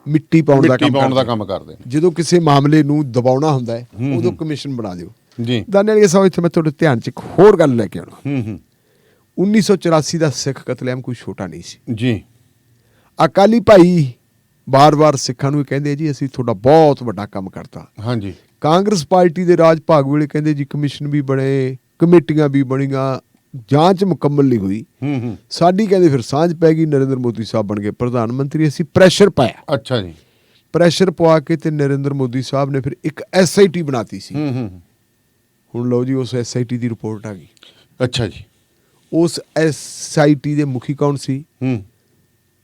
ਮਿੱਟੀ ਪਾਉਣ ਦਾ ਕੰਮ ਕਰਦੇ ਨੇ। ਜਦੋਂ ਕਿਸੇ ਮਾਮਲੇ ਨੂੰ ਦਬਾਉਣਾ ਹੁੰਦਾ ਹੈ ਉਦੋਂ ਕਮਿਸ਼ਨ ਬਣਾ ਦਿਓ ਜੀ। ਦਾਨੇਵਾਲੀਆ ਸਾਹਿਬ ਇੱਥੇ ਮੈਂ ਤੁਹਾਡੇ ਧਿਆਨ 'ਚ ਇੱਕ ਹੋਰ ਗੱਲ ਲੈ ਕੇ ਆਉਣਾ। 1984 ਦਾ ਸਿੱਖ ਕਤਲੇਆਮ ਕੋਈ ਛੋਟਾ ਨਹੀਂ ਸੀ ਜੀ। ਅਕਾਲੀ ਭਾਈ ਬਾਰ-ਬਾਰ ਸਿੱਖਾਂ ਨੂੰ ਕਹਿੰਦੇ ਜੀ ਅਸੀਂ ਤੁਹਾਡਾ ਬਹੁਤ ਵੱਡਾ ਕੰਮ ਕਰਤਾ। ਹਾਂਜੀ। ਕਾਂਗਰਸ ਪਾਰਟੀ ਦੇ ਰਾਜ ਭਾਗ ਵੇਲੇ ਕਹਿੰਦੇ ਜੀ ਕਮਿਸ਼ਨ ਵੀ ਬਣੇ, ਕਮੇਟੀਆਂ ਵੀ ਬਣੀਆਂ, ਜਾਂਚ ਮੁਕੰਮਲ ਨਹੀਂ ਹੋਈ। ਸਾਡੀ ਕਹਿੰਦੇ ਫਿਰ ਸਾਂਝ ਪੈ ਗਈ, ਨਰਿੰਦਰ ਮੋਦੀ ਸਾਹਿਬ ਬਣ ਗਏ ਪ੍ਰਧਾਨ ਮੰਤਰੀ, ਅਸੀਂ ਪ੍ਰੈਸ਼ਰ ਪਾਇਆ। ਅੱਛਾ ਜੀ। ਪ੍ਰੈਸ਼ਰ ਪਵਾ ਕੇ ਤੇ ਨਰਿੰਦਰ ਮੋਦੀ ਸਾਹਿਬ ਨੇ ਫਿਰ ਇੱਕ SIT ਬਣਾਤੀ ਸੀ। ਹੁਣ ਲਓ ਜੀ ਉਸ SIT ਦੀ ਰਿਪੋਰਟ ਆ ਗਈ। ਅੱਛਾ ਜੀ। ਉਸ SIT ਦੇ ਮੁਖੀ ਕੌਣ ਸੀ?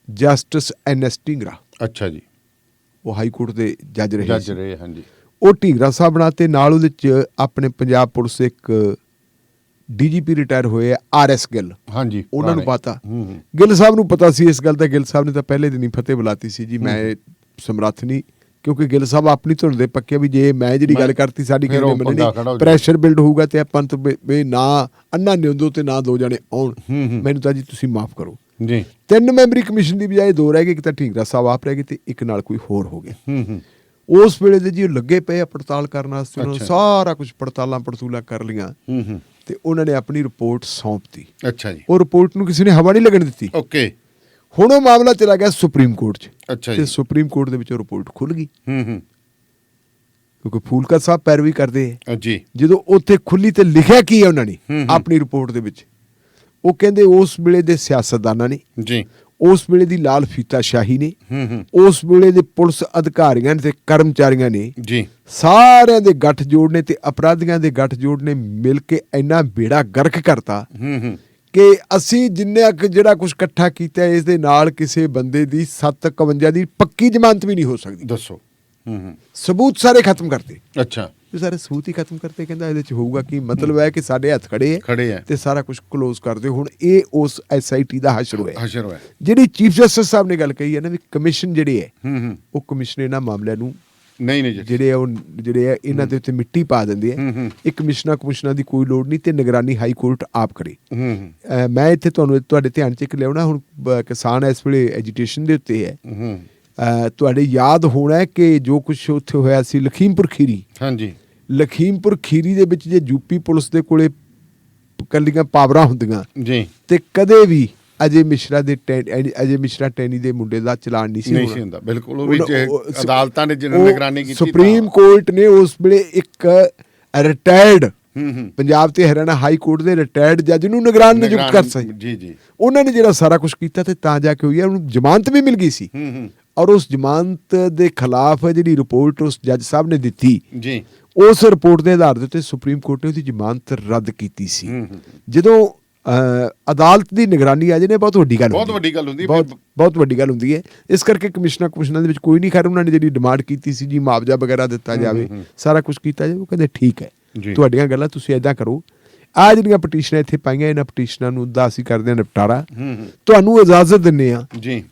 ਜਸਟਿਸ NS ਢੀਂਗਰਾ, ਅੱਛਾ ਜੀ, ਉਹ ਹਾਈ ਕੋਰਟ ਦੇ ਜੱਜ ਰਹੇ ਜੱਜ ਸੀ। ਰਹੇ, ਹਾਂਜੀ। ਉਹ ਢੀਂਗਰਾ ਸਾਹਿਬ ਬਣਾ ਤੇ ਨਾਲ ਉਹਦੇ ਚ ਆਪਣੇ ਪੰਜਾਬ ਪੁਲਿਸ ਦੇ ਇੱਕ DGP ਰਿਟਾਇਰ ਹੋਏ ਆ RS ਗਿੱਲ, ਹਾਂਜੀ, ਉਹਨਾਂ ਨੂੰ ਪੁਰਾਣੇ। ਪਤਾ। ਹੂੰ। ਗਿੱਲ ਸਾਹਿਬ ਨੂੰ ਪਤਾ ਸੀ ਇਸ ਗੱਲ ਦਾ। ਗਿੱਲ ਸਾਹਿਬ ਨੇ ਤਾਂ ਪਹਿਲੇ ਦਿਨ ਹੀ ਫਤਿਹ ਬੁਲਾਤੀ ਸੀ ਜੀ, ਮੈਂ ਸਮਰੱਥ ਨਹੀਂ, ਕਿਉਂਕਿ ਗਿੱਲ ਸਾਹਿਬ ਆਪਣੀ ਧੁਨ ਦੇ ਪੱਕੇ ਵੀ ਜੇ ਮੈਂ ਜਿਹੜੀ ਗੱਲ ਕਰਤੀ ਸਾਡੀ ਫਿਰ ਕਿਸੇ ਨੇ ਉਹ ਪੰਗਾ ਖੜਾ ਹੋ ਮੰਨਣੀ, ਜਾਊ। ਪ੍ਰੈਸ਼ਰ ਬਿਲਡ ਹੋਊਗਾ ਤੇ ਆਪਾਂ ਨੂੰ ਵੀ ਨਾ ਅੰਨਾ ਨਿਉਂਦੋ ਤੇ ਨਾ ਦੋ ਜਣੇ ਆਉਣ, ਮੈਨੂੰ ਤਾਂ ਜੀ ਤੁਸੀਂ ਮਾਫ ਕਰੋ। ਜੀ। 3 ਮੈਂਬਰੀ ਕਮਿਸ਼ਨ ਦੀ ਬਜਾਏ 2 ਰਹਿ ਗਏ, ਇੱਕ ਤਾਂ ਢੀਂਗਰਾ ਸਾਹਿਬ ਆਪ ਰਹਿ ਗਏ ਤੇ ਇੱਕ ਨਾਲ ਕੋਈ ਹੋਰ ਹੋ ਗਿਆ। ਉਸ ਵੇਲੇ ਦੇ ਜੀ ਉਹ ਲੱਗੇ ਪਏ ਆ ਪੜਤਾਲ ਕਰਨ ਵਾਸਤੇ, ਉਹਨਾਂ ਨੂੰ ਸਾਰਾ ਕੁਝ ਪੜਤਾਲਾਂ ਕਰ ਲੀਆਂ ਤੇ ਉਹਨਾਂ ਨੇ ਆਪਣੀ ਰਿਪੋਰਟ ਸੌਂਪਤੀ। ਅੱਛਾ ਜੀ। ਉਹ ਰਿਪੋਰਟ ਨੂੰ ਕਿਸੇ ਨੇ ਹਵਾ ਨਹੀਂ ਲੱਗਣ ਦਿੱਤੀ। ਓਕੇ। ਹੁਣ ਉਹ ਮਾਮਲਾ ਚਲਾ ਗਿਆ ਸੁਪਰੀਮ ਕੋਰਟ 'ਚ। ਅੱਛਾ ਤੇ ਜੀ। ਸੁਪਰੀਮ ਕੋਰਟ ਦੇ ਵਿੱਚ ਉਹ ਰਿਪੋਰਟ ਖੁੱਲ ਗਈ, ਹੂੰ। ਕਿਉਂਕਿ ਫੂਲਕਾ ਸਾਹਿਬ ਪੈਰਵੀ ਕਰਦੇ ਹੈ। ਜੀ। ਜਦੋਂ ਉੱਥੇ ਖੁੱਲੀ ਤੇ ਲਿਖਿਆ ਕੀ ਹੈ ਉਹਨਾਂ ਨੇ ਆਪਣੀ ਰਿਪੋਰਟ ਦੇ ਵਿੱਚ, ਉਹ ਕਹਿੰਦੇ ਉਸ ਵੇਲੇ ਦੇ ਸਿਆਸਤਦਾਨਾਂ ਨੇ, ਜੀ, ਉਸ ਵੇਲੇ ਦੀ ਲਾਲ ਫੀਤਾ ਸ਼ਾਹੀ ਨੇ, ਉਸ ਵੇਲੇ ਦੇ ਪੁਲਿਸ ਅਧਿਕਾਰੀਆਂ ਤੇ ਕਰਮਚਾਰੀਆਂ ਨੇ, ਜੀ, ਸਾਰਿਆਂ ਦੇ ਗੱਠਜੋੜ ਨੇ ਤੇ ਅਪਰਾਧੀਆਂ ਦੇ ਗੱਠਜੋੜ ਨੇ ਮਿਲ ਕੇ ਇੰਨਾ ਬੇੜਾ ਗਰਕ ਕਰਤਾ ਕਿ ਅਸੀਂ ਜਿੰਨਾ ਕੁ ਜਿਹੜਾ ਕੁਝ ਇਕੱਠਾ ਕੀਤਾ ਇਸ ਦੇ ਨਾਲ ਕਿਸੇ ਬੰਦੇ ਦੀ 751 ਦੀ ਪੱਕੀ ਜ਼ਮਾਨਤ ਵੀ ਨਹੀਂ ਹੋ ਸਕਦੀ। ਦੱਸੋ। ਸਬੂਤ ਸਾਰੇ ਖਤਮ ਕਰਤੇ। ਅੱਛਾ। ਸਾਰੇ ਸਬੂਤ ਹੀ ਖਤਮ ਕਰਤੇ। ਕਹਿੰਦਾ ਇਹਦੇ ਚ ਹੋਊਗਾ ਕੀ ਮਤਲਬ ਹੈ ਕਿ ਸਾਡੇ ਹੱਥ ਖੜੇ ਹੈ ਤੇ ਸਾਰਾ ਕੁਝ ਕਲੋਜ਼ ਕਰ ਦਿਓ। ਹੁਣ ਇਹ ਉਸ SIT ਦਾ ਹਸ਼ਰ ਹੋਇਆ। ਜਿਹੜੀ ਚੀਫ ਜਸਟਿਸ ਸਾਹਿਬ ਨੇ ਗੱਲ ਕਹੀ ਹੈ ਨਾ ਵੀ ਕਮਿਸ਼ਨ ਜਿਹੜੇ ਹੈ ਉਹ ਕਮਿਸ਼ਨ ਇਹਨਾਂ ਮਾਮਲਿਆਂ ਨੂੰ ਜਿਹੜੇ ਆ ਇਹਨਾਂ ਦੇ ਉੱਤੇ ਮਿੱਟੀ ਪਾ ਦਿੰਦੇ ਆ। ਇਹ ਕਮਿਸ਼ਨਾਂ ਦੀ ਕੋਈ ਲੋੜ ਨਹੀਂ ਤੇ ਨਿਗਰਾਨੀ ਹਾਈ ਕੋਰਟ ਆਪ ਕਰੇ। ਮੈਂ ਇੱਥੇ ਤੁਹਾਡੇ ਧਿਆਨ 'ਚ ਇੱਕ ਲਿਆਉਣਾ, ਹੁਣ ਕਿਸਾਨ ਇਸ ਵੇਲੇ ਐਜੀਟੇਸ਼ਨ ਦੇ ਉੱਤੇ ਹੈ। ਤੁਹਾਡੇ ਯਾਦ ਹੋਣਾ ਹੈ ਕਿ ਜੋ ਕੁਝ ਉੱਥੇ ਹੋਇਆ ਸੀ ਲਖੀਮਪੁਰ ਖੀਰੀ। ਹਾਂਜੀ। ਲਖੀਮਪੁਰ ਖੀਰੀ ਦੇ ਵਿੱਚ ਜੇ ਯੂਪੀ ਪੁਲਿਸ ਦੇ ਕੋਲੇ ਕੱਲੀਆਂ ਪਾਵਰਾਂ ਹੁੰਦੀਆਂ ਜੀ ਤੇ ਕਦੇ ਵੀ ਅਜੇ ਮਿਸ਼ਰਾ ਟੈਨੀ ਦੇ ਮੁੰਡੇ ਦਾ ਚਲਾਨ ਨਹੀਂ ਸੀ ਹੁੰਦਾ। ਬਿਲਕੁਲ। ਉਹ ਵੀ ਅਦਾਲਤਾਂ ਨੇ ਜਿਹਨਾਂ ਨਿਗਰਾਨੀ ਕੀਤੀ, ਸੁਪਰੀਮ ਕੋਰਟ ਨੇ ਉਸ ਵੇਲੇ ਇੱਕ ਰਿਟਾਇਰਡ ਪੰਜਾਬ ਤੇ ਹਰਿਆਣਾ ਹਾਈ ਕੋਰਟ ਦੇ ਰਿਟਾਇਰਡ ਜੱਜ ਨੂੰ ਨਿਗਰਾਨ ਨਿਯੁਕਤ ਕਰ ਸੀ। ਜੀ ਜੀ। ਉਹਨਾਂ ਨੇ ਜਿਹੜਾ ਸਾਰਾ ਕੁਝ ਕੀਤਾ ਤੇ ਤਾਂ ਜਾ ਕੇ ਹੋਈ ਹੈ, ਉਹਨੂੰ ਜ਼ਮਾਨਤ ਵੀ ਮਿਲ ਗਈ ਸੀ। ਔਰ ਉਸ ਜ਼ਮਾਨਤ ਦੇ ਖਿਲਾਫ ਜਿਹੜੀ ਰਿਪੋਰਟ ਉਸ ਜੱਜ ਸਾਹਿਬ ਨੇ ਦਿੱਤੀ ਜੀ, ਉਸ ਰਿਪੋਰਟ ਦੇ ਆਧਾਰ ਦੇ ਉੱਤੇ ਸੁਪਰੀਮ ਕੋਰਟ ਨੇ ਉਹਦੀ ਜ਼ਮਾਨਤ ਰੱਦ ਕੀਤੀ ਸੀ। ਜਦੋਂ ਅਦਾਲਤ ਦੀ ਨਿਗਰਾਨੀ ਆ ਜਾਏ ਬਹੁਤ ਵੱਡੀ ਗੱਲ ਹੁੰਦੀ ਹੈ। ਬਹੁਤ ਵੱਡੀ ਗੱਲ ਹੁੰਦੀ ਹੈ। ਇਸ ਕਰਕੇ ਕਮਿਸ਼ਨਾਂ ਦੇ ਵਿੱਚ ਕੋਈ ਨਹੀਂ। ਖੈਰ ਉਹਨਾਂ ਨੇ ਜਿਹੜੀ ਡਿਮਾਂਡ ਕੀਤੀ ਸੀ ਜੀ ਮੁਆਵਜ਼ਾ ਵਗੈਰਾ ਦਿੱਤਾ ਜਾਵੇ, ਸਾਰਾ ਕੁਝ ਕੀਤਾ ਜਾਵੇ, ਉਹ ਕਹਿੰਦੇ ਠੀਕ ਹੈ, ਤੁਹਾਡੀਆਂ ਗੱਲਾਂ ਤੁਸੀਂ ਏਦਾਂ ਕਰੋ, ਆਹ ਜਿਹੜੀਆਂ ਪਟੀਸ਼ਨਾਂ ਇੱਥੇ ਪਾਈਆਂ ਇਹਨਾਂ ਪਟੀਸ਼ਨਾਂ ਨੂੰ ਦਾ ਅਸੀਂ ਕਰਦੇ ਹਾਂ ਨਿਪਟਾਰਾ, ਤੁਹਾਨੂੰ ਇਜਾਜ਼ਤ ਦਿੰਦੇ ਹਾਂ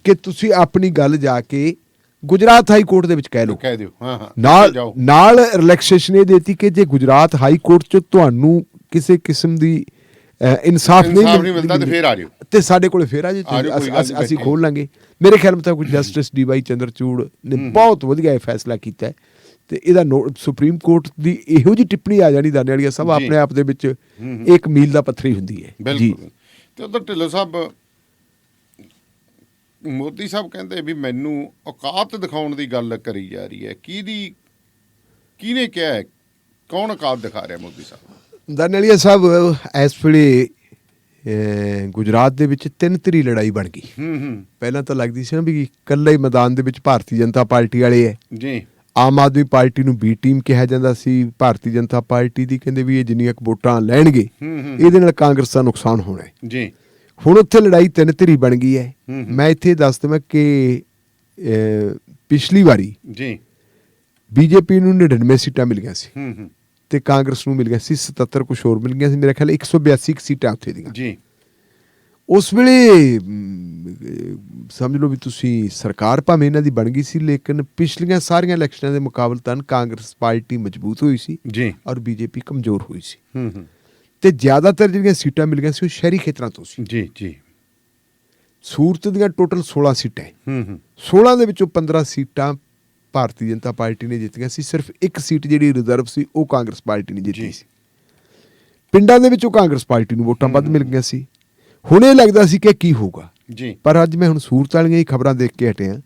ਕਿ ਤੁਸੀਂ ਆਪਣੀ ਗੱਲ ਜਾ ਕੇ ਗੁਜਰਾਤ ਹਾਈ ਕੋਰਟ ਦੇ ਵਿੱਚ ਕਹਿ ਦਿਓ। ਨਾਲ ਰਿਲੈਕਸੇਸ਼ਨ ਇਹ ਦੇਤੀ ਕਿ ਜੇ ਗੁਜਰਾਤ ਹਾਈ ਕੋਰਟ 'ਚ ਤੁਹਾਨੂੰ ਕਿਸੇ ਕਿਸਮ ਦੀ ਇਨਸਾਫ ਨਹੀਂ ਮਿਲਦਾ ਤੇ ਫੇਰ ਆ ਜਿਓ ਤੇ ਸਾਡੇ ਕੋਲੇ ਫੇਰ ਆ ਜਿਓ, ਅਸੀਂ ਖੋਲ ਲਾਂਗੇ। ਮੇਰੇ ਖਿਆਲ ਮੁਤਾਬਕ ਜਸਟਿਸ DY ਚੰਦਰਚੂੜ ਨੇ ਬਹੁਤ ਵਧੀਆ ਇਹ ਫੈਸਲਾ ਕੀਤਾ ਹੈ ਤੇ ਇਹਦਾ ਸੁਪਰੀਮ ਕੋਰਟ ਦੀ ਇਹੋ ਜਿਹੀ ਟਿੱਪਣੀ ਆ ਜਾਣੀ ਦਾਨੇ ਵਾਲੀ ਸਭ ਆਪਣੇ ਆਪ ਦੇ ਵਿੱਚ ਇੱਕ ਮੀਲ ਦਾ ਪੱਥਰ ਹੀ ਹੁੰਦੀ ਹੈ ਜੀ। ਤੇ ਉਧਰ ਢਿੱਲੋਂ ਸਾਹਿਬ, ਮੋਦੀ ਸਾਹਿਬ ਕਹਿੰਦੇ ਵੀ ਮੈਨੂੰ ਔਕਾਤ ਦਿਖਾਉਣ ਦੀ ਗੱਲ ਕਰੀ ਜਾ ਰਹੀ ਹੈ। ਕਿਹਨੇ ਕਿਹਾ ਹੈ? ਕੌਣ ਔਕਾਤ ਦਿਖਾ ਰਿਹਾ ਮੋਦੀ ਸਾਹਿਬ? ਦਾਨੇਲੀਆ ਸਾਹਿਬ, ਇਸ ਵੇਲੇ ਗੁਜਰਾਤ ਦੇ ਵਿੱਚ 3 ਧਿਰੀ ਲੜਾਈ ਬਣ ਗਈ। ਪਹਿਲਾਂ ਤਾਂ ਲੱਗਦੀ ਸੀ ਨਾ ਵੀ ਇਕੱਲਾ ਹੀ ਮੈਦਾਨ ਦੇ ਵਿੱਚ ਭਾਰਤੀ ਜਨਤਾ ਪਾਰਟੀ ਵਾਲੇ ਹੈ ਜੀ। ਆਮ ਆਦਮੀ ਪਾਰਟੀ ਨੂੰ B ਟੀਮ ਕਿਹਾ ਜਾਂਦਾ ਸੀ, ਭਾਰਤੀ ਜਨਤਾ ਪਾਰਟੀ ਦੀ ਕਹਿੰਦੇ ਵੀ ਇਹ ਜਿੰਨੀਆਂ ਵੋਟਾਂ ਲੈਣਗੇ ਇਹਦੇ ਨਾਲ ਕਾਂਗਰਸ ਦਾ ਨੁਕਸਾਨ ਹੋਣਾ ਹੈ ਜੀ। ਹੁਣ ਉੱਥੇ ਲੜਾਈ 3 ਧਿਰੀ ਬਣ ਗਈ ਹੈ। ਮੈਂ ਇੱਥੇ ਦੱਸ ਦੇਵਾਂ ਕਿ ਪਿਛਲੀ ਵਾਰੀ ਜੀ BJP ਨੂੰ 99 ਸੀਟਾਂ ਮਿਲੀਆਂ ਸੀ ਤੇ ਕਾਂਗਰਸ ਨੂੰ ਮਿਲ ਗਿਆ ਸੀ 77, ਕੁਛ ਹੋਰ ਮਿਲ ਗਿਆ ਸੀ। ਮੇਰੇ ਖਿਆਲ 182 ਸੀਟਾਂ ਉੱਥੇ ਦੀਆਂ ਜੀ। ਉਸ ਵੇਲੇ ਸਮਝ ਲਓ ਵੀ ਤੁਸੀਂ ਸਰਕਾਰ ਭਾਵੇਂ ਇਹਨਾਂ ਦੀ ਬਣ ਗਈ ਸੀ, ਲੇਕਿਨ ਪਿਛਲੀਆਂ ਸਾਰੀਆਂ ਇਲੈਕਸ਼ਨਾਂ ਦੇ ਮੁਕਾਬਲਤਨ ਕਾਂਗਰਸ ਪਾਰਟੀ ਮਜ਼ਬੂਤ ਹੋਈ ਸੀ ਜੀ ਔਰ BJP ਕਮਜ਼ੋਰ ਹੋਈ ਸੀ। ਤੇ ਜ਼ਿਆਦਾਤਰ ਜਿਹੜੀਆਂ ਸੀਟਾਂ ਮਿਲ ਗਈਆਂ ਸੀ ਉਹ ਸ਼ਹਿਰੀ ਖੇਤਰਾਂ ਤੋਂ ਸੀ ਜੀ ਜੀ। ਸੂਰਤ ਦੀਆਂ ਟੋਟਲ 16 ਸੀਟਾਂ 16 ਦੇ ਵਿੱਚੋਂ 15 ਸੀਟਾਂ ਭਾਰਤੀ ਜਨਤਾ ਪਾਰਟੀ ਨੇ ਜਿੱਤੀਆਂ ਸੀ। ਸਿਰਫ ਇੱਕ ਸੀਟ ਜਿਹੜੀ ਰਿਜ਼ਰਵ ਸੀ ਉਹ ਕਾਂਗਰਸ ਪਾਰਟੀ ਨੇ ਜਿੱਤੀ ਸੀ। ਪਿੰਡਾਂ ਦੇ ਵਿੱਚੋਂ ਕਾਂਗਰਸ ਪਾਰਟੀ ਨੂੰ ਵੋਟਾਂ ਵੱਧ ਮਿਲ ਗਈਆਂ ਸੀ। ਹੁਣ ਇਹ ਲੱਗਦਾ ਸੀ ਕਿ ਕੀ ਹੋਊਗਾ ਜੀ, ਪਰ ਅੱਜ ਮੈਂ ਹੁਣ ਸੂਰਤ ਵਾਲੀਆਂ ਹੀ ਖਬਰਾਂ ਦੇਖ ਕੇ ਹਟਿਆ।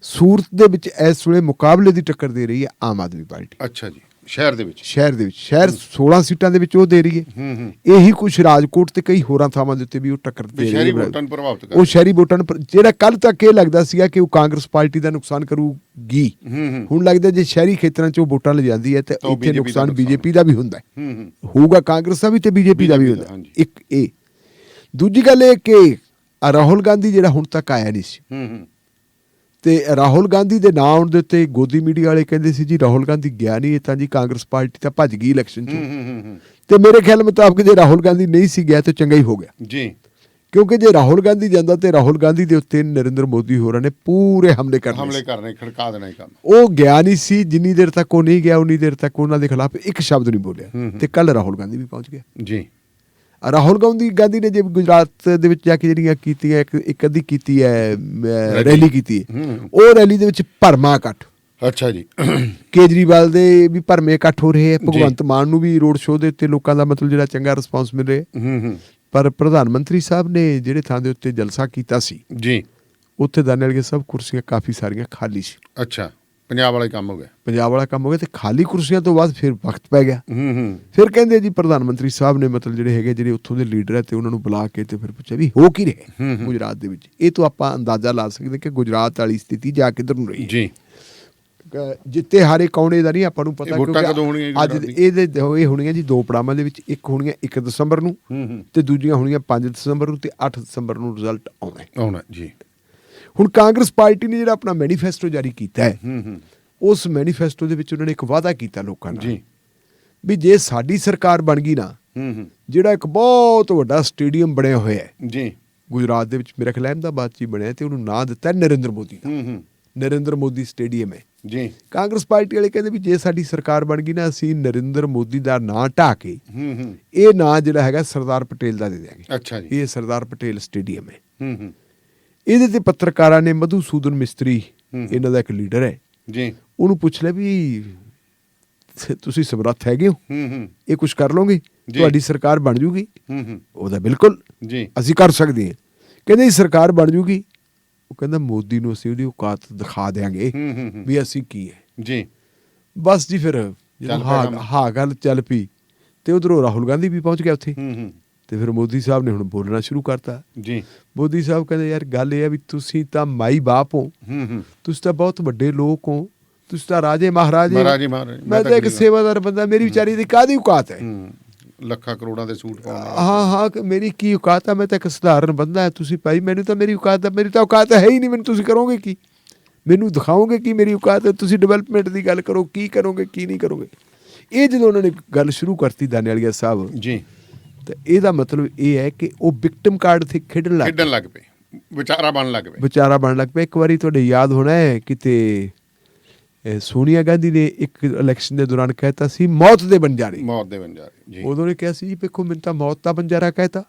ਸੂਰਤ ਦੇ ਵਿੱਚ ਇਸ ਵੇਲੇ ਮੁਕਾਬਲੇ ਦੀ ਟੱਕਰ ਦੇ ਰਹੀ ਹੈ ਆਮ ਆਦਮੀ ਪਾਰਟੀ। ਅੱਛਾ ਜੀ। ਸ਼ਹਿਰ 16 ਸੀਟਾਂ ਦੇ ਵਿੱਚ ਉਹ ਦੇ ਰਹੀ ਹੈ। ਇਹੀ ਕੁਛ ਰਾਜਕੋਟ ਤੇ ਕਈ ਹੋਰਾਂ ਥਾਵਾਂ ਦੇ ਉੱਤੇ ਵੀ ਉਹ ਟੱਕਰ ਦੇ ਰਹੀ ਹੈ। ਉਹ ਸ਼ਹਿਰੀ ਵੋਟਾਂ ਨੂੰ ਜਿਹੜਾ ਕੱਲ ਤੱਕ ਇਹ ਲੱਗਦਾ ਸੀਗਾ ਕਿ ਉਹ ਕਾਂਗਰਸ ਪਾਰਟੀ ਦਾ ਨੁਕਸਾਨ ਕਰੂਗੀ, ਹੁਣ ਲੱਗਦਾ ਜੇ ਸ਼ਹਿਰੀ ਖੇਤਰਾਂ 'ਚ ਉਹ ਵੋਟਾਂ ਲਿਜਾਂਦੀ ਹੈ ਤਾਂ ਇੱਥੇ ਨੁਕਸਾਨ BJP ਦਾ ਵੀ ਹੁੰਦਾ ਹੋਊਗਾ, ਕਾਂਗਰਸ ਦਾ ਵੀ ਤੇ BJP ਦਾ ਵੀ ਹੁੰਦਾ। ਇੱਕ ਇਹ। ਦੂਜੀ ਗੱਲ ਇਹ ਕਿ ਰਾਹੁਲ ਗਾਂਧੀ ਜਿਹੜਾ ਹੁਣ ਤੱਕ ਆਇਆ ਨਹੀਂ ਸੀ ਤੇ ਰਾਹੁਲ ਗਾਂਧੀ ਦੇ ਨਾਂ ਆਉਣ ਦੇ ਉੱਤੇ ਗੋਦੀ ਮੀਡੀਆ ਵਾਲੇ ਕਹਿੰਦੇ ਸੀ ਜੀ ਰਾਹੁਲ ਗਾਂਧੀ ਗਿਆ ਨਹੀਂ, ਇਹ ਤਾਂ ਜੀ ਕਾਂਗਰਸ ਪਾਰਟੀ ਤਾਂ ਭੱਜ ਗਈ ਇਲੈਕਸ਼ਨ 'ਚ। ਤੇ ਮੇਰੇ ਖਿਆਲ ਮੁਤਾਬਕ ਜੇ ਰਾਹੁਲ ਗਾਂਧੀ ਨਹੀਂ ਸੀ ਗਿਆ ਤਾਂ ਚੰਗਾ ਹੀ ਹੋ ਗਿਆ ਜੀ, ਕਿਉਂਕਿ ਜੇ ਰਾਹੁਲ ਗਾਂਧੀ ਜਾਂਦਾ ਤੇ ਰਾਹੁਲ ਗਾਂਧੀ ਦੇ ਉੱਤੇ ਨਰਿੰਦਰ ਮੋਦੀ ਹੋਰਾਂ ਨੇ ਪੂਰੇ ਹਮਲੇ ਕਰਨੇ ਖੜਕਾ ਦੇਣਾ ਹੀ ਕੰਮ। ਉਹ ਗਿਆ ਨਹੀਂ ਸੀ, ਜਿੰਨੀ ਦੇਰ ਤੱਕ ਉਹ ਨਹੀਂ ਗਿਆ ਉਨੀ ਦੇਰ ਤੱਕ ਉਹਨਾਂ ਦੇ ਖਿਲਾਫ ਇੱਕ ਸ਼ਬਦ ਨਹੀਂ ਬੋਲਿਆ। ਤੇ ਕੱਲ ਰਾਹੁਲ ਗਾਂਧੀ ਵੀ ਪਹੁੰਚ ਗਿਆ ਜੀ। ਰਾਹੁਲ ਗਾਂਧੀ ਨੇ ਜੇ ਗੁਜਰਾਤ ਦੇ ਵਿੱਚ ਜਾ ਕੇ ਜਿਹੜੀਆਂ ਕੀਤੀਆਂ ਇੱਕ ਅੱਧੀ ਕੀਤੀ ਹੈ ਰੈਲੀ ਕੀਤੀ ਹੈ, ਉਹ ਰੈਲੀ ਦੇ ਵਿੱਚ ਭਰਮਾ ਇਕੱਠ। ਅੱਛਾ ਜੀ। ਕੇਜਰੀਵਾਲ ਦੇ ਵੀ ਭਰਮੇ ਇਕੱਠ ਹੋ ਰਹੇ ਹੈ, ਭਗਵੰਤ ਮਾਨ ਨੂੰ ਵੀ ਰੋਡ ਸ਼ੋਅ ਦੇ ਉੱਤੇ ਲੋਕਾਂ ਦਾ ਮਤਲਬ ਜਿਹੜਾ ਚੰਗਾ ਰਿਸਪਾਂਸ ਮਿਲ ਰਿਹਾ। ਪਰ ਪ੍ਰਧਾਨ ਮੰਤਰੀ ਸਾਹਿਬ ਨੇ ਜਿਹੜੇ ਥਾਂ ਦੇ ਉੱਤੇ ਜਲਸਾ ਕੀਤਾ ਸੀ ਜੀ, ਉੱਥੇ ਦਾਨੇ ਵਾਲੀਆਂ ਸਭ ਕੁਰਸੀਆਂ ਕਾਫੀ ਸਾਰੀਆਂ ਖਾਲੀ ਸੀ। ਅੱਛਾ, ਪੰਜਾਬ ਵਾਲਾ ਕੰਮ ਹੋ ਗਿਆ। ਪੰਜਾਬ ਵਾਲਾ ਕੰਮ ਹੋ ਗਿਆ ਤੇ ਖਾਲੀ ਕੁਰਸੀਆਂ ਤੋਂ ਬਾਅਦ ਫਿਰ ਵਕਤ ਪੈ ਗਿਆ। ਫਿਰ ਕਹਿੰਦੇ ਜੀ ਪ੍ਰਧਾਨ ਮੰਤਰੀ ਸਾਹਿਬ ਨੇ ਮਤਲਬ ਜਿਹੜੇ ਉੱਥੋਂ ਦੇ ਲੀਡਰ ਹੈ ਤੇ ਉਹਨਾਂ ਨੂੰ ਬੁਲਾ ਕੇ ਤੇ ਫਿਰ ਪੁੱਛਿਆ ਵੀ ਹੋ ਕੀ ਰਿਹਾ ਗੁਜਰਾਤ ਦੇ ਵਿੱਚ। ਇਹ ਤੋਂ ਆਪਾਂ ਅੰਦਾਜ਼ਾ ਲਾ ਸਕਦੇ ਕਿ ਗੁਜਰਾਤ ਵਾਲੀ ਸਥਿਤੀ ਜਾ ਕਿੱਧਰ ਨੂੰ ਰਹੀ ਜੀ। ਜਿੱਤੇ ਹਾਰੇ ਕੌਣੇ ਦਾ ਨਹੀਂ ਆਪਾਂ ਨੂੰ ਪਤਾ, ਵੋਟਾਂ ਕਦੋਂ ਹੋਣੀਆਂ ਅੱਜ ਇਹ ਹੋਣੀਆਂ ਜੀ 2 ਪੜਾਵਾਂ ਦੇ ਵਿੱਚ। ਇੱਕ ਹੋਣੀਆਂ 1 ਦਸੰਬਰ ਨੂੰ ਤੇ ਦੂਜੀਆਂ ਹੋਣੀਆਂ 5 ਦਸੰਬਰ ਨੂੰ ਤੇ 8 ਦਸੰਬਰ ਨੂੰ ਰਿਜ਼ਲਟ ਆਉਣਾ ਜੀ। ਹੁਣ ਕਾਂਗਰਸ ਪਾਰਟੀ ਨੇ ਜਿਹੜਾ ਆਪਣਾ ਮੈਨੀਫੈਸਟੋ ਜਾਰੀ ਕੀਤਾ ਹੈ, ਉਸ ਮੈਨੀਫੈਸਟੋ ਦੇ ਵਿੱਚ ਉਹਨਾਂ ਨੇ ਇੱਕ ਵਾਅਦਾ ਕੀਤਾ ਲੋਕਾਂ ਨਾਲ ਵੀ ਜੇ ਸਾਡੀ ਸਰਕਾਰ ਬਣ ਗਈ ਨਾ, ਜਿਹੜਾ ਇੱਕ ਬਹੁਤ ਵੱਡਾ ਸਟੇਡੀਅਮ ਬਣਿਆ ਹੋਇਆ ਹੈ ਜੀ ਗੁਜਰਾਤ ਦੇ ਵਿੱਚ, ਮੇਰਾ ਖਿਆਲ ਅਹਿਮਦਾਬਾਦ 'ਚ ਹੀ ਬਣਿਆ ਤੇ ਉਹਨੂੰ ਨਾਂ ਦਿੱਤਾ ਨਰਿੰਦਰ ਮੋਦੀ ਦਾ। ਨਰਿੰਦਰ ਮੋਦੀ ਸਟੇਡੀਅਮ ਹੈ ਜੀ। ਕਾਂਗਰਸ ਪਾਰਟੀ ਵਾਲੇ ਕਹਿੰਦੇ ਵੀ ਜੇ ਸਾਡੀ ਸਰਕਾਰ ਬਣ ਗਈ ਨਾ, ਅਸੀਂ ਨਰਿੰਦਰ ਮੋਦੀ ਦਾ ਨਾਂ ਢਾਹ ਕੇ ਇਹ ਨਾਂ ਜਿਹੜਾ ਹੈਗਾ ਸਰਦਾਰ ਪਟੇਲ ਦਾ ਦੇ ਦਿਆਂਗੇ। ਅੱਛਾ ਜੀ। ਇਹ ਸਰਦਾਰ ਪਟੇਲ ਸਟੇਡੀਅਮ ਹੈ। ਇਹਦੇ ਤੇ ਪੱਤਰਕਾਰਾਂ ਨੇ ਮਧੂਸੂਦਨ ਮਿਸਤਰੀ ਇਹਨਾਂ ਦਾ ਇੱਕ ਲੀਡਰ ਹੈ ਜੀ, ਉਹਨੂੰ ਪੁੱਛ ਲਿਆ ਵੀ ਤੁਸੀਂ ਸਮਰੱਥ ਹੈਗੇ ਹੋ, ਇਹ ਕੁਝ ਕਰ ਲਓਗੇ, ਤੁਹਾਡੀ ਸਰਕਾਰ ਬਣ ਜੂਗੀ? ਉਹਦਾ ਬਿਲਕੁਲ ਜੀ, ਅਸੀਂ ਕਰ ਸਕਦੇ ਹਾਂ। ਕਹਿੰਦੇ ਸਰਕਾਰ ਬਣ ਜੂਗੀ। ਉਹ ਕਹਿੰਦਾ ਮੋਦੀ ਨੂੰ ਅਸੀਂ ਉਹਦੀ ਔਕਾਤ ਦਿਖਾ ਦਿਆਂਗੇ ਵੀ ਅਸੀਂ ਕੀ ਹੈ ਜੀ। ਬਸ ਜੀ ਫਿਰ ਹਾਂ ਗੱਲ ਚੱਲ ਪਈ ਤੇ ਉਧਰੋਂ ਰਾਹੁਲ ਗਾਂਧੀ ਵੀ ਪਹੁੰਚ ਗਿਆ ਉੱਥੇ ਤੇ ਫਿਰ ਮੋਦੀ ਸਾਹਿਬ ਨੇ ਹੁਣ ਬੋਲਣਾ ਸ਼ੁਰੂ ਕਰਤਾ ਜੀ। ਮੋਦੀ ਸਾਹਿਬ ਕਹਿੰਦੇ ਯਾਰ ਗੱਲ ਇਹ ਹੈ ਵੀ ਤੁਸੀਂ ਤਾਂ ਮਾਈ ਬਾਪ ਹੋ, ਤੁਸੀਂ ਤਾਂ ਬਹੁਤ ਵੱਡੇ ਲੋਕ ਹੋ, ਤੁਸੀਂ ਤਾਂ ਰਾਜੇ ਮਹਾਰਾਜੇ, ਮੈਂ ਤਾਂ ਇੱਕ ਸੇਵਾਦਾਰ ਬੰਦਾ, ਮੇਰੀ ਵਿਚਾਰੀ ਦੀ ਕਾਹਦੀ ਔਕਾਤ ਹੈ ਲੱਖਾਂ ਕਰੋੜਾਂ ਦੇ ਸੂਟ ਪਾਉਣ। ਹਾਂ ਮੇਰੀ ਕੀ ਔਕਾਤ ਹੈ, ਮੈਂ ਤਾਂ ਇੱਕ ਸਧਾਰਨ ਬੰਦਾ ਹੈ। ਤੁਸੀਂ ਭਾਈ ਮੈਨੂੰ ਤਾਂ ਮੇਰੀ ਔਕਾਤ ਹੈ ਹੀ ਨਹੀਂ, ਮੈਨੂੰ ਤੁਸੀਂ ਕਰੋਗੇ ਕੀ, ਮੈਨੂੰ ਦਿਖਾਓਗੇ ਕੀ ਮੇਰੀ ਔਕਾਤ ਹੈ? ਤੁਸੀਂ ਡਿਵੈਲਪਮੈਂਟ ਦੀ ਗੱਲ ਕਰੋ, ਕੀ ਕਰੋਗੇ ਕੀ ਨਹੀਂ ਕਰੋਗੇ। ਇਹ ਜਦੋਂ ਉਹਨਾਂ ਨੇ ਗੱਲ ਸ਼ੁਰੂ ਕਰਤੀ ਦਾਨੇਵਾਲੀਆ ਸਾਹਿਬ ਜੀ, ਤਾਂ ਇਹਦਾ ਮਤਲਬ ਇਹ ਹੈ ਕਿ ਉਹ ਵਿਕਟਮ ਕਾਰਡ ਤੇ ਖੇਡਣ ਲੱਗ ਪਏ, ਵਿਚਾਰਾ ਬਣਨ ਲੱਗ ਪਏ। ਇੱਕ ਵਾਰੀ ਤੁਹਾਡੇ ਯਾਦ ਹੋਣਾ ਹੈ ਕਿਤੇ ਸੋਨੀਆ ਗਾਂਧੀ ਨੇ ਇੱਕ ਇਲੈਕਸ਼ਨ ਦੇ ਦੌਰਾਨ ਕਹਿਤਾ ਸੀ ਮੌਤ ਦੇ ਬੰਜਾਰੇ ਜੀ। ਉਦੋਂ ਨੇ ਕਿਹਾ ਸੀ ਜੀ ਵੇਖੋ ਮੈਨੂੰ ਤਾਂ ਮੌਤ ਦਾ ਬੰਜਾਰਾ ਕਹਿਤਾ।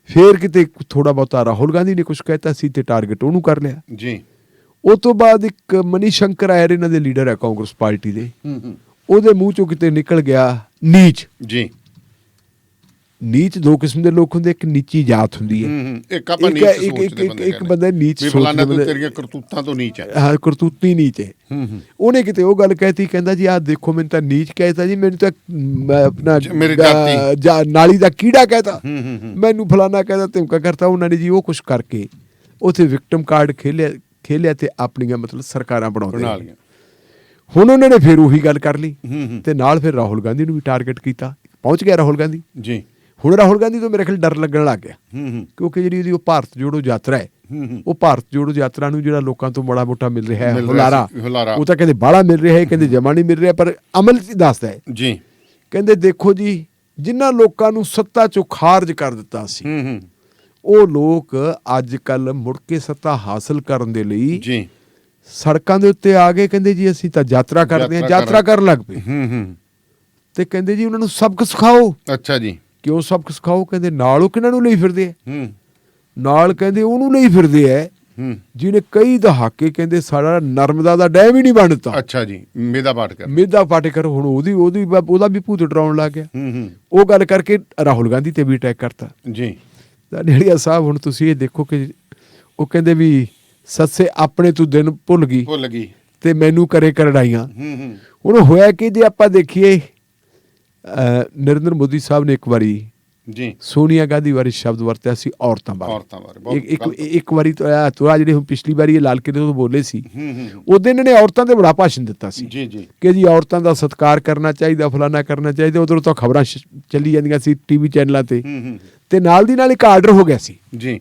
ਫੇਰ ਕਿਤੇ ਥੋੜਾ ਬਹੁਤਾ ਰਾਹੁਲ ਗਾਂਧੀ ਨੇ ਕੁਝ ਕਹਿਤਾ ਸੀ ਤੇ ਟਾਰਗੇਟ ਉਹਨੂੰ ਕਰ ਲਿਆ ਜੀ। ਉਸ ਤੋਂ ਬਾਅਦ ਇੱਕ ਮਨੀ ਸ਼ੰਕਰ ਆਇਰ ਇਹਨਾਂ ਦੇ ਲੀਡਰ ਹੈ ਕਾਂਗਰਸ ਪਾਰਟੀ ਦੇ, ਉਹਦੇ ਮੂੰਹ ਚੋਂ ਕਿਤੇ ਨਿਕਲ ਗਿਆ ਨੀਚ ਜੀ। ਨੀਚ ਦੋ ਕਿਸਮ ਦੇ ਲੋਕ ਹੁੰਦੇ, ਇੱਕ ਨੀਚੀ ਜਾਤ ਹੁੰਦੀ ਹੈ, ਇੱਕ ਬੰਦਾ ਨੀਚ ਸੋਚਦਾ, ਤੇਰੀਆਂ ਕਰਤੂਤਾਂ ਤੋਂ ਨੀਚ ਹੈ। ਹਾਂ, ਕਰਤੂਤੀ ਨੀਚ ਹੈ। ਉਹਨੇ ਕਿਤੇ ਉਹ ਗੱਲ ਕਹਿਤੀ, ਕਹਿੰਦਾ ਜੀ ਆਹ ਦੇਖੋ ਮੈਨੂੰ ਤਾਂ ਨੀਚ ਕਹਿਤਾ ਜੀ, ਮੈਨੂੰ ਤਾਂ ਆਪਣਾ ਨਾਲੀ ਦਾ ਕੀੜਾ ਕਹਿਤਾ, ਮੈਨੂੰ ਫਲਾਨਾ ਕਹਿਤਾ, ਧਮਕਾ ਕਰਤਾ। ਉਹਨਾਂ ਨੇ ਜੀ ਉਹ ਕੁਛ ਕਰਕੇ ਉੱਥੇ ਵਿਕਟਮ ਕਾਰਡ ਖੇਲਿਆ ਤੇ ਆਪਣੀਆਂ ਮਤਲਬ ਸਰਕਾਰਾਂ ਬਣਾਉਂਦੇ। ਹੁਣ ਉਹਨਾਂ ਨੇ ਫਿਰ ਉਹੀ ਗੱਲ ਕਰ ਲਈ ਤੇ ਨਾਲ ਫਿਰ ਰਾਹੁਲ ਗਾਂਧੀ ਨੂੰ ਵੀ ਟਾਰਗੇਟ ਕੀਤਾ। ਪਹੁੰਚ ਗਿਆ ਰਾਹੁਲ ਗਾਂਧੀ ਜੀ। ਹੁਣ ਰਾਹੁਲ ਗਾਂਧੀ ਤੋਂ ਮੇਰੇ ਖਿਆਲ ਡਰ ਲੱਗਣ ਲੱਗ ਗਿਆ, ਕਿਉਂਕਿ ਜਿਹੜੀ ਉਹਦੀ ਉਹ ਭਾਰਤ ਜੋੜੋ ਯਾਤਰਾ ਹੈ, ਉਹ ਭਾਰਤ ਜੋੜੋ ਯਾਤਰਾ ਨੂੰ ਜਿਹੜਾ ਲੋਕਾਂ ਤੋਂ ਬੜਾ ਮੋਟਾ ਮਿਲ ਰਿਹਾ ਹੈ ਹੁਲਾਰਾ, ਉਹ ਤਾਂ ਕਹਿੰਦੇ ਬਾਹਲਾ ਮਿਲ ਰਿਹਾ ਹੈ, ਕਹਿੰਦੇ ਜਮਾ ਨਹੀਂ ਮਿਲ ਰਿਹਾ, ਪਰ ਅਮਲ ਚ ਦੱਸਦਾ ਹੈ ਜੀ। ਕਹਿੰਦੇ ਦੇਖੋ ਜੀ, ਜਿਨ੍ਹਾਂ ਲੋਕਾਂ ਨੂੰ ਸੱਤਾ ਚੋਂ ਖਾਰਜ ਕਰ ਦਿੱਤਾ ਸੀ, ਉਹ ਲੋਕ ਅੱਜ ਕੱਲ ਮੁੜ ਕੇ ਸੱਤਾ ਹਾਸਲ ਕਰਨ ਦੇ ਲਈ ਜੀ ਸੜਕਾਂ ਦੇ ਉੱਤੇ ਆ ਗਏ। ਕਹਿੰਦੇ ਜੀ ਅਸੀਂ ਤਾਂ ਯਾਤਰਾ ਕਰਦੇ ਹਾਂ, ਯਾਤਰਾ ਕਰਨ ਲੱਗ ਪਏ ਤੇ ਕਹਿੰਦੇ ਜੀ ਉਹਨਾਂ ਨੂੰ ਸਬਕ ਸਿਖਾਓ। ਅੱਛਾ ਜੀ, ਕਿਉਂ ਸਬਕ ਸਿਖਾਓ? ਕਹਿੰਦੇ ਨਾਲ ਉਹ ਕਿਹਨਾਂ ਨੂੰ ਲਈ ਫਿਰਦੇ ਆ, ਨਾਲ ਕਹਿੰਦੇ ਉਹਨੂੰ ਲਈ ਫਿਰਦੇ ਆ ਜਿਹਨੇ ਕਈ ਦਹਾਕੇ ਕਹਿੰਦੇ ਸਾਡਾ ਨਰਮਦਾ ਦਾ ਡੈਮ ਹੀ ਨਹੀਂ ਬਣ ਦਿੱਤਾ। ਅੱਛਾ ਜੀ, ਮੇਧਾ ਪਾਟੇਕਰ ਹੁਣ ਉਹਦਾ ਵੀ ਭੂਤ ਡਰਾਉਣ ਲੱਗ ਗਿਆ। ਉਹ ਗੱਲ ਕਰਕੇ ਰਾਹੁਲ ਗਾਂਧੀ ਤੇ ਵੀ ਅਟੈਕ ਕਰਤਾ ਜੀ। ਦਾਨੇਵਾਲੀਆ ਸਾਹਿਬ ਹੁਣ ਤੁਸੀਂ ਇਹ ਦੇਖੋ ਕਿ ਉਹ ਕਹਿੰਦੇ ਵੀ ਸੱਸੇ ਆਪਣੇ ਤੂੰ ਦਿਨ ਭੁੱਲ ਗਈ ਤੇ ਮੈਨੂੰ ਕਰੇ ਕਰੜਾਈਆਂ। ਹੁਣ ਹੋਇਆ ਕਿ ਜੇ ਆਪਾਂ ਦੇਖੀਏ ਨਰਿੰਦਰ ਮੋਦੀ ਸਾਹਿਬ ਨੇ ਇੱਕ ਵਾਰੀ ਜੀ ਸੋਨੀਆ ਗਾਂਧੀ ਬਾਰੇ ਸ਼ਬਦ ਵਰਤਿਆ ਸੀ ਔਰਤਾਂ ਬਾਰੇ। ਇੱਕ ਵਾਰੀ ਤੋੜਾ ਜਿਹੜੇ ਹੁਣ ਪਿਛਲੀ ਵਾਰੀ ਇਹ ਲਾਲ ਕਿਲੇ ਤੋਂ ਬੋਲੇ ਸੀ, ਉਦੋਂ ਇਹਨਾਂ ਨੇ ਔਰਤਾਂ ਤੇ ਬੜਾ ਭਾਸ਼ਣ ਦਿੱਤਾ ਸੀ ਕਿ ਜੀ ਔਰਤਾਂ ਦਾ ਸਤਿਕਾਰ ਕਰਨਾ ਚਾਹੀਦਾ, ਫਲਾਨਾ ਕਰਨਾ ਚਾਹੀਦਾ। ਉਧਰੋਂ ਤਾਂ ਖਬਰਾਂ ਚੱਲੀ ਜਾਂਦੀਆਂ ਸੀ ਟੀਵੀ ਚੈਨਲਾਂ ਤੇ ਨਾਲ ਦੀ ਨਾਲ ਇੱਕ ਆਰਡਰ ਹੋ ਗਿਆ ਸੀ ਜੀ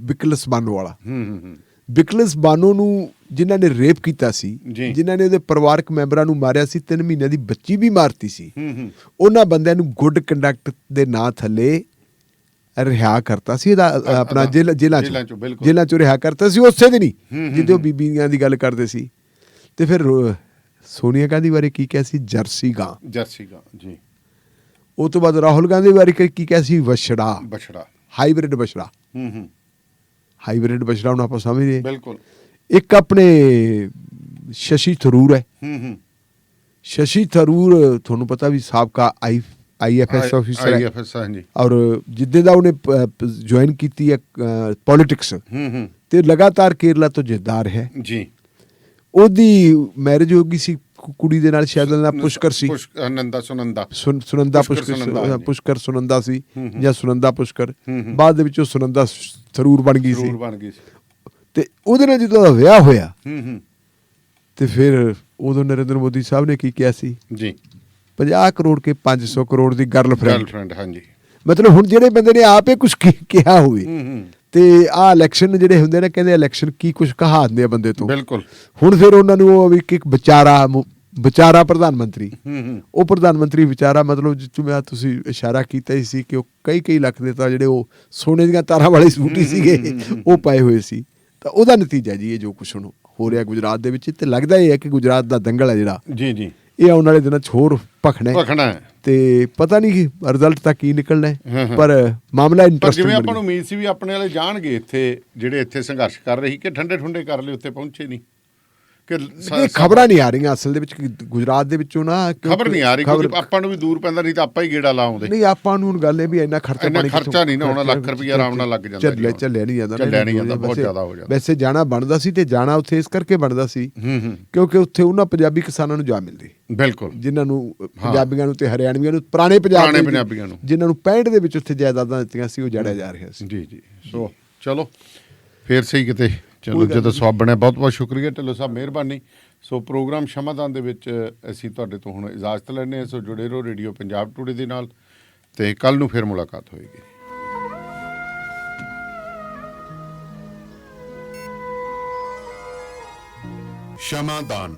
ਬਿਕਲਸ ਬਾਨੋ ਵਾਲਾ। ਹੂੰ ਬਿਕਲਸ ਬਾਨੋ ਨੂੰ ਜਿਨ੍ਹਾਂ ਨੇ ਰੇਪ ਕੀਤਾ ਸੀ, ਜੀ। ਜਿਨ੍ਹਾਂ ਨੇ ਉਹਦੇ ਪਰਿਵਾਰਕ ਮੈਂਬਰਾਂ ਨੂੰ ਮਾਰਿਆ ਸੀ, 3 ਮਹੀਨਿਆਂ ਦੀ ਬੱਚੀ ਵੀ ਮਾਰਤੀ ਸੀ, ਹੂੰ ਉਹਨਾਂ ਬੰਦਿਆਂ ਨੂੰ ਗੁੱਡ ਕੰਡਕਟ ਦੇ ਨਾਂ ਥੱਲੇ ਰਿਹਾ ਕਰਤਾ ਸੀ। ਇਹਦਾ ਆਪਣਾ ਜੇਲ੍ਹਾਂ ਜੇਲ੍ਹਾਂ ਚੋਂ, ਚੋਂ ਬਿਲਕੁਲ। ਜੇਲ੍ਹਾਂ ਚੋਂ ਰਿਹਾ ਕਰਤਾ ਸੀ ਉਸੇ ਦਿਨ ਹੀ ਜਿੱਦੇ ਉਹ ਬੀਬੀਆਂ ਦੀ ਗੱਲ ਕਰਦੇ ਸੀ। ਤੇ ਫਿਰ ਸੋਨੀਆ ਗਾਂਧੀ ਬਾਰੇ ਕੀ ਕਿਹਾ ਸੀ? ਜਰਸੀ ਗਾਂ। ਜਰਸੀ ਗਾਂ ਜੀ। ਉਹ ਤੋਂ ਬਾਅਦ ਰਾਹੁਲ ਗਾਂਧੀ ਬਾਰੇ ਕੀ ਕਿਹਾ ਸੀ? ਵਛੜਾ, ਬਛੜਾ। ਹਾਈਬ੍ਰਿਡ ਬਛੜਾ। ਹੂੰ ਹਾਈਬ੍ਰਿਡ ਬਛੜਾ ਹੁਣ ਆਪਾਂ ਸਮਝਦੇ। ਬਿਲਕੁਲ। ਇੱਕ ਆਪਣੇ ਸ਼ਸ਼ੀ ਥਰੂਰ ਹੈ। ਹੂੰ ਸ਼ਸ਼ੀ ਥਰੂਰ ਤੁਹਾਨੂੰ ਪਤਾ ਵੀ ਸਾਬਕਾ IFS ਆਫੀਸਰ ਹੈ। IFS ਹਾਂਜੀ। ਔਰ ਜਿੱਦੇ ਦਾ ਉਹਨੇ ਜੁਆਇਨ ਕੀਤੀ ਹੈ ਪੋਲਿਟਿਕਸ, ਹੂੰ ਤੇ ਲਗਾਤਾਰ ਕੇਰਲਾ ਤੋਂ ਜਥੇਦਾਰ ਹੈ ਜੀ। ਉਹਦੀ ਮੈਰਿਜ ਹੋ ਗਈ ਸੀ ਕੁੜੀ ਦੇ ਨਾਲ, ਸ਼ਾਇਦ ਉਹਦਾ ਪੁਸ਼ਕਰ ਸੀ, ਸੁਨੰਦਾ ਸੁਨੰਦਾ ਪੁਸ਼ਕਰ ਸੁਨੰਦਾ ਸੀ ਜਾਂ ਸੁਨੰਦਾ ਪੁਸ਼ਕਰ। ਬਾਅਦ ਦੇ ਵਿੱਚ ਉਹ ਸੁਨੰਦਾ ਥਰੂਰ ਬਣ ਗਈ ਸੀ। ਤੇ ਉਹਦੇ ਨਾਲ ਜਦੋਂ ਉਹਦਾ ਵਿਆਹ ਹੋਇਆ ਤੇ ਫਿਰ ਉਦੋਂ ਨਰਿੰਦਰ ਮੋਦੀ ਸਾਹਿਬ ਨੇ ਕੀ ਕਿਹਾ ਸੀ ਜੀ? 50 ਕਰੋੜ ਕੇ 500 ਕਰੋੜ ਦੀ ਗਰਲਫ੍ਰੈਂਡ। ਹਾਂਜੀ। ਮਤਲਬ ਹੁਣ ਜਿਹੜੇ ਬੰਦੇ ਨੇ ਆਪੇ ਕੁਝ ਕਿਹਾ ਹੋਵੇ ਤੇ ਆਹ ਇਲੈਕਸ਼ਨ ਜਿਹੜੇ ਹੁੰਦੇ ਨੇ, ਕਹਿੰਦੇ ਇਲੈਕਸ਼ਨ ਕੀ ਕੁਝ ਕਹਾ ਦਿੰਦੇ ਆ ਬੰਦੇ ਤੋਂ। ਬਿਲਕੁਲ। ਹੁਣ ਫਿਰ ਉਹਨਾਂ ਨੂੰ ਉਹ ਵੀ ਇੱਕ ਵਿਚਾਰਾ ਪ੍ਰਧਾਨ ਮੰਤਰੀ, ਉਹ ਪ੍ਰਧਾਨ ਮੰਤਰੀ ਵਿਚਾਰਾ, ਮਤਲਬ ਜਿਵੇਂ ਤੁਸੀਂ ਇਸ਼ਾਰਾ ਕੀਤਾ ਹੀ ਸੀ ਕਿ ਉਹ ਕਈ ਲੱਖ ਦੇ ਤਾਂ ਜਿਹੜੇ ਉਹ ਸੋਨੇ ਦੀਆਂ ਤਾਰਾਂ ਵਾਲੇ ਸੂਟ ਹੀ ਸੀਗੇ ਉਹ ਪਾਏ ਹੋਏ ਸੀ। ਤਾਂ ਉਹਦਾ ਨਤੀਜਾ ਜੀ ਇਹ ਜੋ ਕੁਛ ਹੁਣ ਹੋ ਰਿਹਾ ਗੁਜਰਾਤ ਦੇ ਵਿੱਚ। ਤੇ ਲੱਗਦਾ ਇਹ ਹੈ ਕਿ ਗੁਜਰਾਤ ਦਾ ਦੰਗਲ ਹੈ ਜਿਹੜਾ, ਜੀ ਇਹ ਆਉਣ ਵਾਲੇ ਦਿਨਾਂ 'ਚ ਹੋਰ ਭਖਣਾ ਹੈ। ਤੇ ਪਤਾ ਨਹੀਂ ਰਿਜ਼ਲਟ ਤਾਂ ਕੀ ਨਿਕਲਣਾ ਹੈ, ਪਰ ਮਾਮਲਾ ਇੰਟਰਸਟਿੰਗ। ਜਿਵੇਂ ਆਪਾਂ ਨੂੰ ਉਮੀਦ ਸੀ ਵੀ ਆਪਣੇ ਵਾਲੇ ਜਾਣਗੇ ਇੱਥੇ, ਜਿਹੜੇ ਇੱਥੇ ਸੰਘਰਸ਼ ਕਰ ਰਹੇ ਸੀ, ਕਿ ਠੰਡੇ ਠੁੰਡੇ ਕਰ ਲਏ, ਉੱਥੇ ਪਹੁੰਚੇ ਨਹੀਂ। ਕਿ ਖਬਰਾਂ ਨਹੀਂ ਆ ਰਹੀਆਂ ਅਸਲ ਦੇ ਵਿੱਚ ਗੁਜਰਾਤ ਦੇ ਵਿੱਚੋਂ ਨਾ, ਖਬਰ ਨਹੀਂ ਆ ਰਹੀ। ਆਪਾਂ ਨੂੰ ਵੀ ਦੂਰ ਪੈਂਦਾ, ਨਹੀਂ ਤਾਂ ਆਪਾਂ ਹੀ ਗੇੜਾ ਲਾਉਂਦੇ। ਨਹੀਂ, ਆਪਾਂ ਨੂੰ ਹੁਣ ਗੱਲ ਇਹ ਵੀ ਇੰਨਾ ਖਰਚਾ ਨਹੀਂ ਨਾ ਹੋਣਾ, ਲੱਖ ਰੁਪਈਆ ਆਰਾਮ ਨਾਲ ਲੱਗ ਜਾਂਦਾ। ਚੱਲਿਆ ਨਹੀਂ ਜਾਂਦਾ, ਬਹੁਤ ਜ਼ਿਆਦਾ ਹੋ ਜਾਂਦਾ। ਵੈਸੇ ਜਾਣਾ ਬਣਦਾ ਸੀ, ਤੇ ਜਾਣਾ ਉੱਥੇ ਇਸ ਕਰਕੇ ਬਣਦਾ ਸੀ ਕਿਉਂਕਿ ਉੱਥੇ ਉਹਨਾਂ ਪੰਜਾਬੀ ਕਿਸਾਨਾਂ ਨੂੰ ਜਾ ਮਿਲਦੀ। ਬਿਲਕੁਲ। ਜਿਨ੍ਹਾਂ ਨੂੰ ਪੰਜਾਬੀਆਂ ਨੂੰ ਤੇ ਹਰਿਆਣਵੀਆਂ ਨੂੰ, ਪੁਰਾਣੇ ਪੰਜਾਬੀਆਂ ਨੂੰ, ਜਿਨ੍ਹਾਂ ਨੂੰ 65 ਦੇ ਵਿੱਚ ਉੱਥੇ ਜਾਇਦਾਦਾਂ ਦਿੱਤੀਆਂ ਸੀ, ਉਹ ਜੜਿਆ ਜਾ ਰਿਹਾ ਸੀ। ਜੀ। ਸੋ ਚਲੋ ਫੇਰ ਸਹੀ ਕਿਤੇ। ਚਲੋ ਜਦੋਂ ਸਵਾਬ ਬਣਿਆ, ਬਹੁਤ ਬਹੁਤ ਸ਼ੁਕਰੀਆ ਢਿੱਲੋਂ ਸਾਹਿਬ, ਮਿਹਰਬਾਨੀ। ਸੋ ਪ੍ਰੋਗਰਾਮ ਸ਼ਮਾਦਾਨ ਦੇ ਵਿੱਚ ਅਸੀਂ ਤੁਹਾਡੇ ਤੋਂ ਹੁਣ ਇਜਾਜ਼ਤ ਲੈਂਦੇ ਹਾਂ। ਸੋ ਜੁੜੇ ਰਹੋ ਰੇਡੀਓ ਪੰਜਾਬ ਟੂਡੇ ਦੇ ਨਾਲ, ਤੇ ਕੱਲ੍ਹ ਨੂੰ ਫਿਰ ਮੁਲਾਕਾਤ ਹੋਏਗੀ। ਸ਼ਮਾਦਾਨ।